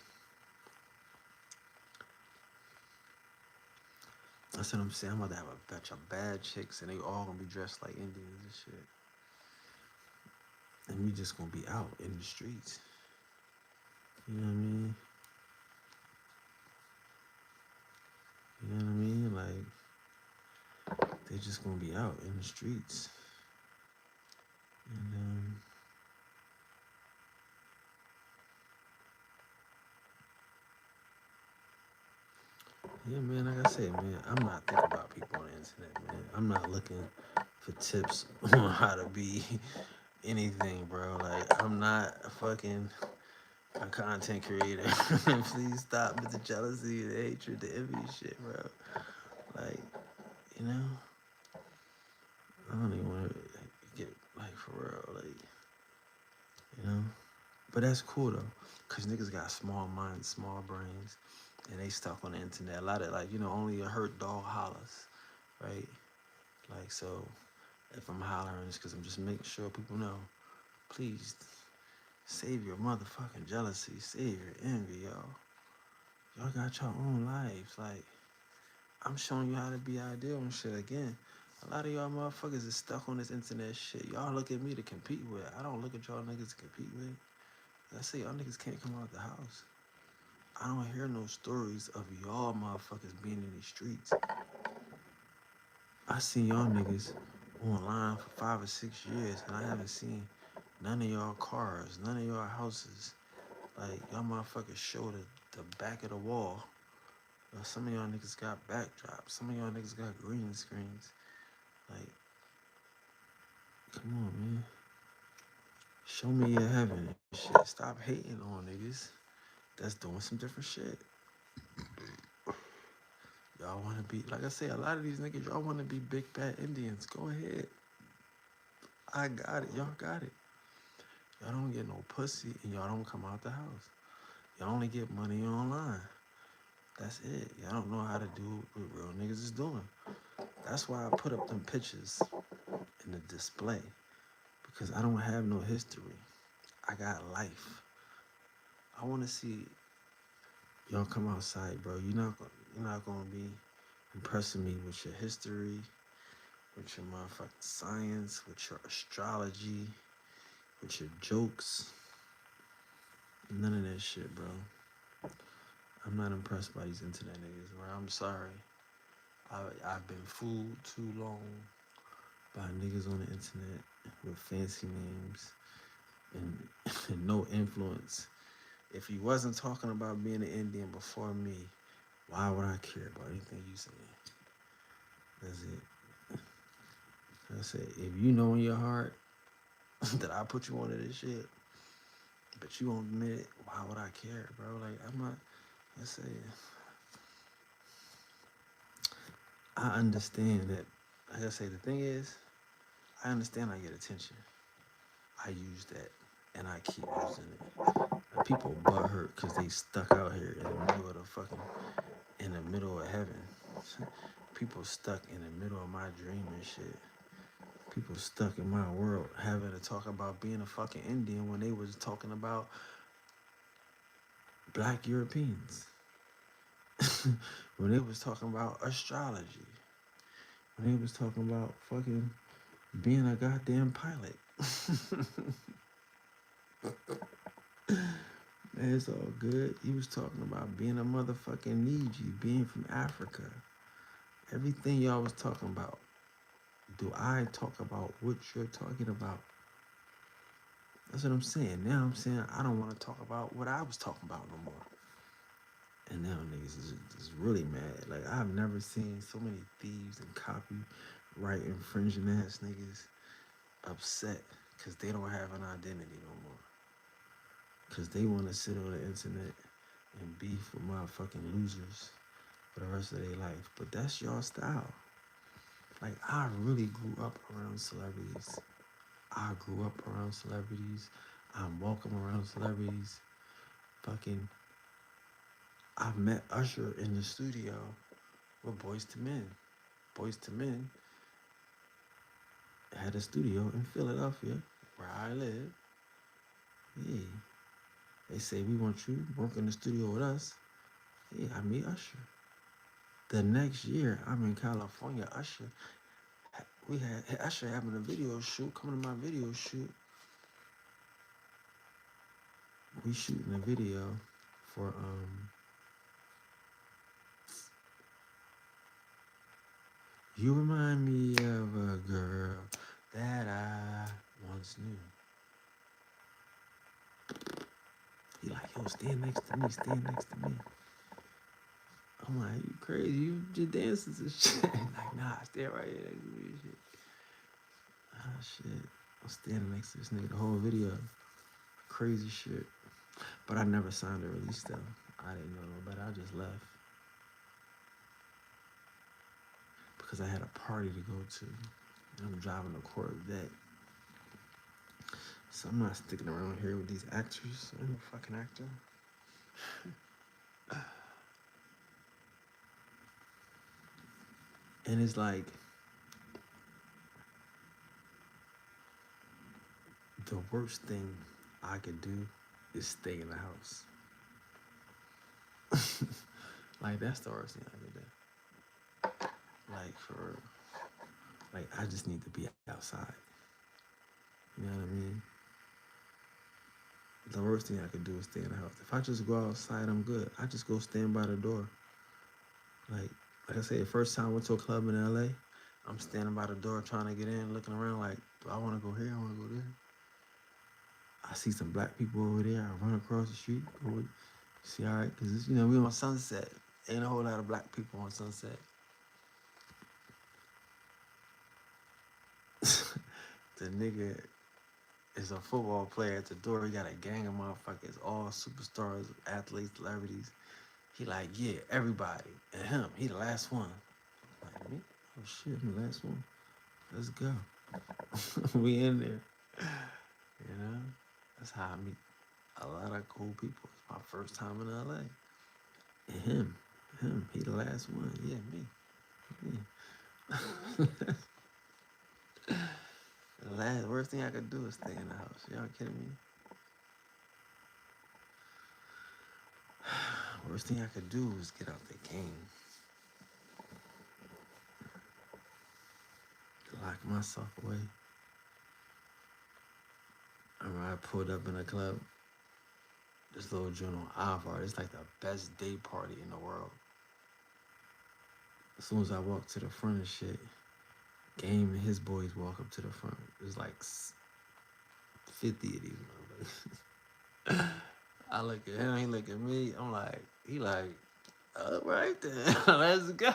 that's what I'm saying. I'm about to have a batch of bad chicks and they all gonna be dressed like Indians and shit. And we just gonna be out in the streets. You know what I mean? You know what I mean? Like they just gonna be out in the streets. And yeah, man, like I said, man, I'm not thinking about people on the internet, man. I'm not looking for tips on how to be anything, bro. Like, I'm not a fucking a content creator. Please stop with the jealousy, the hatred, the envy shit, bro. Like, you know, I don't even want to get, like, for real, like, you know. But that's cool, though, because niggas got small minds, small brains, and they stuck on the internet. A lot of, like, you know, only a hurt dog hollers, right? Like, so if I'm hollering, it's because I'm just making sure people know, please save your motherfucking jealousy, save your envy, y'all. Y'all got your own lives. Like, I'm showing you how to be ideal and shit. Again, a lot of y'all motherfuckers is stuck on this internet shit. Y'all look at me to compete with. I don't look at y'all niggas to compete with. I say y'all niggas can't come out the house. I don't hear no stories of y'all motherfuckers being in these streets. I seen y'all niggas online for 5 or 6 years, and I haven't seen none of y'all cars, none of y'all houses. Like, y'all motherfuckers show the back of the wall. Some of y'all niggas got backdrops. Some of y'all niggas got green screens. Like, come on, man. Show me your heaven and shit. Stop hating on niggas that's doing some different shit. Y'all want to be, like I say, a lot of these niggas, y'all want to be big bad Indians. Go ahead. I got it. Y'all got it. Y'all don't get no pussy and y'all don't come out the house. Y'all only get money online. That's it. Y'all don't know how to do what real niggas is doing. That's why I put up them pictures in the display. Because I don't have no history. I got life. I want to see y'all come outside, bro. You're not gonna be impressing me with your history, with your motherfucking science, with your astrology, with your jokes. None of that shit, bro. I'm not impressed by these internet niggas, bro. I'm sorry. I've been fooled too long by niggas on the internet with fancy names and no influence. If you wasn't talking about being an Indian before me, why would I care about anything you say? That's it. I say, if you know in your heart that I put you onto this shit, but you won't admit it, why would I care, bro? Like, I'm not, I say, I understand that, like I say, the thing is, I understand I get attention. I use that, and I keep using it. People butthurt because they stuck out here in the middle of the fucking, in the middle of heaven. People stuck in the middle of my dream and shit. People stuck in my world having to talk about being a fucking Indian when they was talking about black Europeans. When they was talking about astrology. When they was talking about fucking being a goddamn pilot. Man, it's all good. He was talking about being a motherfucking Niji, being from Africa. Everything y'all was talking about. Do I talk about what you're talking about? That's what I'm saying. Now I'm saying I don't want to talk about what I was talking about no more. And now niggas is really mad. Like, I've never seen so many thieves and copyright infringing ass niggas upset because they don't have an identity no more. Because they want to sit on the internet and beef with motherfucking losers for the rest of their life. But that's y'all style. Like, I really grew up around celebrities. I grew up around celebrities. I'm welcome around celebrities. Fucking, I've met Usher in the studio with Boys to Men. Boys to Men had a studio in Philadelphia, where I live. Yeah. They say, we want you to work in the studio with us. Yeah, I meet Usher. The next year, I'm in California. We had Usher having a video shoot, coming to my video shoot. We shooting a video for You Remind Me of a Girl That I Once Knew. He like, yo, stand next to me, stand next to me. I'm like, you crazy, you just dances and shit. Like, nah, stand right here next to me and shit. Ah, shit. I'm standing next to this nigga the whole video. Crazy shit. But I never signed a release though. I didn't know no better. I just left. Because I had a party to go to. And I'm driving a Corvette. So I'm not sticking around here with these actors. I'm a fucking actor. And it's like, the worst thing I could do is stay in the house. Like, that's the worst thing I could do. Like, for, like, I just need to be outside. You know what I mean? The worst thing I could do is stay in the house. If I just go outside, I'm good. I just go stand by the door. Like I said, first time I went to a club in LA, I'm standing by the door trying to get in, looking around like, do I want to go here? I want to go there. I see some black people over there. I run across the street. Go, see, all right, because, you know, we on Sunset. Ain't a whole lot of black people on Sunset. The nigga is a football player at the door. He got a gang of motherfuckers, all superstars, athletes, celebrities. He like, yeah, everybody. And him, he the last one. Like, me? Oh shit, I'm the last one. Let's go. We in there. You know? That's how I meet a lot of cool people. It's my first time in LA. And him, he the last one. Yeah, me. The worst thing I could do is stay in the house. Y'all kidding me? Worst thing I could do is get out the game. Lock myself away. I remember I pulled up in a club. This little joint on Alvar. It's like the best day party in the world. As soon as I walk to the front and shit, Game and his boys walk up to the front. There's like 50 of these motherfuckers. I look at him, he look at me. I'm like, he like, all right then, let's go.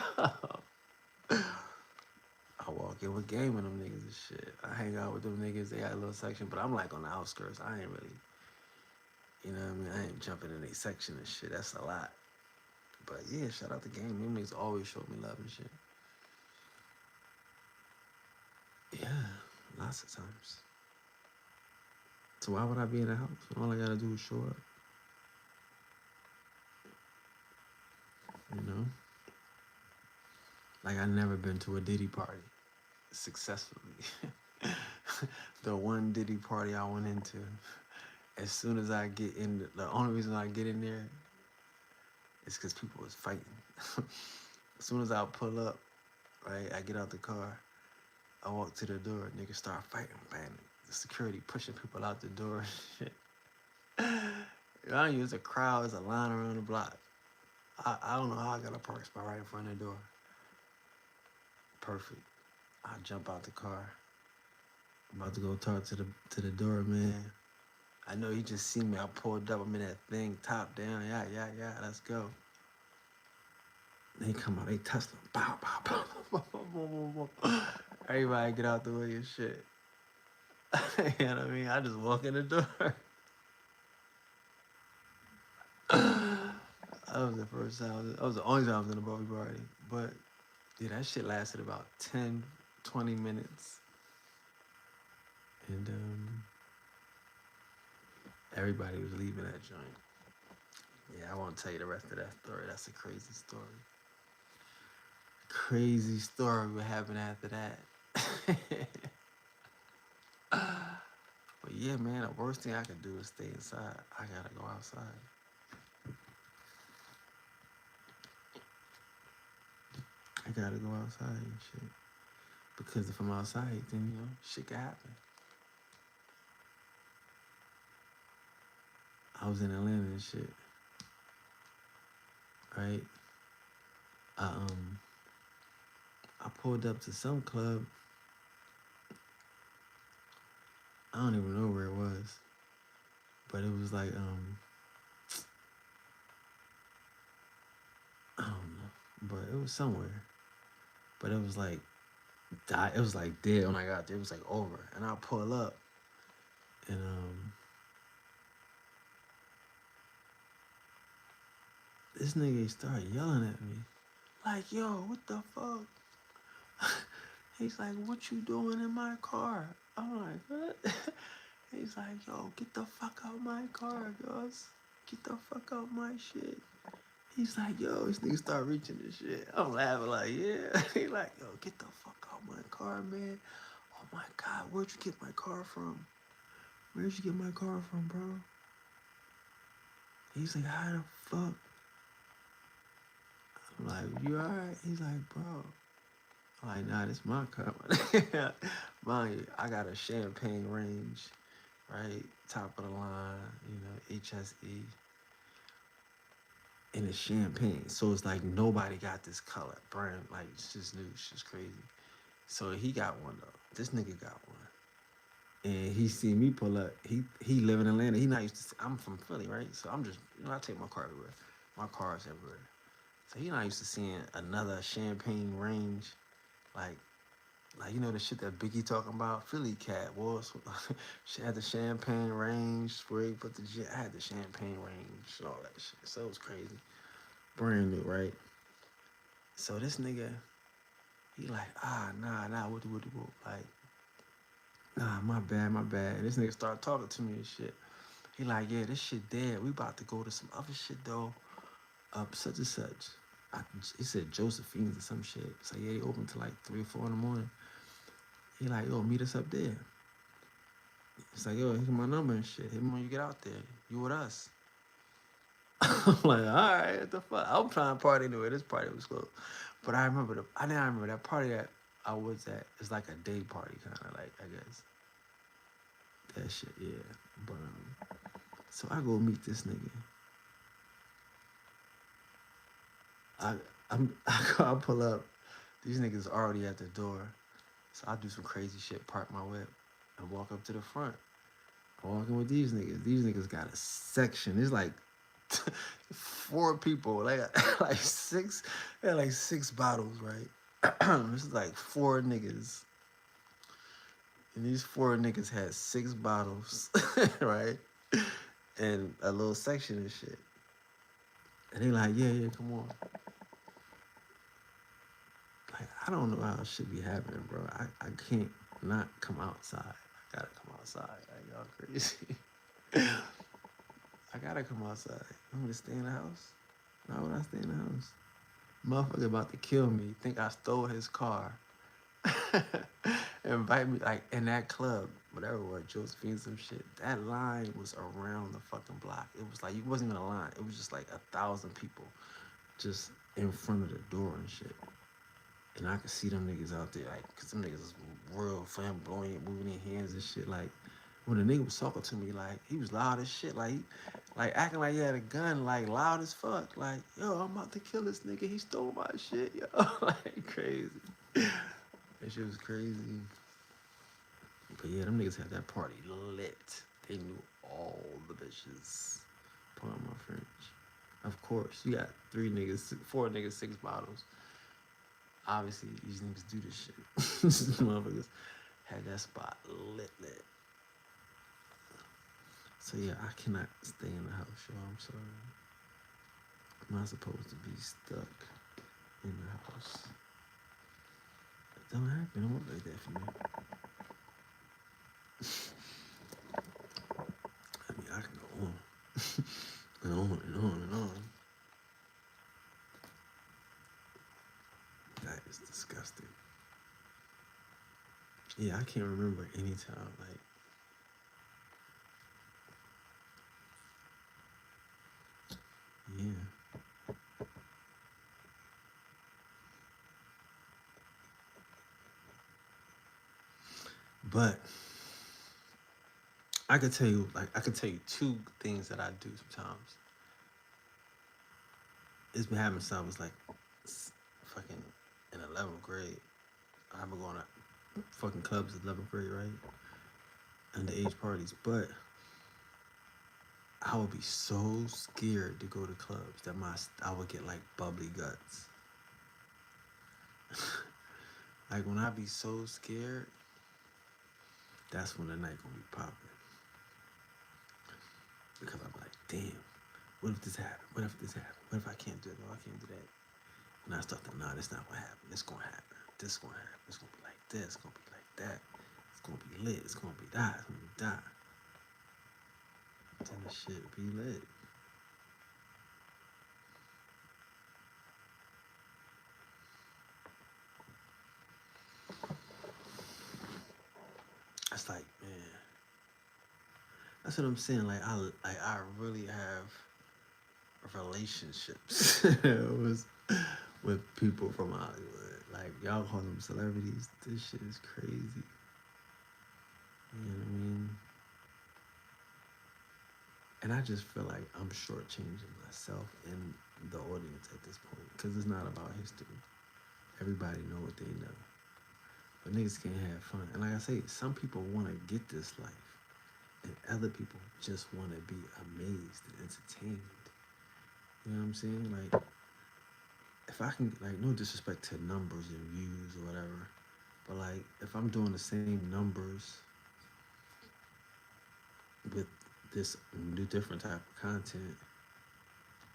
I walk in with Game and them niggas and shit. I hang out with them niggas. They got a little section, but I'm like on the outskirts. I ain't really, you know what I mean? I ain't jumping in a section and shit. That's a lot. But yeah, shout out to Game. Them niggas always show me love and shit. Yeah, lots of times. So why would I be in the house? All I gotta do is show up. you know? Like, I never been to a Diddy party successfully. The one Diddy party I went into, as soon as I get in, the only reason I get in there is because people was fighting. As soon as I pull up, right, I get out the car, I walk to the door, niggas start fighting, man. The security pushing people out the door and shit. I don't use a crowd, it's a line around the block. I don't know how I got a park spot right in front of the door. Perfect. I jump out the car. I'm about to go talk to the doorman. I know he just seen me. I pulled up. I'm in that thing, top down. Yeah. Let's go. They come out. They touch them. Bow, bow, bow, bow, bow, bow, bow. Everybody get out the way and shit. You know what I mean? I just walk in the door. That was the first time. That was the only time I was in a Bobby party. But yeah, that shit lasted about 10, 20 minutes. And everybody was leaving that joint. Yeah, I won't tell you the rest of that story. That's a crazy story. Crazy story what happened after that. But yeah, man, the worst thing I could do is stay inside. I gotta go outside. I gotta go outside and shit. Because if I'm outside, then, you know, shit can happen. I was in Atlanta and shit. Right? I pulled up to some club. I don't even know where it was. But it was like, I don't know. But it was somewhere. But it was like dead when I got there. It was like over. And I pull up and this nigga started yelling at me. Like, yo, what the fuck? He's like, what you doing in my car? I'm like, what? He's like, yo, get the fuck out my car, Gus. Get the fuck out my shit. He's like, yo, this nigga start reaching this shit. I'm laughing like, yeah. He like, yo, get the fuck out my car, man. Oh my God, where'd you get my car from? Where'd you get my car from, bro? He's like, how the fuck? I'm like, you alright? He's like, bro. I'm like, nah, this my car. Mind you, I got a champagne range, right? Top of the line, you know, HSE. And it's champagne. So it's like nobody got this color. Brand, like, it's just new. It's just crazy. So he got one, though. This nigga got one. And he seen me pull up. He live in Atlanta. He not used to see, I'm from Philly, right? So I'm just, you know, I take my car everywhere. My car's everywhere. So he not used to seeing another champagne range, like you know the shit that Biggie talking about, Philly cat was. She had the champagne range where he put the I had the champagne range and all that shit. So it was crazy, brand new, right? So this nigga, he like, nah, what, like, nah, my bad. And this nigga started talking to me and shit. He like, yeah, this shit dead. We about to go to some other shit though, up such and such. He said Josephine's or some shit. So yeah, he open till like 3 or 4 in the morning. He like, yo, meet us up there. It's like, yo, here's my number and shit. Hit me when you get out there. You with us. I'm like, all right, what the fuck? I'm trying to party anyway. This party was closed. But I remember that party that I was at is like a day party kind of, like, I guess. That shit, yeah. But so I go meet this nigga. I pull up. These niggas already at the door. So I do some crazy shit, park my whip, and walk up to the front. I'm walking with these niggas. These niggas got a section. It's like 4 people. They got like 6. They had like 6 bottles, right? This is like 4 niggas. And these 4 niggas had 6 bottles, right? And a little section and shit. And they like, yeah, come on. Like, I don't know how shit be happening, bro. I can't not come outside. I gotta come outside. Like, y'all crazy. I gotta come outside. I'm gonna stay in the house. Why would I stay in the house? Motherfucker about to kill me. Think I stole his car. Invite me like in that club, whatever it was, Josephine, some shit. That line was around the fucking block. It was like it wasn't even a line. It was just like 1,000 people just in front of the door and shit. And I could see them niggas out there, like, cause them niggas is real flamboyant, moving their hands and shit. Like, when the nigga was talking to me, like, he was loud as shit. Like acting like he had a gun, like, loud as fuck. Like, yo, I'm about to kill this nigga. He stole my shit, yo. Like, crazy. That shit was crazy. But yeah, them niggas had that party lit. They knew all the bitches. Pardon my French. Of course, you got 4 niggas, 6 bottles. Obviously, these niggas do this shit. These motherfuckers had that spot lit. So yeah, I cannot stay in the house, y'all. I'm sorry. I'm not supposed to be stuck in the house. It don't happen. It don't work like that for me. I mean, I can go on and on and on and on. That is disgusting. Yeah, I can't remember any time like. Yeah. But I could tell you, like, I could tell you 2 things that I do sometimes. It's been happening since I was like fucking in 11th grade. I've been going to fucking clubs in 11th grade, right? Underage parties. But I would be so scared to go to clubs that I would get like bubbly guts. Like when I be so scared, that's when the night gonna be popping. Because I'm like, damn, what if this happen? What if this happen? What if I can't do it? No, I can't do that. And I start to, nah, that's not what happened. It's gonna happen. This gonna happen. It's gonna be like this. It's gonna be like that. It's gonna be lit. It's gonna be that. It's gonna be that. Then the shit be lit. It's like, man, that's what I'm saying. Like I really have relationships with people from Hollywood. Like y'all call them celebrities. This shit is crazy. You know what I mean? And I just feel like I'm shortchanging myself and the audience at this point because it's not about history. Everybody know what they know, but niggas can't have fun. And like I say, some people want to get this life, and other people just want to be amazed and entertained. You know what I'm saying? Like, if I can, like, no disrespect to numbers and views or whatever, but like, if I'm doing the same numbers with this new different type of content,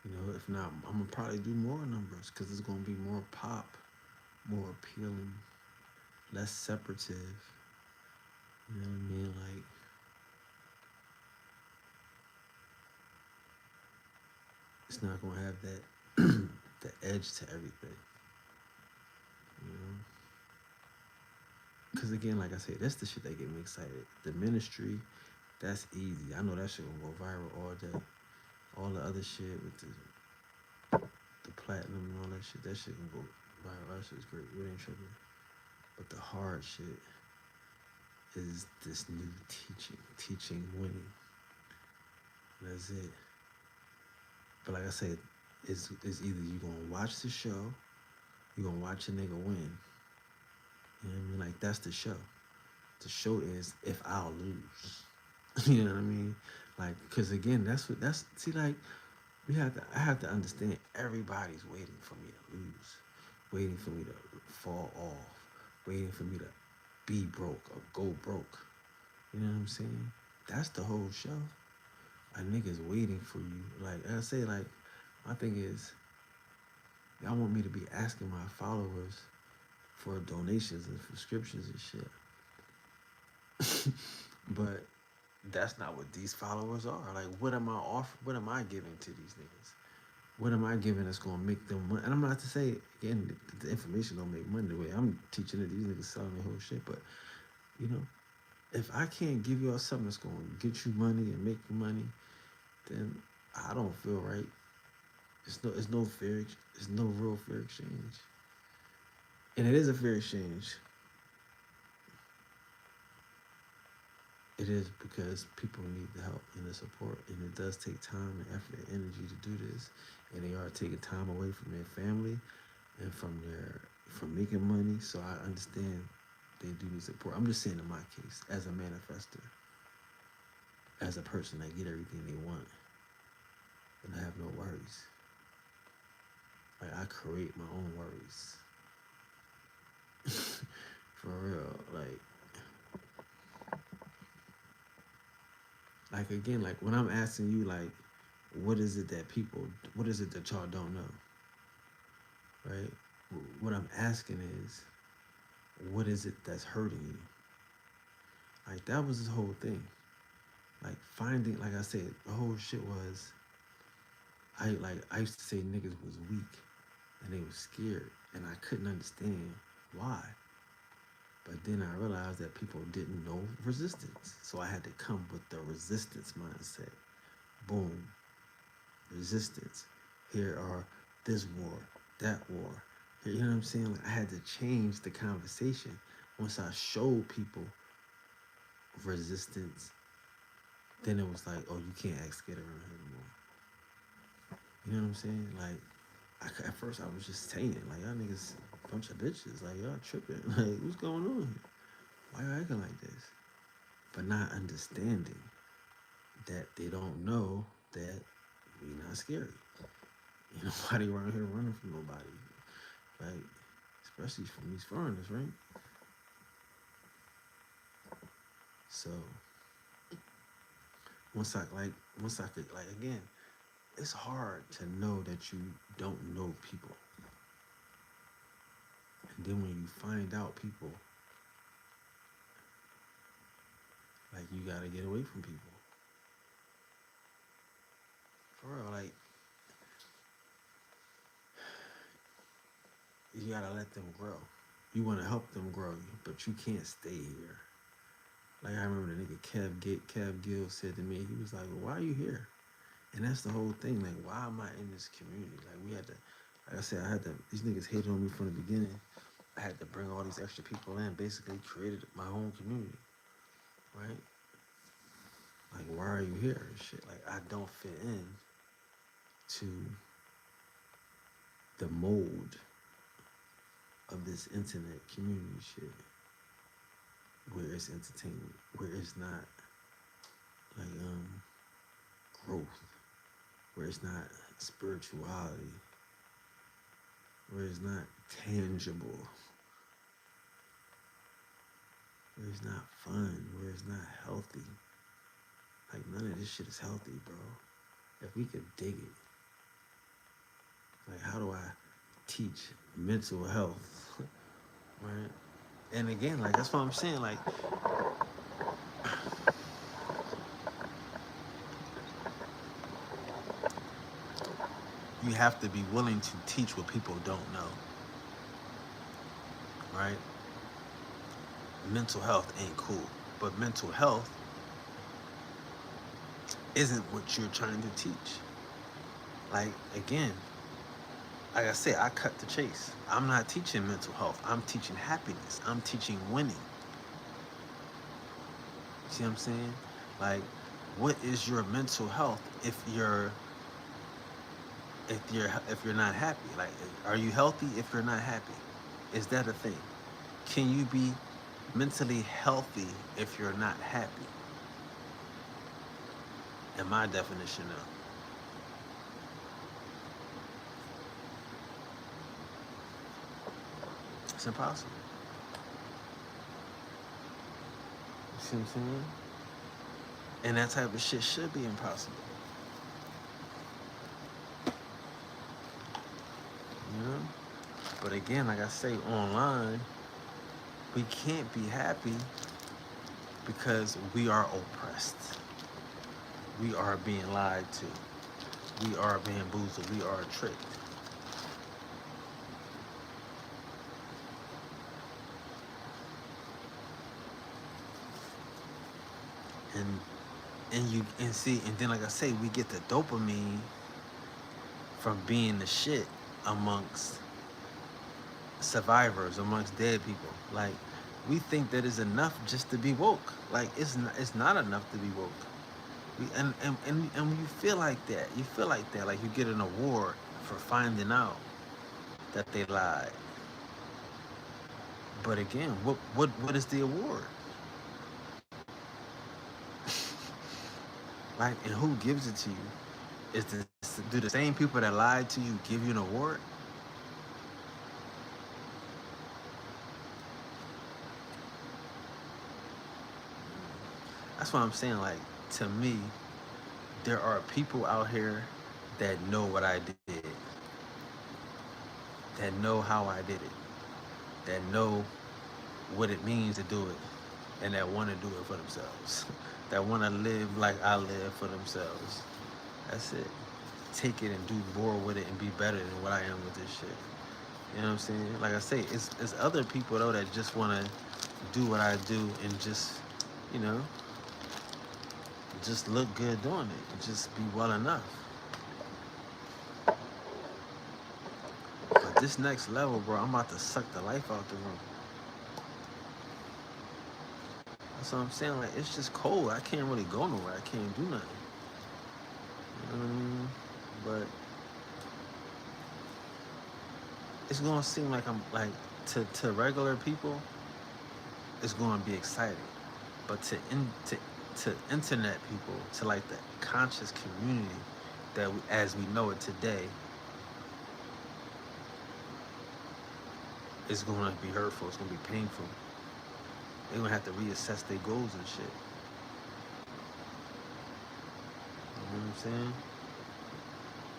you know, if not, I'm gonna probably do more numbers because it's gonna be more pop, more appealing, less separative. You know what I mean? Like, it's not gonna have that the edge to everything. You know? Because again, like I said, that's the shit that get me excited. The ministry, that's easy. I know that shit gonna go viral all day. All the other shit with the platinum and all that shit can go viral. That shit's great. We ain't tripping. But the hard shit is this new teaching winning. That's it. But like I said, it's either you gonna watch the show, you gonna watch a nigga win. You know what I mean? Like that's the show. The show is if I'll lose. You know what I mean? Like, cause again, see, like I have to understand everybody's waiting for me to lose, waiting for me to fall off, waiting for me to be broke or go broke. You know what I'm saying? That's the whole show. A nigga's waiting for you. Like I say, like my thing is, y'all want me to be asking my followers for donations and subscriptions and shit, but that's not what these followers are. Like, what am I offering? What am I giving to these niggas? What am I giving that's gonna make them money? And I'm not to say again the information don't make money the way I'm teaching it. These niggas selling the whole shit, but you know, if I can't give y'all something that's gonna get you money and make you money, then I don't feel right. It's no fair. It's no real fair exchange, and it is a fair exchange. It is because people need the help and the support, and it does take time and effort and energy to do this, and they are taking time away from their family and from making money. So I understand they do need support. I'm just saying in my case, as a manifester, as a person that get everything they want, and I have no worries. Like I create my own worries. For real, like again, like when I'm asking you, like, what is it what is it that y'all don't know, right? What I'm asking is, what is it that's hurting you? Like that was his whole thing. Like finding, like I said, the whole shit was, I used to say niggas was weak, and they was scared, and I couldn't understand why. But then I realized that people didn't know resistance. So I had to come with the resistance mindset. Boom. Resistance. Here are this war, that war. You know what I'm saying? Like I had to change the conversation once I showed people resistance. Then it was like, oh, you can't act scared around here anymore. You know what I'm saying? Like, at first I was just saying, like, y'all niggas a bunch of bitches. Like, y'all tripping. Like, what's going on here? Why you acting like this? But not understanding that they don't know that we not scary. You know, nobody around here running from nobody. Like, especially from these foreigners, right? So, once I could, like, again, it's hard to know that you don't know people. And then when you find out people, like, you gotta get away from people. For real, like, you gotta let them grow. You wanna help them grow, but you can't stay here. Like, I remember the nigga Kev Gill said to me, he was like, well, why are you here? And that's the whole thing. Like, why am I in this community? Like, we had to, like I said, these niggas hated on me from the beginning. I had to bring all these extra people in, basically created my own community, right? Like, why are you here? Shit, like, I don't fit in to the mold of this internet community shit, where it's entertainment, where it's not, like, growth, where it's not spirituality, where it's not tangible, where it's not fun, where it's not healthy. Like, none of this shit is healthy, bro. If we could dig it. Like, how do I teach mental health, right? And again, like, that's what I'm saying, like, you have to be willing to teach what people don't know, right? Mental health ain't cool, but mental health isn't what you're trying to teach. Like, again, like I said, I cut the chase. I'm not teaching mental health. I'm teaching happiness. I'm teaching winning. See what I'm saying? Like, what is your mental health if you're not happy? Like, are you healthy if you're not happy? Is that a thing? Can you be mentally healthy if you're not happy? In my definition, no. It's impossible. You see what I'm saying? And that type of shit should be impossible. You know? But again, like I say, online, we can't be happy because we are oppressed. We are being lied to. we are bamboozled. We are tricked. And and then like I say, we get the dopamine from being the shit amongst survivors, amongst dead people. Like, we think that is enough just to be woke. Like, it's not enough to be woke. And when you feel like that, like you get an award for finding out that they lied. But again, what is the award? Like, and who gives it to you? Do the same people that lied to you give you an award? That's what I'm saying. Like, to me, there are people out here that know what I did, that know how I did it, that know what it means to do it, and that want to do it for themselves, that want to live like I live for themselves. That's it. Take it and do more with it and be better than what I am with this shit. You know what I'm saying? Like I say, it's other people though that just want to do what I do and just, you know, just look good doing it, and just be well enough. But this next level, bro, I'm about to suck the life out the room. That's what I'm saying. Like, it's just cold. I can't really go nowhere. I can't do nothing. You know what I mean? But it's gonna seem like I'm like to regular people, it's gonna be exciting. But to internet people, to like the conscious community that as we know it today, it's gonna be hurtful. It's gonna be painful. They're gonna have to reassess their goals and shit. You know what I'm saying?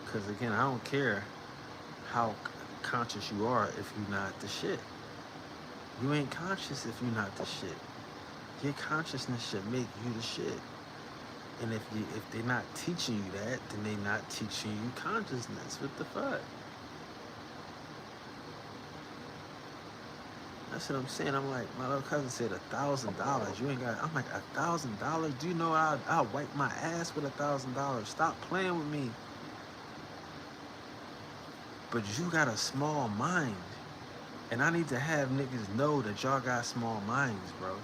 Because again, I don't care how conscious you are if you're not the shit. You ain't conscious if you're not the shit. Your consciousness should make you the shit. And if they're not teaching you that, then they're not teaching you consciousness. What the fuck? That's what I'm saying. I'm like, my little cousin said $1,000. You ain't got. I'm like, $1,000? Do you know I'll wipe my ass with $1,000? Stop playing with me. But you got a small mind. And I need to have niggas know that y'all got small minds, bro.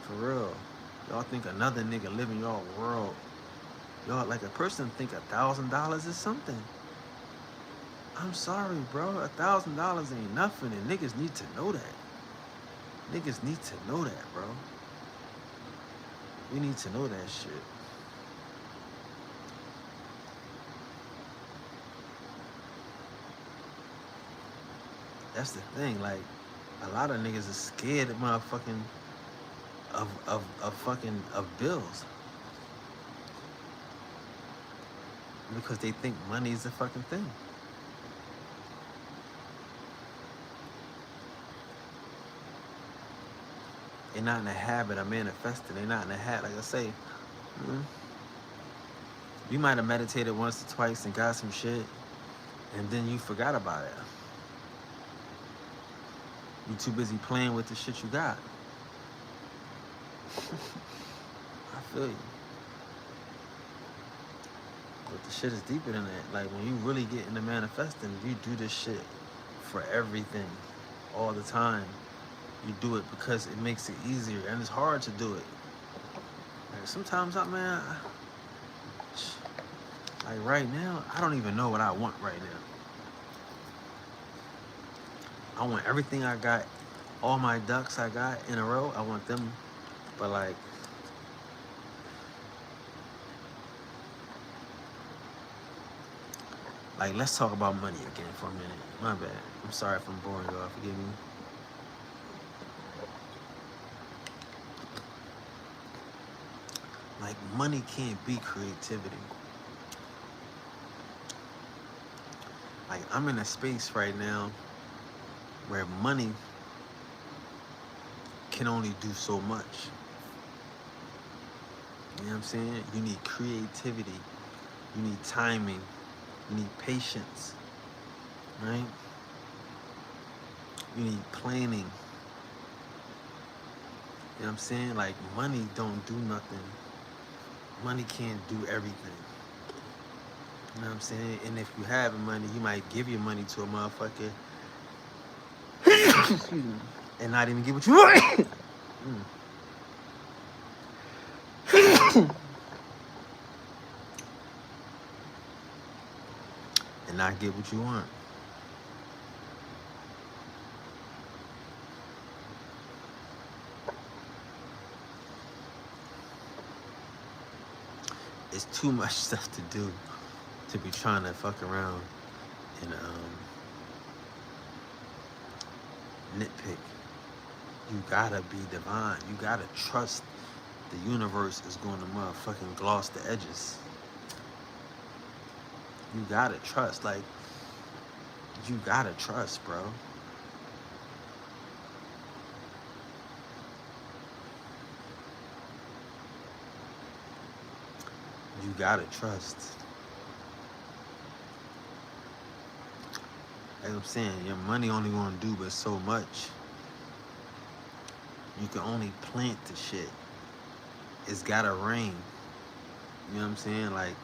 For real. Y'all think another nigga live in y'all world. Y'all, like, a person think $1,000 is something. I'm sorry, bro. $1,000 ain't nothing, and niggas need to know that. Niggas need to know that, bro. We need to know that shit. That's the thing. Like, a lot of niggas are scared of motherfucking of bills because they think money is a fucking thing. They're not in the habit of manifesting. They're not in the habit. Like I say, you might have meditated once or twice and got some shit, and then you forgot about it. You too busy playing with the shit you got. I feel you. But the shit is deeper than that. Like, when you really get into manifesting, you do this shit for everything, all the time. You do it because it makes it easier, and it's hard to do it. Like, sometimes, like right now, I don't even know what I want right now. I want everything I got, all my ducks I got in a row. I want them, but like, let's talk about money again for a minute. My bad. I'm sorry if I'm boring y'all. Forgive me. Like, money can't be creativity. Like, I'm in a space right now where money can only do so much. You know what I'm saying? You need creativity You need timing. You need patience, right? You need planning. You know what I'm saying? Like, money don't do nothing. Money can't do everything. You know what I'm saying? And if you have money, you might give your money to a motherfucker and not even get what you want. And not get what you want. It's too much stuff to do to be trying to fuck around and nitpick. You gotta be divine. You gotta trust the universe is going to motherfucking gloss the edges. You gotta trust. Like, you gotta trust, bro. You gotta trust. Like I'm saying, your money only gonna do but so much. You can only plant the shit. It's gotta rain. You know what I'm saying? Like,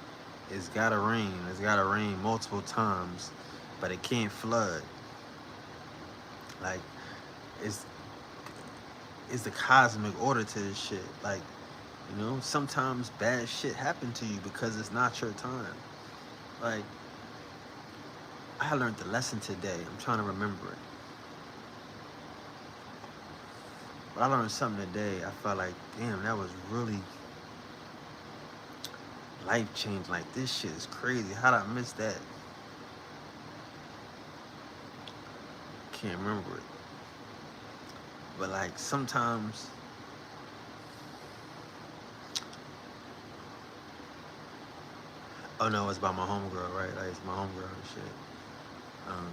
it's gotta rain. It's gotta rain multiple times, but it can't flood. Like, it's it's the cosmic order to this shit. Like, you know, sometimes bad shit happen to you because it's not your time. Like, I learned the lesson today. I'm trying to remember it. But I learned something today. I felt like, damn, that was really life changing. Like, this shit is crazy. How did I miss that? Can't remember it. But like sometimes, oh no, it's about my homegirl, right? Like, it's my homegirl and shit. Um,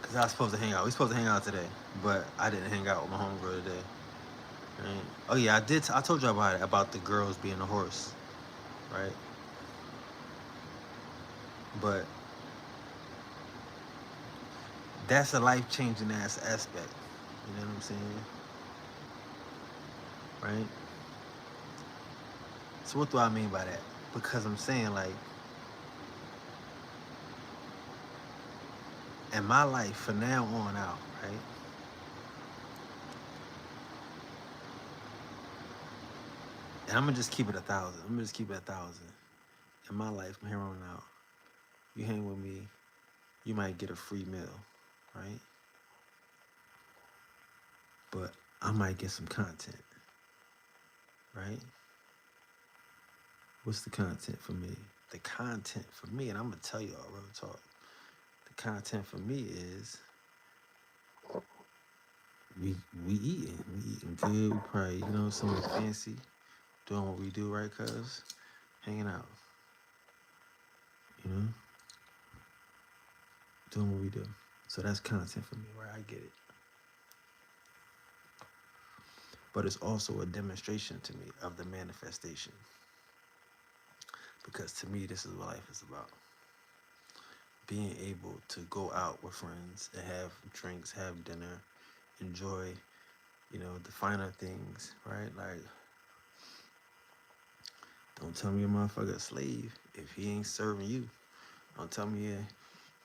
Cause I was supposed to hang out. We supposed to hang out today, but I didn't hang out with my homegirl today. Right? Oh yeah, I did. I told you about it, about the girls being a horse, right? But that's a life changing ass aspect. You know what I'm saying? Right? So what do I mean by that? Because I'm saying, like, in my life from now on out, right? And I'm gonna just keep it 1,000. I'm gonna just keep it 1,000. In my life from here on out, you hang with me, you might get a free meal, right? But I might get some content, right? What's the content for me? The content for me, and I'm gonna tell y'all real talk. The content for me is we we eating. We eating good. We probably, you know, something fancy. Doing what we do, right, cuz? Hanging out, you know? Doing what we do. So that's content for me, right? I get it. But it's also a demonstration to me of the manifestation. Because to me, this is what life is about. Being able to go out with friends and have drinks, have dinner, enjoy, you know, the finer things, right? Like, don't tell me a motherfucker a slave if he ain't serving you. Don't tell me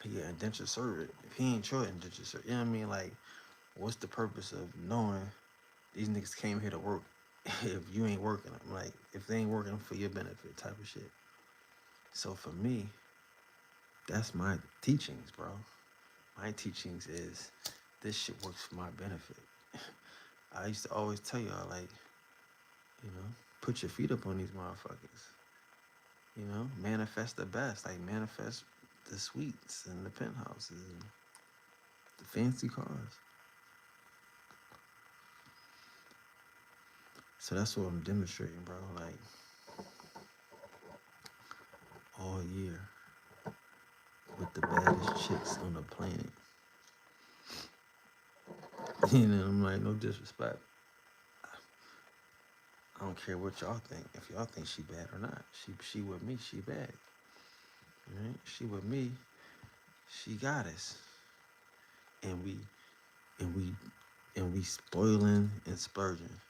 he an indentured servant if he ain't your indentured servant. You know what I mean? Like, what's the purpose of knowing these niggas came here to work if you ain't working them? Like, if they ain't working for your benefit type of shit. So for me, that's my teachings, bro. My teachings is this shit works for my benefit. I used to always tell y'all, like, you know, put your feet up on these motherfuckers. You know, manifest the best. Like, manifest the suites and the penthouses and the fancy cars. So that's what I'm demonstrating, bro. Like, all year with the baddest chicks on the planet. You know, I'm like, no disrespect. I don't care what y'all think. If y'all think she bad or not, she with me, she bad. Right? She with me, she got us, and and we we spoiling and splurging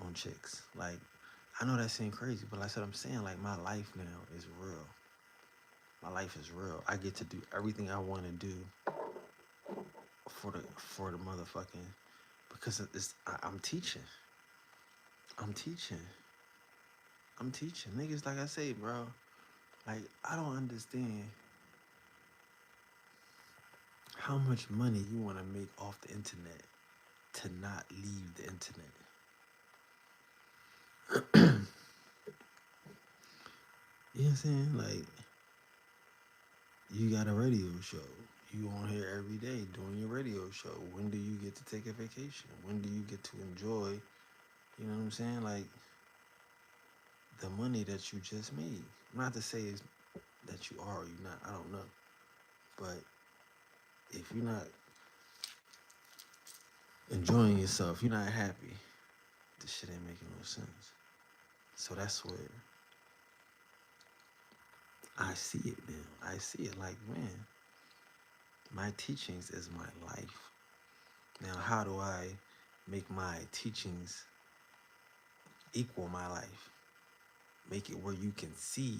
on chicks. Like, I know that seems crazy, but like I said, I'm saying, like, my life now is real. My life is real. I get to do everything I want to do for the motherfucking, because I'm teaching. I'm teaching. I'm teaching niggas. Like I say, bro. Like, I don't understand how much money you want to make off the internet to not leave the internet. You know what I'm saying? Like, you got a radio show. You on here every day doing your radio show. When do you get to take a vacation? When do you get to enjoy, you know what I'm saying? Like, the money that you just made. Not to say it's that you are or you're not. I don't know. But if you're not enjoying yourself, you're not happy, this shit ain't making no sense. So that's where I see it now. I see it like, man, my teachings is my life. Now, how do I make my teachings equal my life? Make it where you can see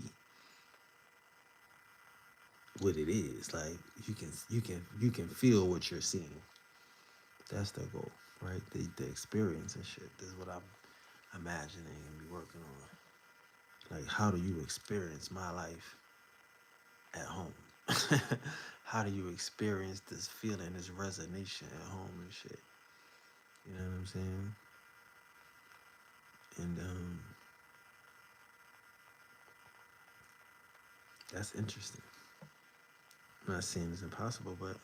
what it is. Like, you can feel what you're seeing. That's the goal, right? The experience and shit. This is what I'm imagining and be working on. Like, how do you experience my life at home? How do you experience this feeling, this resonation at home and shit? You know what I'm saying? And that's interesting. I'm not saying it's impossible, but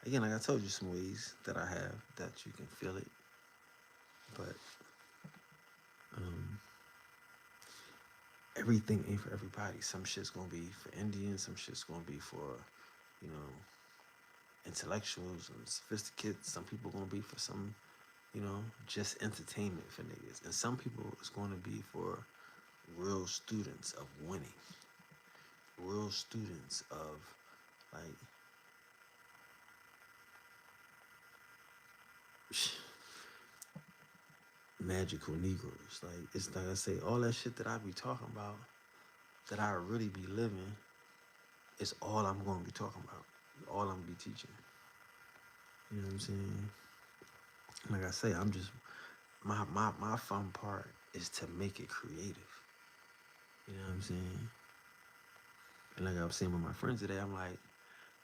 again, like I told you, some ways that I have that you can feel it. But um, everything ain't for everybody. Some shit's gonna be for Indians. Some shit's gonna be for, you know, intellectuals and sophisticates. Some people gonna be for some, you know, just entertainment for niggas. And some people it's gonna be for real students of winning. Real students of, like, magical Negroes. Like, it's like I say, all that shit that I be talking about, that I really be living, is all I'm gonna be talking about. All I'm gonna be teaching. You know what I'm saying? Like I say, I'm just my fun part is to make it creative. You know what I'm saying? And like I was saying with my friends today, I'm like,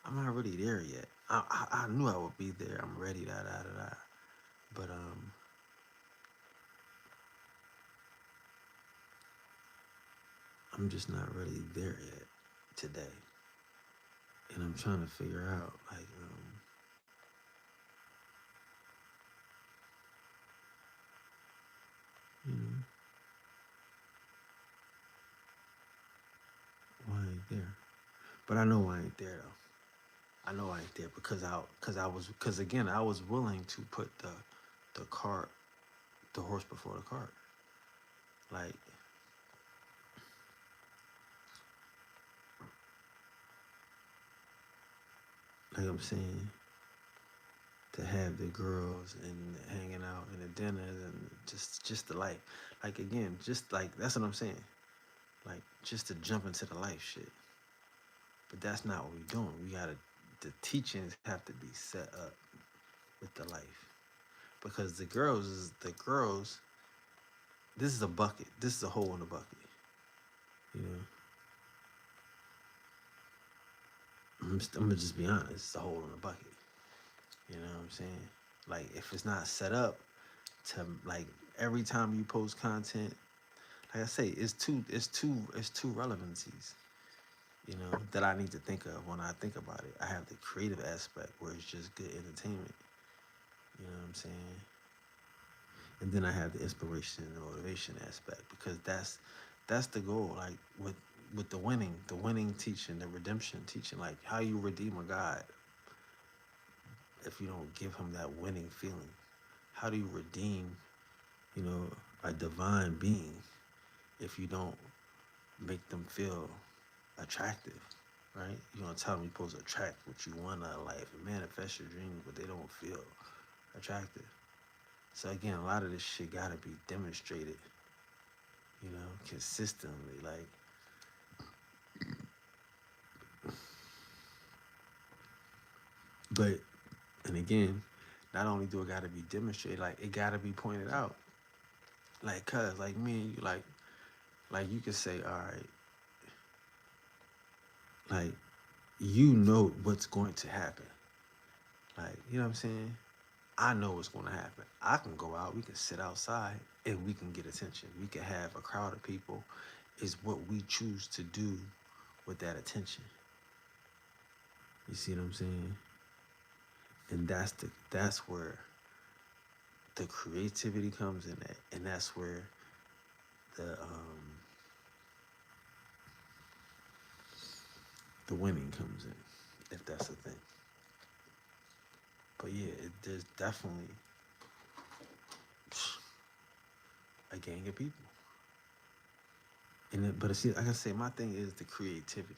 I'm not really there yet. I knew I would be there. I'm ready, da da da da. But I'm just not really there yet today. And I'm trying to figure out, like, you know, why I ain't there. But I know I ain't there though. I know I ain't there because again, I was willing to put the cart, the horse before the cart. Like, I'm saying, to have the girls and hanging out and the dinners and just the life. Like, again, just like, that's what I'm saying. Like, just to jump into the life shit. But that's not what we're doing. The teachings have to be set up with the life. Because the girls, this is a bucket. This is a hole in the bucket. You know, I'm gonna just be honest. It's a hole in the bucket. You know what I'm saying? Like, if it's not set up to, like, every time you post content, like I say, it's two relevancies, you know, that I need to think of when I think about it. I have the creative aspect where it's just good entertainment. You know what I'm saying? And then I have the inspiration and the motivation aspect, because that's the goal. Like, with the winning teaching, the redemption teaching, like, how you redeem a God if you don't give him that winning feeling. How do you redeem, you know, a divine being if you don't make them feel attractive, right? You're gonna tell them you're supposed to attract what you want out of life and manifest your dreams, but they don't feel attractive. So again, a lot of this shit gotta be demonstrated, consistently. Like, but and again, not only do it gotta be demonstrated, like it gotta be pointed out. Like, cuz, like me and you, like you could say, all right, like you know what's going to happen. Like, you know what I'm saying? I know what's going to happen. I can go out, we can sit outside, and we can get attention. We can have a crowd of people, is what we choose to do with that attention. You see what I'm saying? And that's where the creativity comes in at, and that's where the the winning comes in, if that's the thing. But yeah, there's definitely a gang of people. But see, like I say, my thing is the creativity.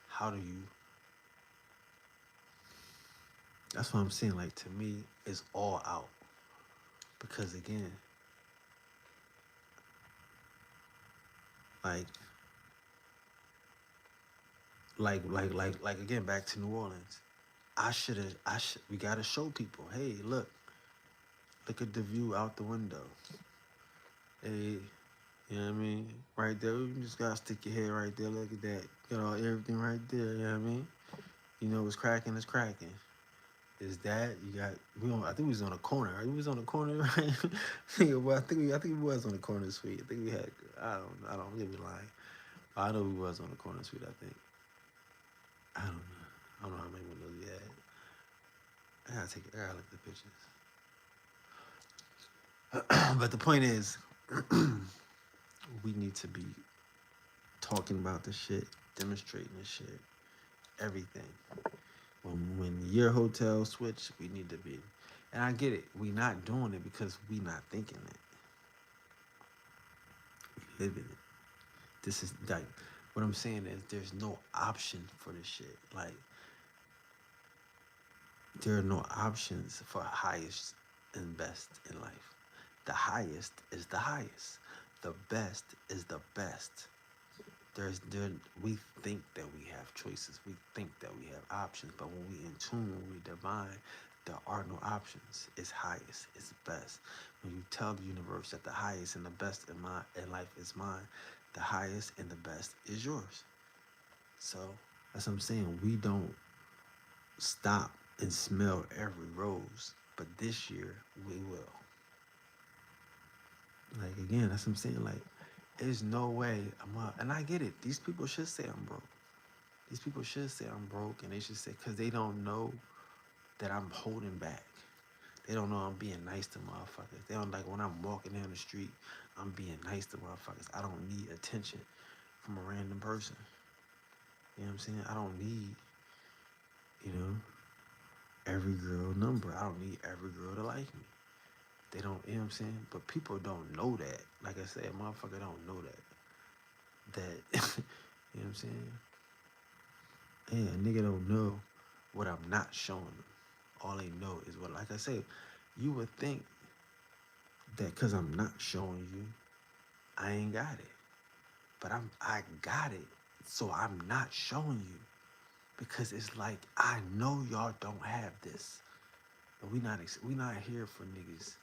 How do you? That's what I'm saying. Like, to me, it's all out because again, like, like again, back to New Orleans. We gotta show people. Hey, look at the view out the window. Hey, you know what I mean? Right there, you just gotta stick your head right there. Look at that. Got all everything right there. You know what I mean? You know what's cracking is cracking. Is that you got? I think we was on a corner. Right? We was on a corner, right? Yeah, well, I think we was on the corner suite. I think we had. I don't really be lying. I know we was on the corner suite. I think. I don't know. I don't know how many windows we had. I gotta take it. I gotta look at the pictures. But the point is, we need to be talking about this shit, demonstrating this shit, everything. When your hotel switch, we need to be. And I get it. We not doing it because we not thinking it. We living it. This is like what I'm saying is there's no option for this shit. Like there are no options for highest and best in life. The highest is the highest. The best is the best. We think that we have choices. We think that we have options, but when we in tune, when we divine, there are no options. It's highest. It's best. When you tell the universe that the highest and the best in life is mine, the highest and the best is yours. So that's what I'm saying. We don't stop and smell every rose, but this year we will. Like again, that's what I'm saying. Like, there's no way I'm up, and I get it. These people should say I'm broke. These people should say I'm broke, and they should say because they don't know that I'm holding back. They don't know I'm being nice to motherfuckers. They don't like when I'm walking down the street, I'm being nice to motherfuckers. I don't need attention from a random person. You know what I'm saying? I don't need, you know, every girl number. I don't need every girl to like me. They don't, you know what I'm saying? But people don't know that. Like I said, motherfucker don't know that. You know what I'm saying? Yeah, a nigga don't know what I'm not showing them. All they know is what, like I say, you would think that because I'm not showing you, I ain't got it. But I got it. So I'm not showing you. Because it's like, I know y'all don't have this. But we not here for niggas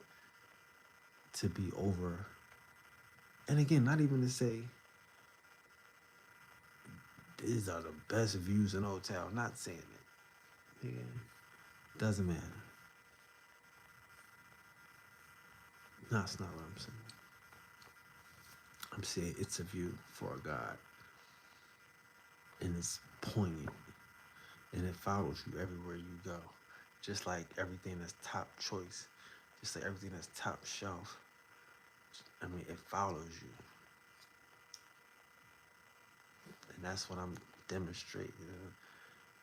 to be over. And again, not even to say these are the best views in the hotel. Not saying it. Yeah. Doesn't matter. No, that's not what I'm saying. I'm saying it's a view for a God. And it's poignant. And it follows you everywhere you go. Just like everything that's top choice. Just like everything that's top shelf. I mean, it follows you. And that's what I'm demonstrating. You know?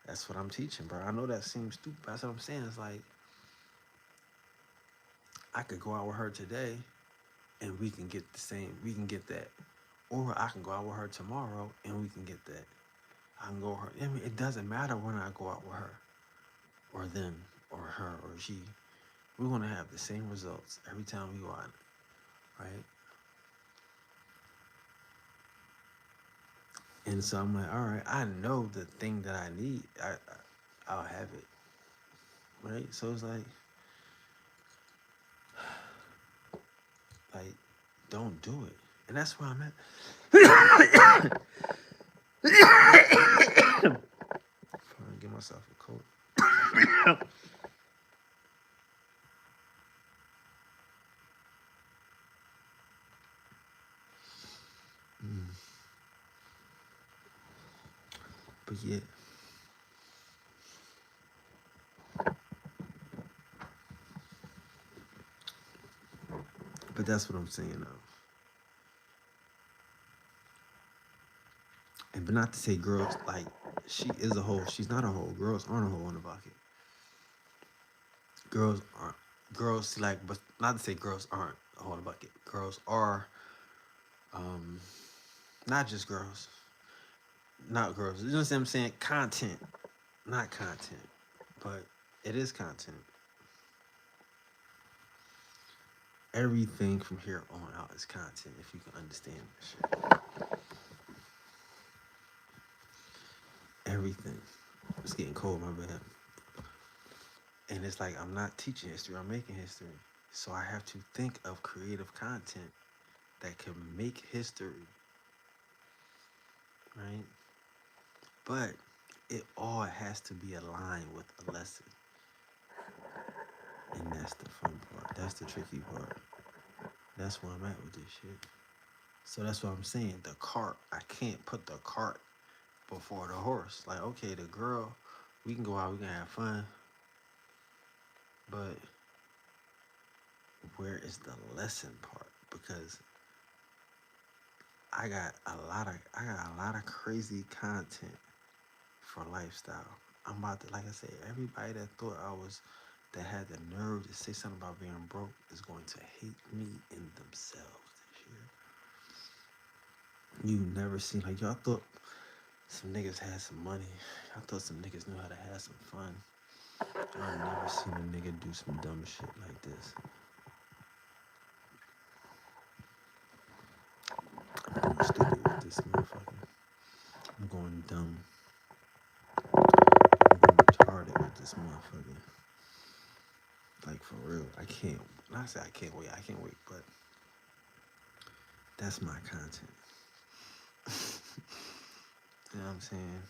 That's what I'm teaching, bro. I know that seems stupid. That's what I'm saying. It's like, I could go out with her today and we can get the same. We can get that, or I can go out with her tomorrow and we can get that. I can go with her. I mean, it doesn't matter when I go out with her, or them, or her, or she. We're gonna have the same results every time we go out, right? And so I'm like, all right, I know the thing that I need. I'll have it, right? So it's like, don't do it. And that's where I'm at. Trying to give myself a cold. But yeah, but that's what I'm saying though. And but not to say girls like she is a whole. She's not a whole. Girls aren't a whole in the bucket. Girls aren't. Girls like, but not to say girls aren't a whole in the bucket. Girls are, um, not just girls. Not girls. You know what I'm saying? Content, not content, but it is content. Everything from here on out is content. If you can understand this shit, everything. It's getting cold, my bad. And it's like I'm not teaching history. I'm making history. So I have to think of creative content that can make history, right? But it all has to be aligned with a lesson. And that's the fun part. That's the tricky part. That's where I'm at with this shit. So that's what I'm saying. The cart, I can't put the cart before the horse. Like, okay, the girl, we can go out, we can have fun. But where is the lesson part? Because I got a lot of crazy content for lifestyle. I'm about to, like I said, everybody that thought that had the nerve to say something about being broke is going to hate me in themselves this year. You never seen, like, y'all thought some niggas had some money. I thought some niggas knew how to have some fun. I never seen a nigga do some dumb shit like this. I'm going stupid with this motherfucker. I'm going dumb. I'm going retarded with this motherfucker. Like, for real. I can't. Not say I can't wait. I can't wait, but that's my content. You know what I'm saying?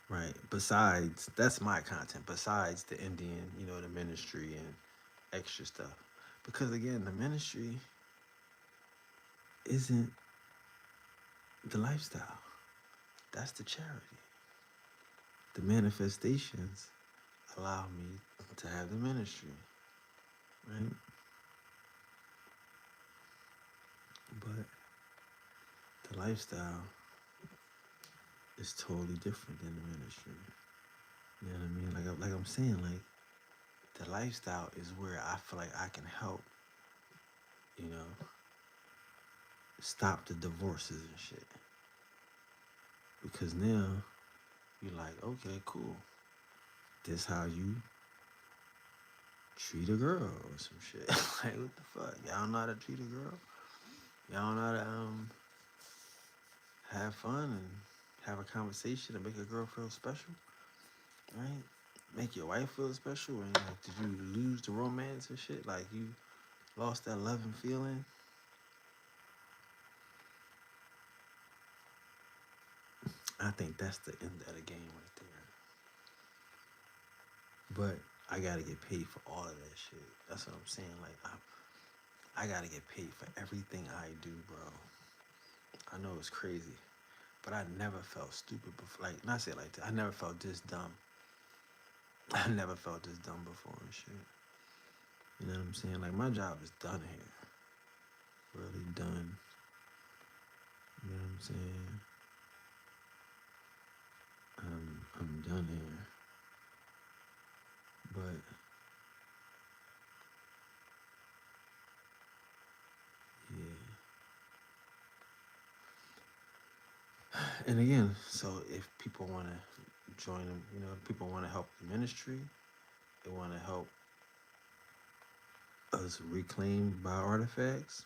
Right. Besides, that's my content. Besides the Indian, the ministry and extra stuff. Because again, the ministry isn't the lifestyle. That's the charity. The manifestations allow me to have the ministry. Right? But the lifestyle is totally different than the ministry. You know what I mean? Like I'm saying, like the lifestyle is where I feel like I can help, you know, stop the divorces and shit. Because now you're like, okay, cool. This how you treat a girl or some shit. Like, what the fuck? Y'all know how to treat a girl? Y'all know how to have fun and have a conversation and make a girl feel special, right? Make your wife feel special. And like, did you lose the romance and shit? Like, you lost that love and feeling? I think that's the end of the game right there. But I gotta get paid for all of that shit. That's what I'm saying. Like, I gotta get paid for everything I do, bro. I know it's crazy, but I never felt stupid before. Like, not say it like that. I never felt this dumb. I never felt this dumb before and shit. You know what I'm saying? Like, my job is done here. Really done. You know what I'm saying? I'm done here. But And again, so if people want to join them, people want to help the ministry, they want to help us reclaim bio artifacts,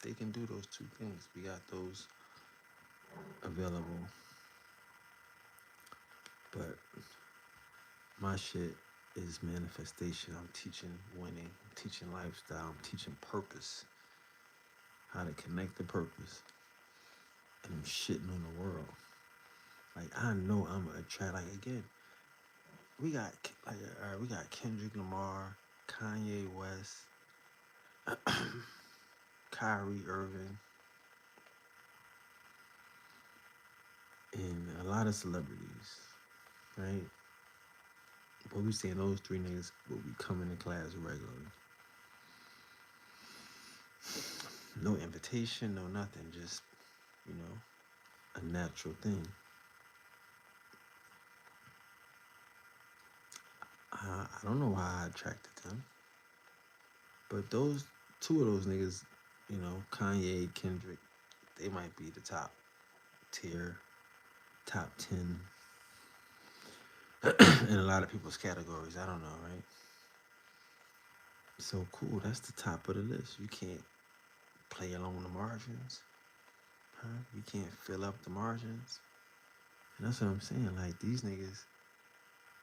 they can do those two things. We got those available. But my shit is manifestation. I'm teaching winning, I'm teaching lifestyle, I'm teaching purpose, how to connect the purpose, and I'm shitting on the world. Like I know I'm a attract. Like again, we got like all right, we got Kendrick Lamar, Kanye West, Kyrie Irving, and a lot of celebrities, right? But we saying those three niggas will be coming to class regularly. No invitation, no nothing, just you know, a natural thing. I don't know why I attracted them, but those two of those niggas, Kanye, Kendrick, they might be the top tier, top 10 in a lot of people's categories. I don't know, right? So cool. That's the top of the list. You can't play along the margins, huh? You can't fill up the margins. And that's what I'm saying. Like these niggas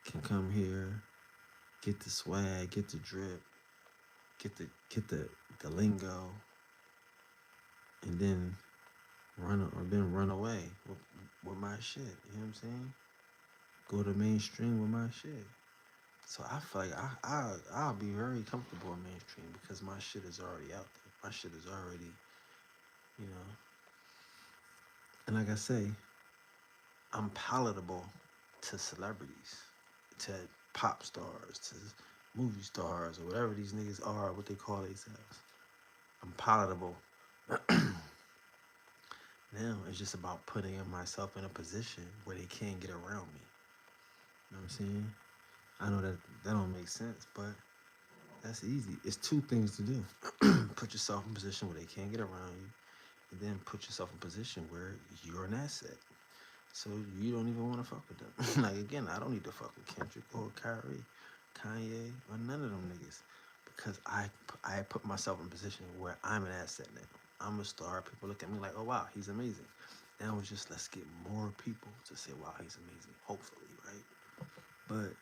can come here, get the swag, get the drip, get the lingo, and then run away with my shit. You know what I'm saying? Go to mainstream with my shit. So I feel like I'll be very comfortable in mainstream because my shit is already out there. My shit is already, you know. And like I say, I'm palatable to celebrities, to pop stars, to movie stars, or whatever these niggas are, what they call themselves. I'm palatable. Now it's just about putting myself in a position where they can't get around me. You know what I'm saying? I know that don't make sense, but that's easy. It's two things to do. Put yourself in a position where they can't get around you, and then put yourself in a position where you're an asset. So you don't even want to fuck with them. Like again, I don't need to fuck with Kendrick or Kyrie, Kanye, or none of them niggas. Because I put myself in a position where I'm an asset now. I'm a star. People look at me like, oh wow, he's amazing. Now it's just let's get more people to say, wow, he's amazing. Hopefully, right? But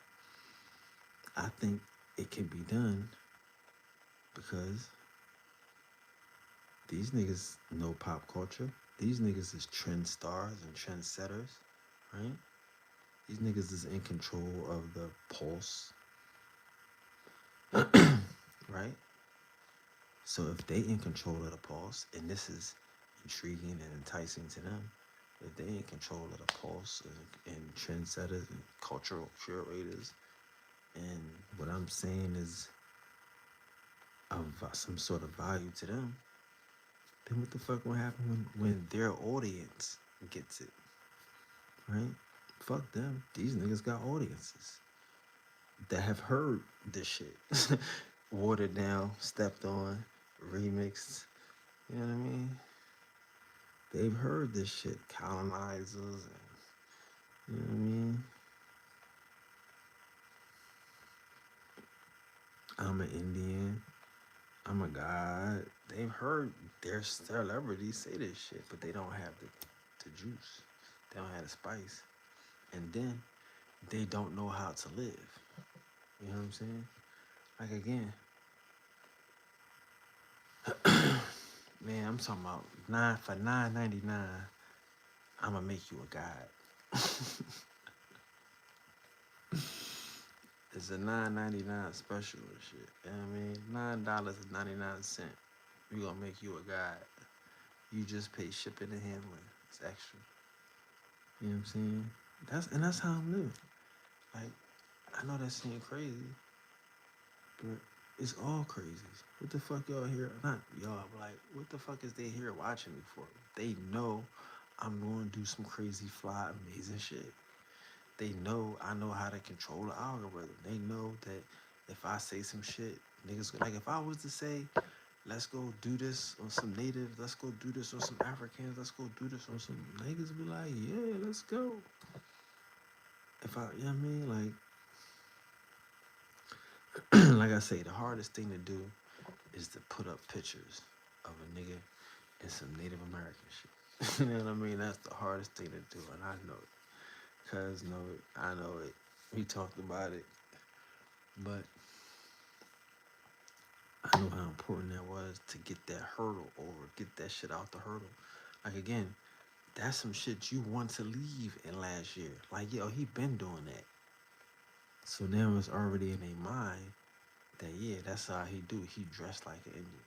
I think it can be done because these niggas know pop culture. These niggas is trend stars and trendsetters, right? These niggas is in control of the pulse, right? So if they in control of the pulse, and this is intriguing and enticing to them, if they in control of the pulse and trendsetters and cultural curators, and what I'm saying is of some sort of value to them, then what the fuck will happen when their audience gets it, right? Fuck them. These niggas got audiences that have heard this shit. Watered down, stepped on, remixed. You know what I mean? They've heard this shit. Colonizers and you know what I mean? I'm an Indian. I'm a god. They've heard their celebrities say this shit, but they don't have the juice. They don't have the spice. And then they don't know how to live. You know what I'm saying? Like again, man, I'm talking about $9.99. I'ma make you a god. It's a $9.99 special and shit. You know what I mean? $9.99. We gonna make you a guide. You just pay shipping and handling. It's extra. You know what I'm saying? That's how I'm living. Like, I know that seems crazy, but it's all crazy. What the fuck y'all here? Not y'all, but like, what the fuck is they here watching me for? They know I'm going to do some crazy, fly, amazing shit. They know I know how to control the algorithm. They know that if I say some shit, niggas like if I was to say Let's go do this on some natives. Let's go do this on some Africans. Let's go do this on some niggas. Be like, yeah, let's go. If I, you know what I mean? Like I say, the hardest thing to do is to put up pictures of a nigga in some Native American shit. You know what I mean? That's the hardest thing to do, and I know it. Cuz know it. I know it. We talked about it, but I know how important that was to get that hurdle over, get that shit out the hurdle. Like again, that's some shit you want to leave in last year. Like, yo, he been doing that. So now it's already in their mind that yeah, that's how he do. He dressed like an Indian.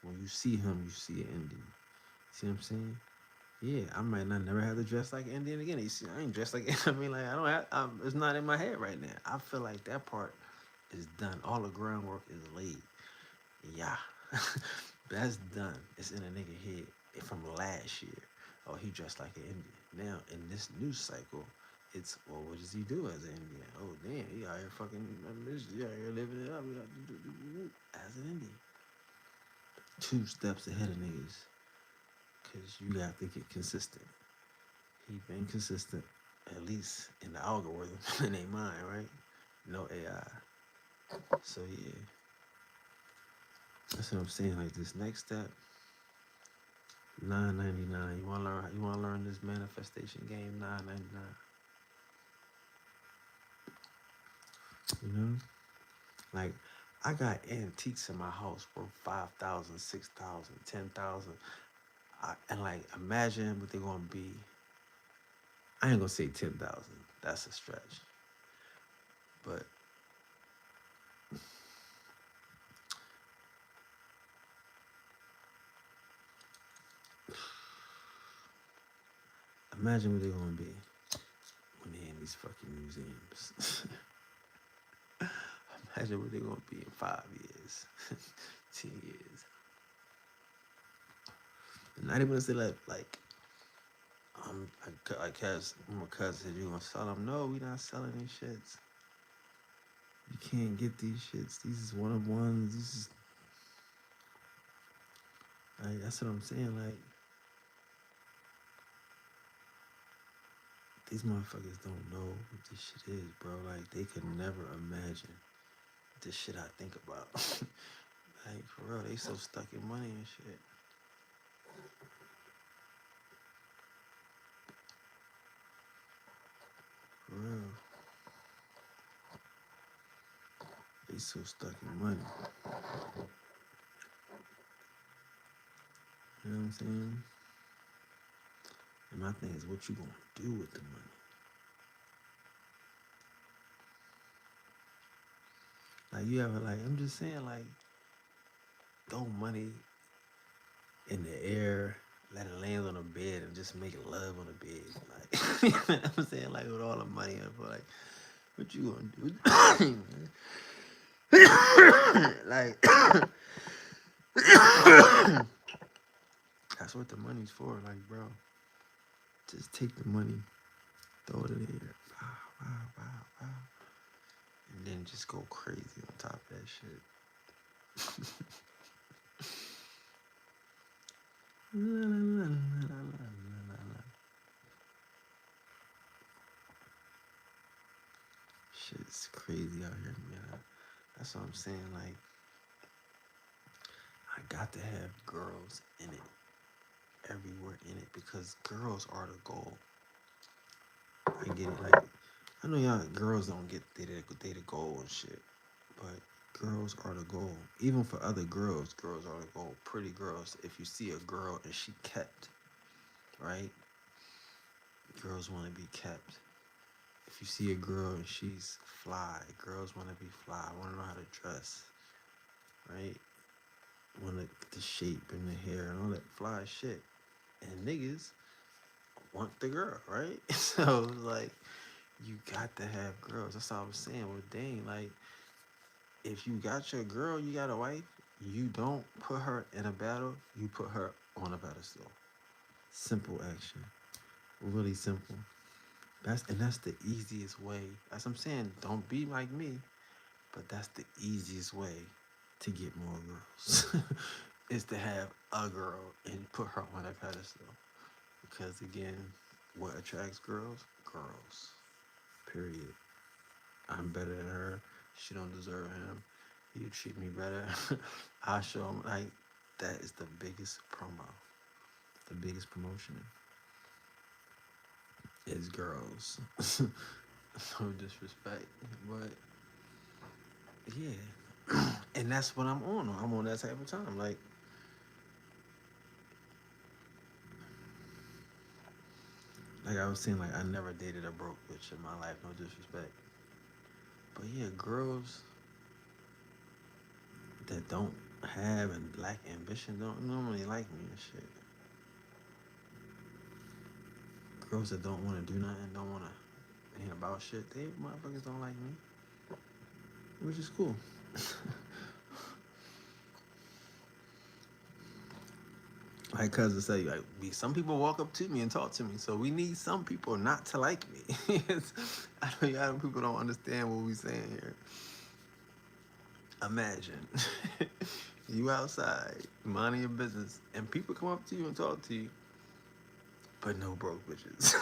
When you see him, you see an Indian. See what I'm saying? Yeah, I might not never have to dress like an Indian again. You see, I ain't dressed like I mean, like I don't have. It's not in my head right now. I feel like that part is done. All the groundwork is laid. Yeah, that's done. It's in a nigga head from last year. Oh, he dressed like an Indian. Now in this new cycle, it's well, what does he do as an Indian? Oh damn, he out here fucking. He out here living it up as an Indian. 2 steps ahead of niggas, cause you got to get consistent. He been consistent, at least in the algorithm in their mind, right? No AI. So yeah, that's what I'm saying. Like this next step, 9.99. You wanna learn? You wanna learn this manifestation game? 9.99. You know, like I got antiques in my house worth 5,000, 6,000, 10,000. And like imagine what they're gonna be. I ain't gonna say 10,000. That's a stretch. But imagine what they're gonna be when they're in these fucking museums. Imagine what they're gonna be in 5 years, 10 years. And not even say like I guess my cousin said you gonna sell them. No, we not selling these shits. You can't get these shits. These is one of ones. This is like that's what I'm saying. Like these motherfuckers don't know what this shit is, bro. Like they could never imagine this shit I think about. Like for real, they so stuck in money and shit. For real, they so stuck in money. You know what I'm saying? And my thing is, what you gonna do with the money? Like you ever like? I'm just saying, like throw money in the air, let it land on the bed, and just make love on the bed. Like you know what I'm saying, like with all the money, I'm like, what you gonna do? Like that's what the money's for. Like, bro, just take the money, throw it in the air, wow, wow, wow, wow, and then just go crazy on top of that shit. La, la, la, la, la, la, la. Shit's crazy out here, man. That's what I'm saying. Like, I got to have girls in it, everywhere in it, because girls are the goal. I get it. Like, I know y'all girls don't get they the goal and shit, but girls are the goal. Even for other girls, girls are the goal. Pretty girls. If you see a girl and she kept, right? Girls want to be kept. If you see a girl and she's fly, girls want to be fly. Want to know how to dress, right? Want the shape and the hair and all that fly shit. And niggas want the girl, right? So like, you got to have girls. That's all I'm saying. Well, dang, like, if you got your girl, you got a wife. You don't put her in a battle. You put her on a pedestal. Simple action. Really simple. That's the easiest way. As I'm saying, don't be like me, but that's the easiest way to get more girls. Is to have a girl and put her on a pedestal. Because again, what attracts girls? Girls. Period. I'm better than her. She don't deserve him. You treat me better. I show him like that is the biggest promo. The biggest promotion is girls. No disrespect, but yeah, and that's what I'm on. I'm on that type of time. Like I was saying, like I never dated a broke bitch in my life. No disrespect, but yeah, girls that don't have and lack ambition don't normally like me and shit. Girls that don't want to do nothing, don't want to ain't about shit. They motherfuckers don't like me, which is cool. Like cousin say, like some people walk up to me and talk to me, so we need some people not to like me. I know y'all people don't understand what we saying here. Imagine you outside minding your business, and people come up to you and talk to you, but no broke bitches.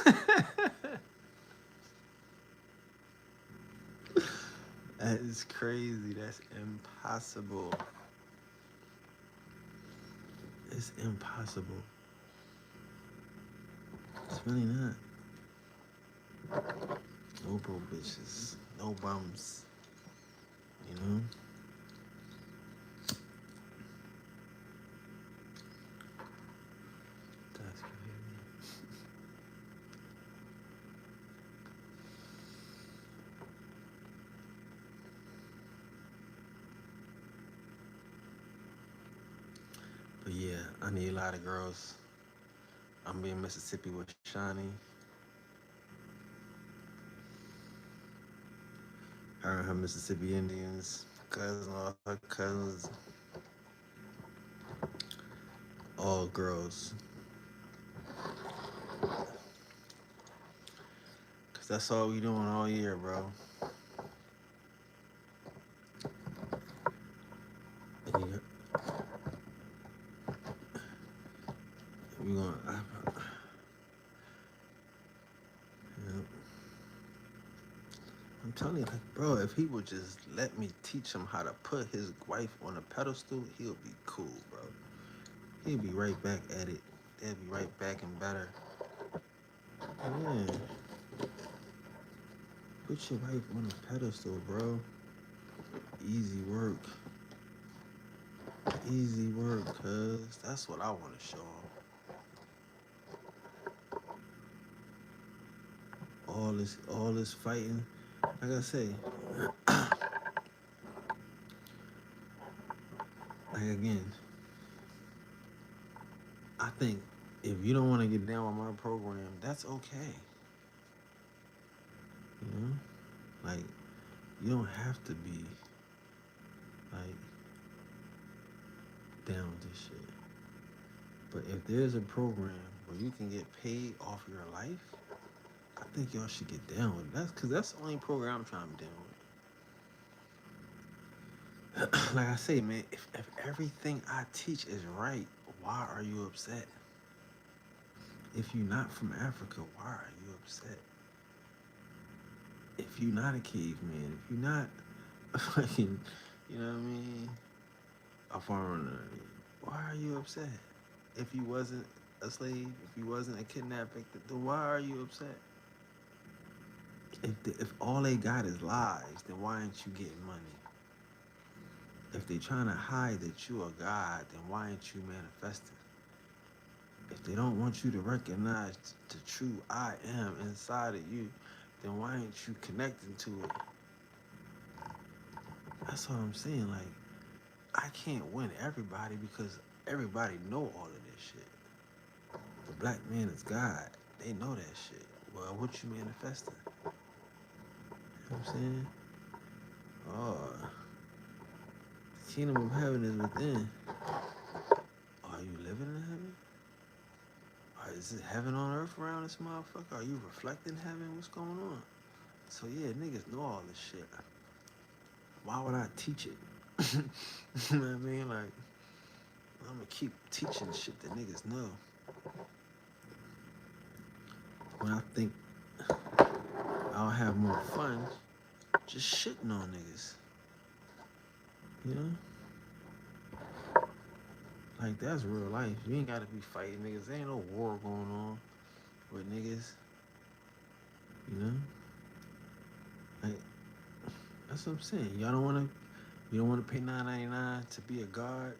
That is crazy. That's impossible. It's impossible. It's really not. No broke bitches. No bums. You know? That's crazy. But yeah, I need a lot of girls. I'm in Mississippi with Shawnee. Her and her Mississippi Indians, all her cousins, all girls. Cause that's all we doing all year, bro. And we going, you know, I'm telling you, like, bro, if he would just let me teach him how to put his wife on a pedestal, he'll be cool, bro. He'll be right back at it. They'll be right back and better. Yeah. Put your wife on a pedestal, bro. Easy work. Easy work, cuz that's what I want to show him. All this fighting. Like I say, like again, I think if you don't want to get down with my program, that's okay. You know? Like, you don't have to be like down with this shit. But if there's a program where you can get paid off your life, I think y'all should get down with it. That's because that's the only program I'm trying to be down with. Like I say, man, if everything I teach is right, why are you upset? If you're not from Africa, why are you upset? If you're not a caveman, if you're not a fucking, you know what I mean, a foreigner, why are you upset? If you wasn't a slave, if you wasn't a kidnapped victim, then why are you upset? If all they got is lies, then why ain't you getting money? If they trying to hide that you are God, then why ain't you manifesting? If they don't want you to recognize the true I am inside of you, then why ain't you connecting to it? That's what I'm saying. Like, I can't win everybody because everybody know all of this shit. The black man is God. They know that shit. Well, what you manifesting? You know what I'm saying? Oh, the kingdom of heaven is within. Are you living in heaven? Or is it heaven on earth around this motherfucker? Are you reflecting heaven? What's going on? So yeah, niggas know all this shit. Why would I teach it? You know what I mean? Like, I'm gonna keep teaching shit that niggas know. When I think I'll have more fun just shitting on niggas. You know? Like, that's real life. You ain't gotta be fighting niggas. There ain't no war going on with niggas. You know? Like, that's what I'm saying. You don't wanna pay $9.99 to be a guard?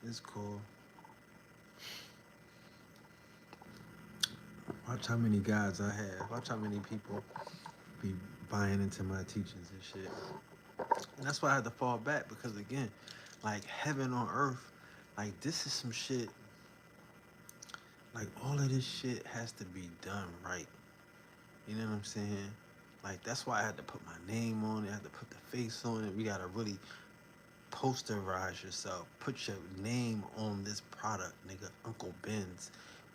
It's cool. Watch how many guys I have. Watch how many people be buying into my teachings and shit. And that's why I had to fall back because again, like heaven on earth, like this is some shit. Like all of this shit has to be done right. You know what I'm saying? Like that's why I had to put my name on it. I had to put the face on it. We gotta really posterize yourself. Put your name on this product, nigga. Uncle Ben's.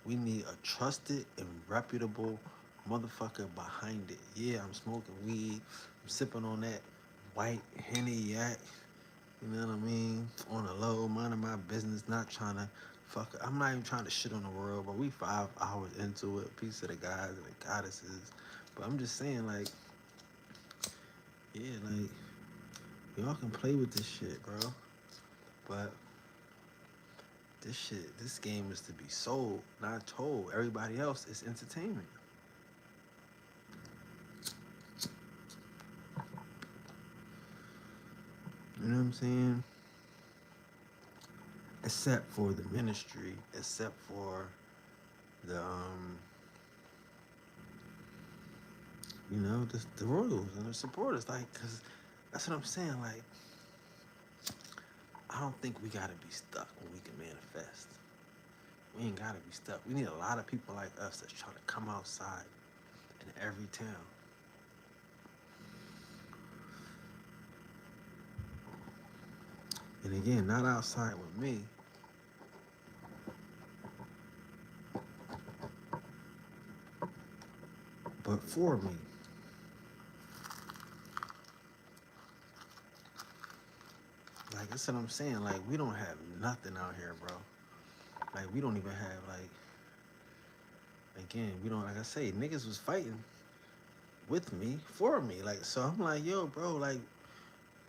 We need a trusted and reputable motherfucker behind it. Yeah, I'm smoking weed. I'm sipping on that white Henny yak. You know what I mean? On the low, minding my business, not trying to fuck. I'm not even trying to shit on the world, but we 5 hours into it. Peace of the guys and the goddesses. But I'm just saying, like, yeah, like, y'all can play with this shit, bro. But this game is to be sold, not told. Everybody else is entertainment. You know what I'm saying? Except for the ministry, except for the the royals and the supporters. Like, cause that's what I'm saying. Like, I don't think we gotta be stuck when we can manifest. We ain't gotta be stuck. We need a lot of people like us that's trying to come outside in every town. And again, not outside with me, but for me. Like that's what I'm saying. Like we don't have nothing out here, bro. Like we don't even have like again, we don't like I say, niggas was fighting with me, for me. Like so I'm like, yo, bro, like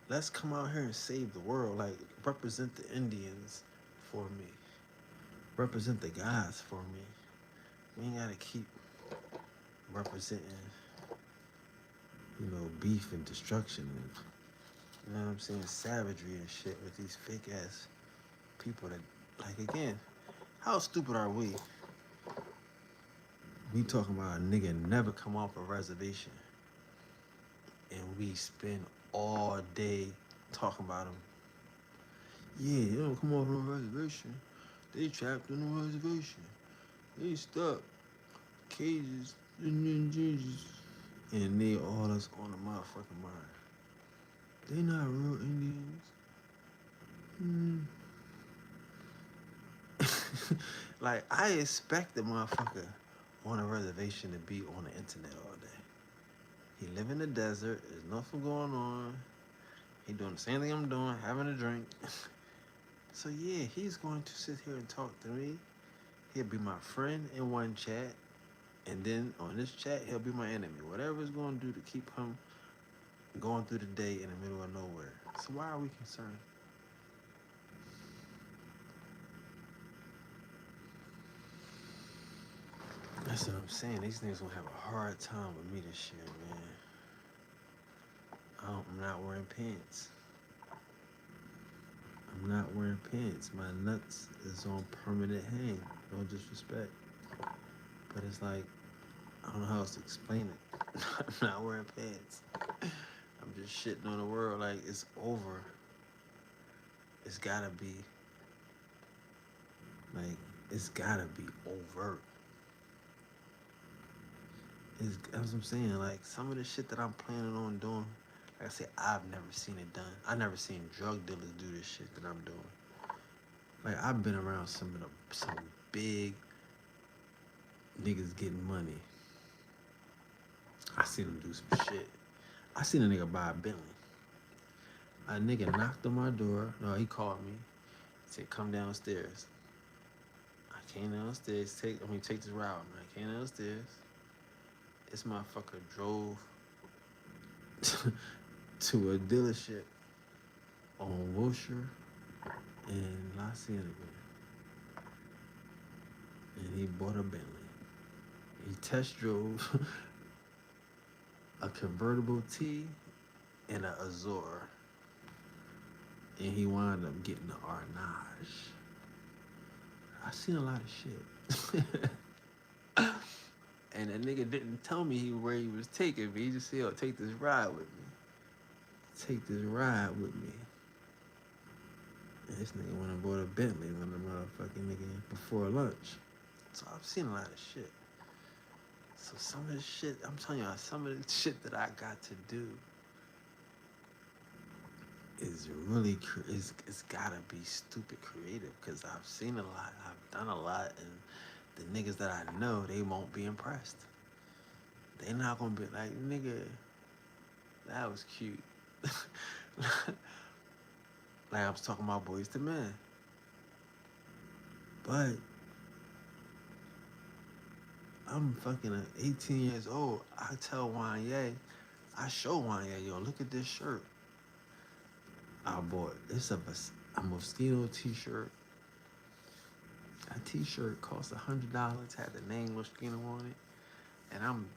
let's come out here and save the world. Like represent the Indians for me. Represent the guys for me. We ain't gotta keep representing, beef and destruction and you know what I'm saying, savagery and shit with these fake ass people that like again, how stupid are we? We talking about a nigga never come off a reservation and we spend all day talking about him. Yeah, they don't come off on a reservation. They trapped on the reservation. They stuck. Cages and then Jesus. And they all us on the motherfucking mind. They not real Indians. Like, I expect the motherfucker on a reservation to be on the internet all day. He live in the desert. There's nothing going on. He doing the same thing I'm doing, having a drink. So yeah, he's going to sit here and talk to me. He'll be my friend in one chat, and then on this chat, he'll be my enemy. Whatever it's going to do to keep him going through the day in the middle of nowhere. So why are we concerned? That's what I'm saying. These niggas gonna have a hard time with me this year, man. I'm not wearing pants. I'm not wearing pants. My nuts is on permanent hang. No disrespect. But it's like, I don't know how else to explain it. I'm not wearing pants. I'm just shitting on the world like it's over. It's gotta be, like, it's gotta be overt. That's what I'm saying. Like, some of the shit that I'm planning on doing, like I said, I've never seen it done. I never seen drug dealers do this shit that I'm doing. Like, I've been around some big niggas getting money. I seen them do some shit. I seen a nigga buy a Bentley. A nigga knocked on my door. No, he called me. He said, "Come downstairs." I came downstairs. Take this route, man. I came downstairs. This motherfucker drove to a dealership on Wilshire and La Cienega, and he bought a Bentley. He test drove a convertible T and an Azure, and he wound up getting the Arnage. I seen a lot of shit. And that nigga didn't tell me where he was taking me. He just said, "Yo, take this ride with me. Take this ride with me." And this nigga went and bought a Bentley when the motherfucking nigga before lunch. So I've seen a lot of shit. So some of the shit, I'm telling y'all, some of the shit that I got to do is really, it's gotta be stupid creative, because I've seen a lot, I've done a lot, and the niggas that I know, they won't be impressed. They not gonna be like, "Nigga, that was cute." Like I was talking about Boys to Men. But I'm fucking 18 years old. I tell Wanye, I show Wanye, "Yo, look at this shirt I bought. It's a Moschino t-shirt. That t-shirt cost $100, had the name Moschino on it. And I'm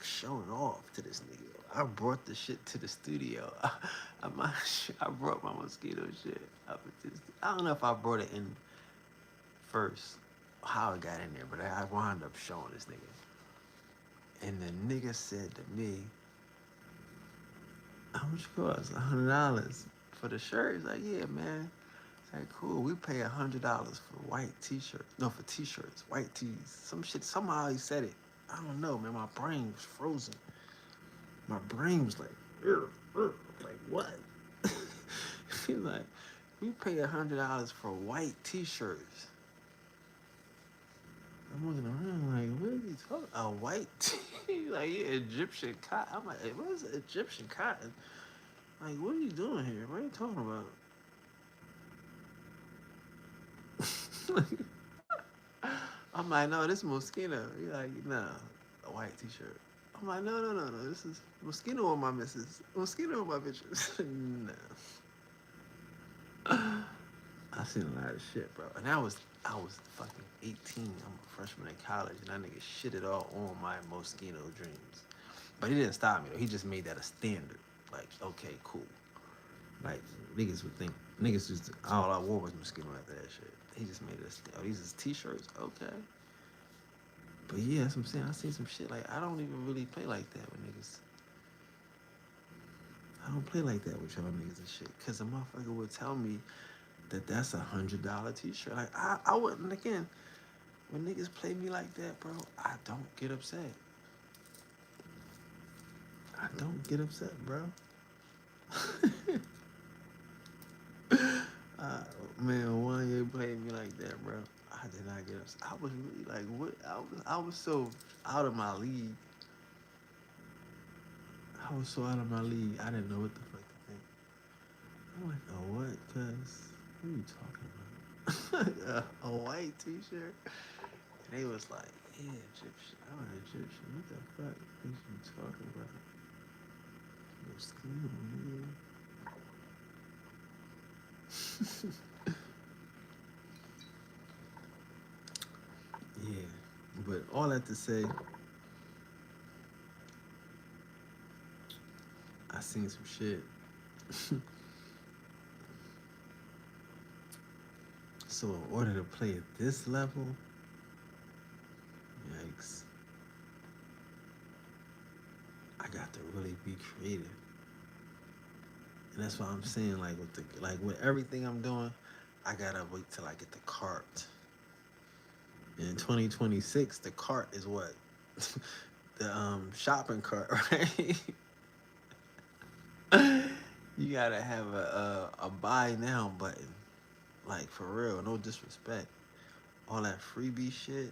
showing off to this nigga. I brought the shit to the studio. I brought my Mosquito shit. I don't know if I brought it in first, how it got in there, but I wound up showing this nigga. And the nigga said to me, "How much it cost? $100 for the shirt?" He's like, "Yeah, man." It's like, "Cool. We pay $100 for white t-shirts. No, for t-shirts, white tees." Some shit. Somehow he said it. I don't know, man. My brain was frozen. My brain was like, like what? He's like, "We pay $100 for white t-shirts." I'm looking around like, "What are you talking? A white tee?" Like, "Yeah, Egyptian cotton." I'm like, "Hey, what is Egyptian cotton? Like, what are you doing here? What are you talking about?" I'm like, "No, this is Moschino." He's like, "Nah, a white t-shirt." I'm like, "No, no, no, no. This is Moschino on my missus. Moschino on my bitches." Nah. I seen a lot of shit, bro. And I was fucking 18. I'm a freshman in college, and that nigga shitted all on my Moschino dreams. But he didn't stop me though. He just made that a standard. Like, okay, cool. Like niggas would think niggas just all I wore was Moschino after that shit. He just made it a standard. Oh, these is t-shirts, okay. But yeah, that's what I'm saying. I seen some shit like I don't even really play like that with niggas. I don't play like that with y'all niggas and shit. Cause a motherfucker would tell me that that's $100 t-shirt. Like I wouldn't again. When niggas play me like that, bro, I don't get upset. I don't get upset, bro. uh, Man, why you playing me like that, bro? I did not get upset. I was really like, what? I was so out of my league. I was so out of my league. I didn't know what the fuck to think. I'm like, "Oh, what? Cuz, what are you talking about?" A white t-shirt. And they was like, "Yeah, Egyptian. I'm an Egyptian. What the fuck is you talking about? No skin on me." Yeah. But all that to say, I seen some shit. So in order to play at this level, yikes, I got to really be creative. And that's why I'm saying, like with everything I'm doing, I gotta wait till I get the cart. In 2026, the cart is what? The shopping cart, right? You gotta have a buy now button. Like for real, no disrespect. All that freebie shit,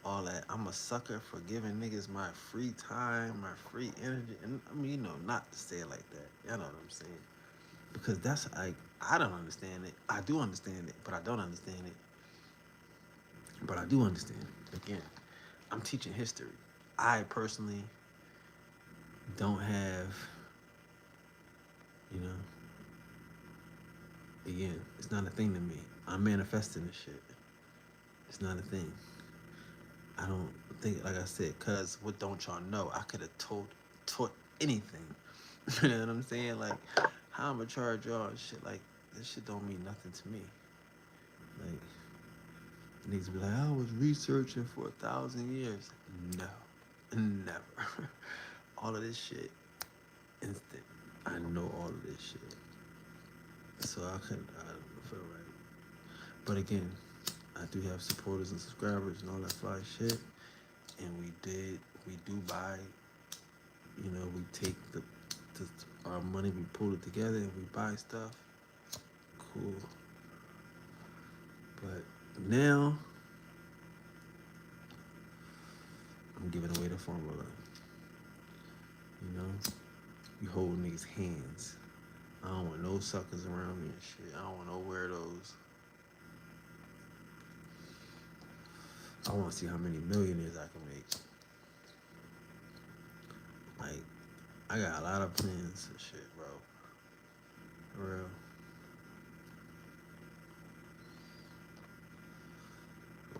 all that. I'm a sucker for giving niggas my free time, my free energy. And I mean, not to say it like that. Y'all know what I'm saying. because that's like I don't understand it. I do understand it, but I don't understand it. But I do understand it. Again, I'm teaching history. I personally don't have, you know, again, it's not a thing to me. I'm manifesting this shit. It's not a thing. I don't think, like I said, cause what don't y'all know? I could have taught anything. You know what I'm saying? Like, how I'ma charge y'all and shit? Like, this shit don't mean nothing to me. Like, niggas be like, I was researching for 1,000 years. No, never. All of this shit, instant. I know all of this shit. So I don't feel right. But again, I do have supporters and subscribers and all that fly shit. And we do buy, we take the our money, we pull it together and we buy stuff. Cool. But now I'm giving away the formula. You know, you hold niggas' hands. I don't want no suckers around me and shit. I don't want no weirdos. I want to see how many millionaires I can make. Like, I got a lot of plans and shit, bro. For real.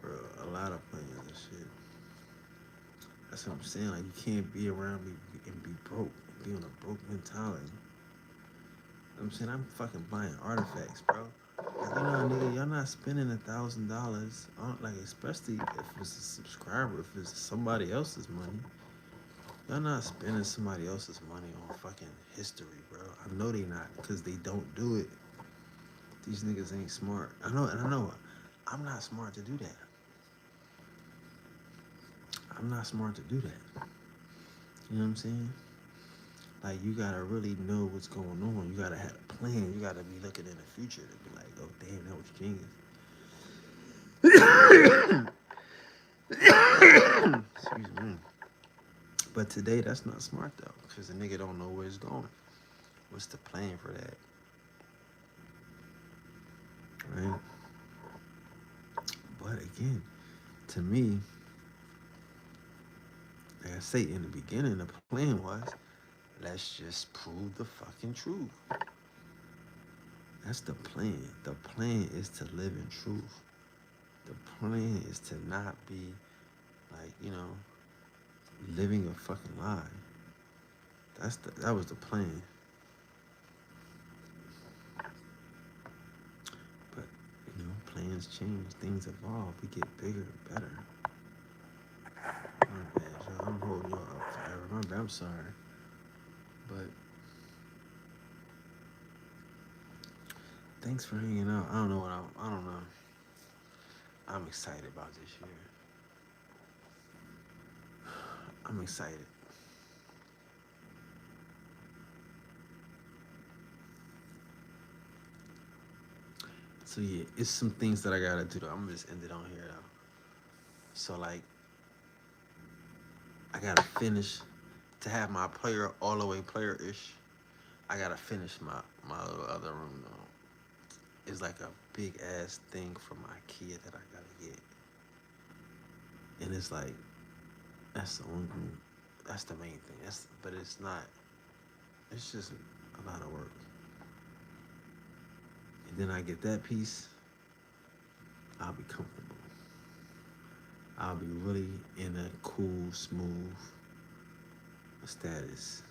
For real. A lot of plans and shit. That's what I'm saying. Like, you can't be around me and be broke. Be on a broke mentality. I'm saying I'm fucking buying artifacts, bro. Like, nigga, y'all not spending $1,000 on, like, especially if it's a subscriber, if it's somebody else's money. Y'all not spending somebody else's money on fucking history, bro. I know they not, because they don't do it. These niggas ain't smart. I know. I'm not smart to do that. I'm not smart to do that. You know what I'm saying? Like, you gotta really know what's going on. You gotta have a plan. You gotta be looking in the future to be like, oh, damn, that was genius. Excuse me. But today, that's not smart, though, because the nigga don't know where it's going. What's the plan for that? Right? But again, to me, like I say, in the beginning, the plan was, let's just prove the fucking truth. That's the plan. The plan is to live in truth. The plan is to not be like, living a fucking lie. That was the plan. But, plans change, things evolve, we get bigger and better. My bad, y'all. I'm holding y'all up forever. My bad, I'm sorry. But thanks for hanging out. I don't know. I'm excited about this year. I'm excited. So yeah, it's some things that I gotta do though. I'm gonna just end it on here though. So like, I gotta finish to have my player all the way player-ish. I gotta finish my little other room though. It's like a big ass thing from IKEA that I gotta get. And it's like, that's the only thing, that's the main thing. But it's not, it's just a lot of work. And then I get that piece, I'll be comfortable. I'll be really in a cool, smooth status.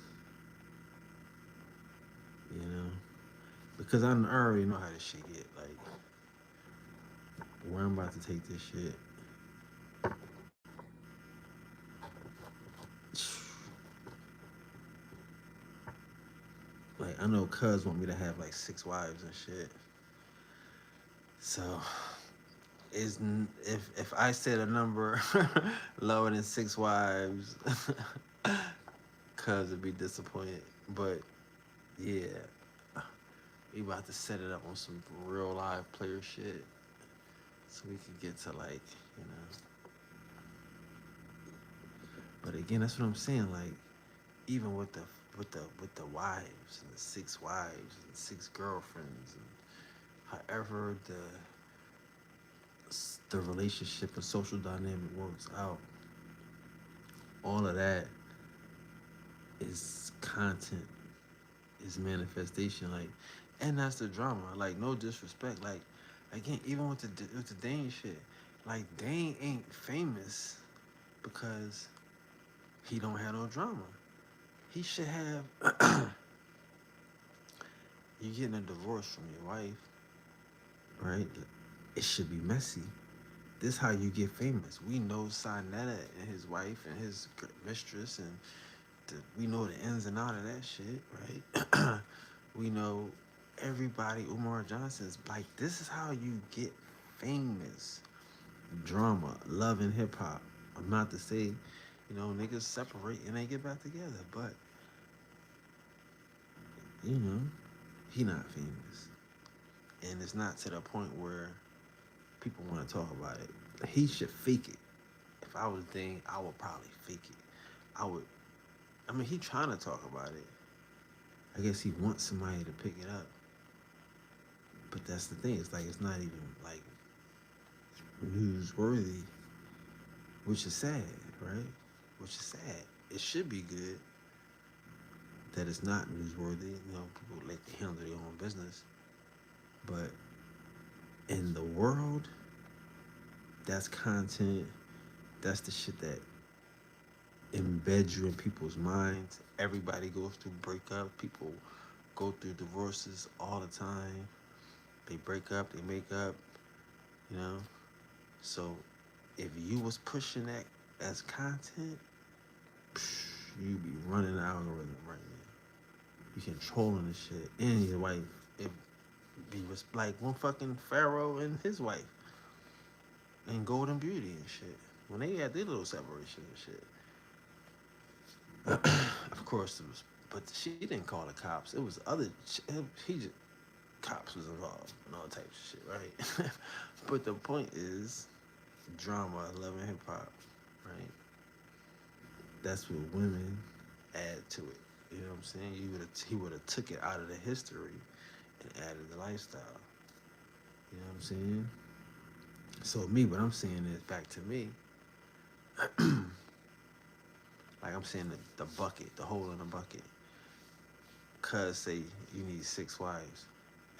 Because I already know how this shit get. Like, where I'm about to take this shit. Like, I know cuz want me to have like 6 wives and shit. So, if I said a number lower than 6 wives, cuz would be disappointed. But yeah, we about to set it up on some real live player shit, so we could get to like, you know. But again, that's what I'm saying. Like, even with with the wives and the 6 wives and 6 girlfriends and however the relationship and social dynamic works out, all of that is content, is manifestation. Like, and that's the drama. Like, no disrespect. Like, again, even with the Dane shit, like Dane ain't famous because he don't have no drama. He should have. You getting a divorce from your wife, right? It should be messy. This how you get famous. We know Sinetta and his wife and his mistress, and we know the ins and out of that shit, right? We know everybody. Umar Johnson's like, this is how you get famous. Drama, love, and hip hop. I'm not to say, niggas separate and they get back together, but you know, he not famous, and it's not to the point where people want to talk about it. He should fake it. If I was Dane, I would probably fake it. I would. I mean, he trying to talk about it. I guess he wants somebody to pick it up. But that's the thing. It's like it's not even like newsworthy, which is sad, right? Which is sad. It should be good that it's not newsworthy. People like to handle their own business. But in the world, that's content. That's the shit that embeds you in people's minds. Everybody goes through breakup. People go through divorces all the time. They break up, they make up, you know. So if you was pushing that as content, you be running the algorithm right now. You controlling the shit. And your wife, it be like one fucking Pharaoh and his wife and Golden Beauty and shit. When they had their little separation and shit. Of course it was, but she didn't call the cops. It was other. He just cops was involved and all types of shit, right? But the point is, drama, love, and hip hop, right? That's what women add to it. You know what I'm saying? He would have took it out of the history and added the lifestyle. You know what I'm saying? So what I'm saying is back to me. Like I'm saying the bucket, the hole in the bucket. Cuz say you need 6 wives,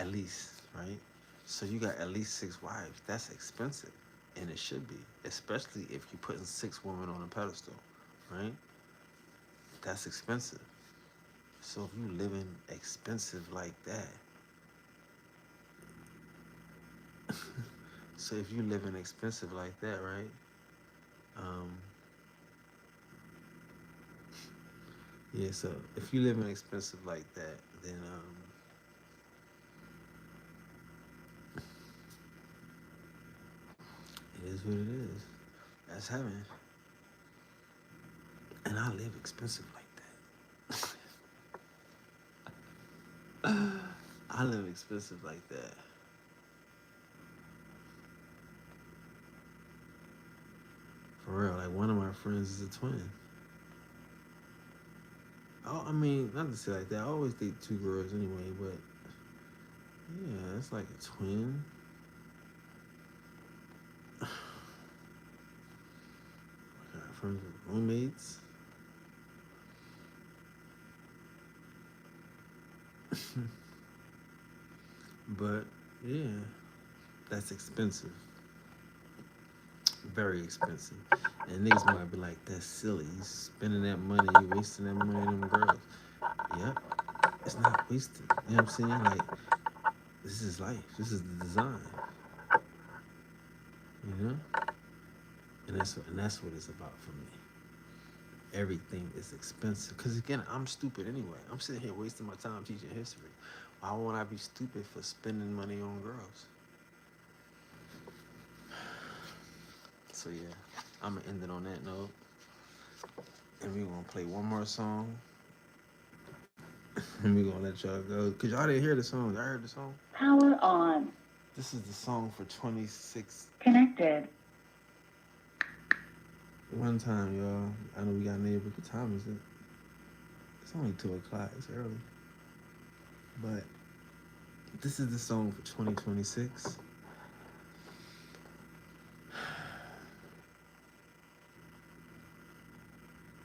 at least, right? So you got at least 6 wives. That's expensive, and it should be, especially if you're putting 6 women on a pedestal, right? That's expensive. So if you living expensive like that, so if you living expensive like that, right? Um, yeah. So if you living expensive like that, then it is what it is. That's heaven, and I live expensive like that. I live expensive like that. For real, like one of my friends is a twin. Oh, I mean, not to say like that. I always date 2 girls anyway, but yeah, it's like a twin. I got friends with roommates. But yeah, that's expensive. Very expensive. And niggas might be like, that's silly. You spending that money, you wasting that money on them girls. Yep, it's not wasted. You know what I'm saying? Like, this is life. This is the design. You know? And that's what it's about for me. Everything is expensive. Cause again, I'm stupid anyway. I'm sitting here wasting my time teaching history. Why won't I be stupid for spending money on girls? So yeah, I'm gonna end it on that note. And we're gonna play one more song. And we're gonna let y'all go. Cause y'all didn't hear the song. Y'all heard the song? Power on. This is the song for 26. Connected. One time, y'all. I know we got neighbors. What time is it? It's only 2 o'clock. It's early. But this is the song for 2026.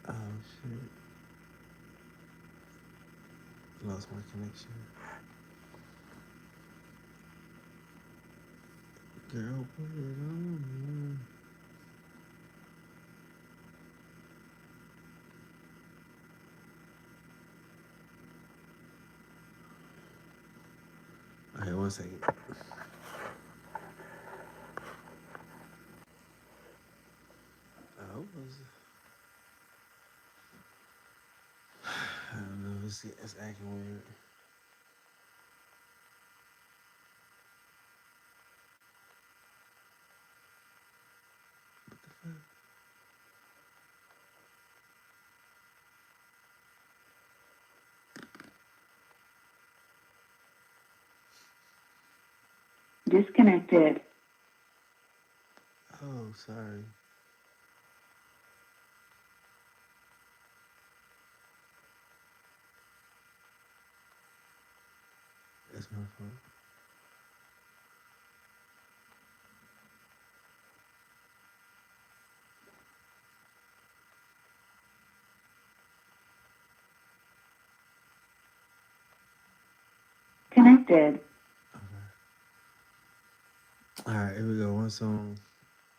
Oh shit! Lost my connection. Girl, put it on. All right, 1 second. Oh, I don't know. It's acting weird. What the fuck? Disconnected. Oh, sorry. That's my fault. Connected. Okay. All right, here we go. One song.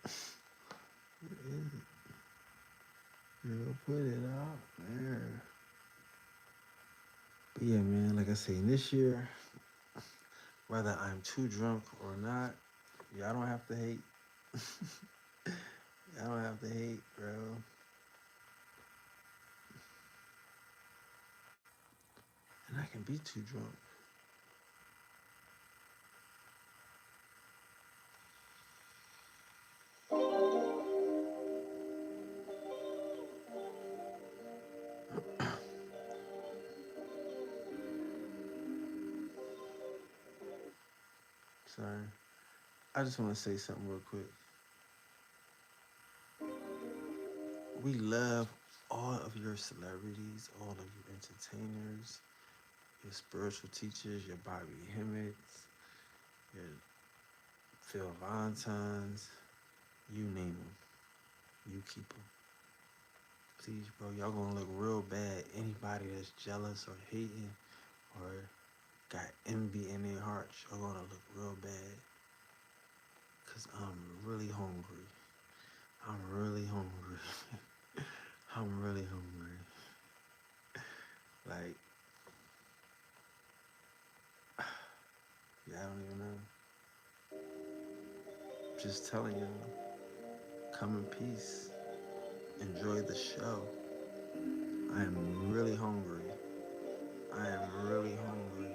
Where is it? Girl, put it out there. But yeah, man, like I say, this year, whether I'm too drunk or not, y'all don't have to hate. Y'all don't have to hate, bro. And I can be too drunk. Sorry. I just want to say something real quick. We love all of your celebrities, all of your entertainers, your spiritual teachers, your Bobby Hemmets, your Phil Valentines, you name them. You keep them. Please, bro, y'all gonna look real bad. Anybody that's jealous or hating or got envy in their hearts, y'all gonna look real bad. Cause I'm really hungry. I'm really hungry. I'm really hungry. Like, yeah, I don't even know. Just telling y'all, come in peace. Enjoy the show. I am really hungry. I am really hungry.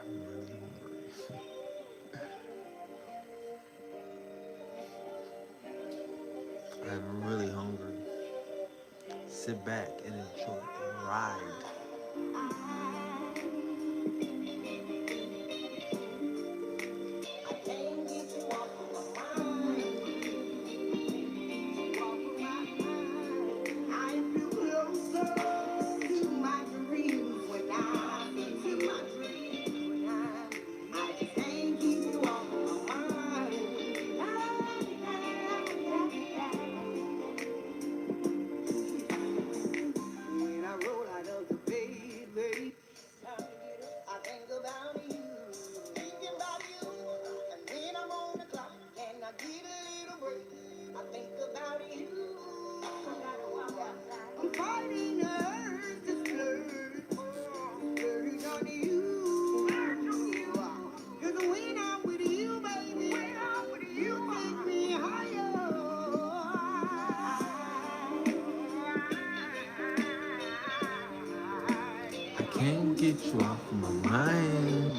I'm really hungry. I'm really hungry. Sit back and enjoy and ride. I can't get you off my mind.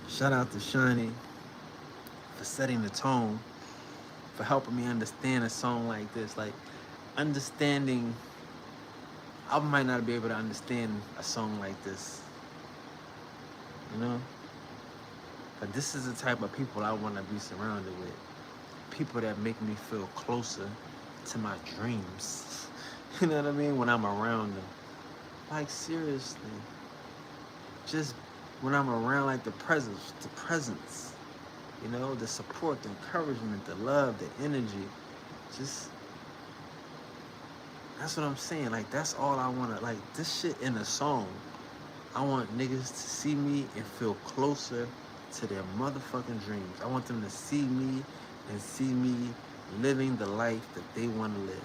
Shout out to Shiny for setting the tone, for helping me understand a song like this. Like, understanding, I might not be able to understand a song like this. You know, but this is the type of people I want to be surrounded with. People that make me feel closer to my dreams. You know what I mean? When I'm around them, like seriously, just when I'm around, like the presence. You know, the support, the encouragement, the love, the energy. Just that's what I'm saying. Like that's all I wanna like this shit in a song. I want niggas to see me and feel closer to their motherfucking dreams. I want them to see me and see me living the life that they want to live.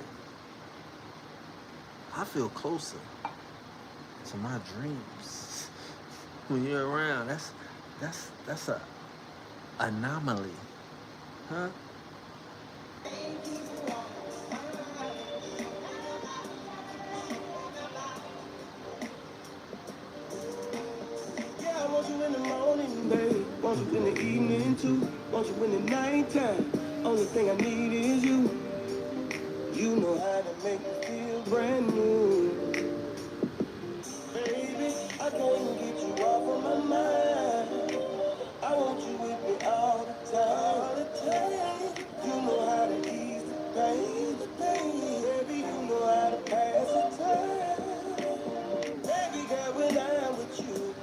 I feel closer to my dreams when you're around. That's a anomaly, huh? Yeah, I want you in the morning, babe. Want you in the evening too. Want you in the nighttime. Only thing I need is you. You know how to make me feel brand new. Baby, I can't get you off of my mind. I want you with me all the time. All the time. You know how to ease the pain. The pain. Baby, you know how to pass the time. Baby girl, when I'm with you,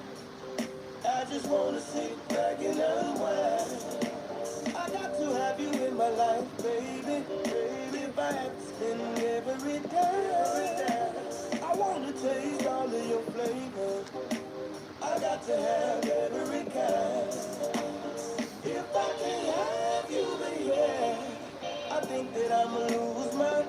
I just wanna sit back and unwind. I got to have you in my life, baby. Baby, if I have to spend every day, I wanna taste all of your flavors. I got to have every kind. If I can't have you, baby, I think that I'ma lose my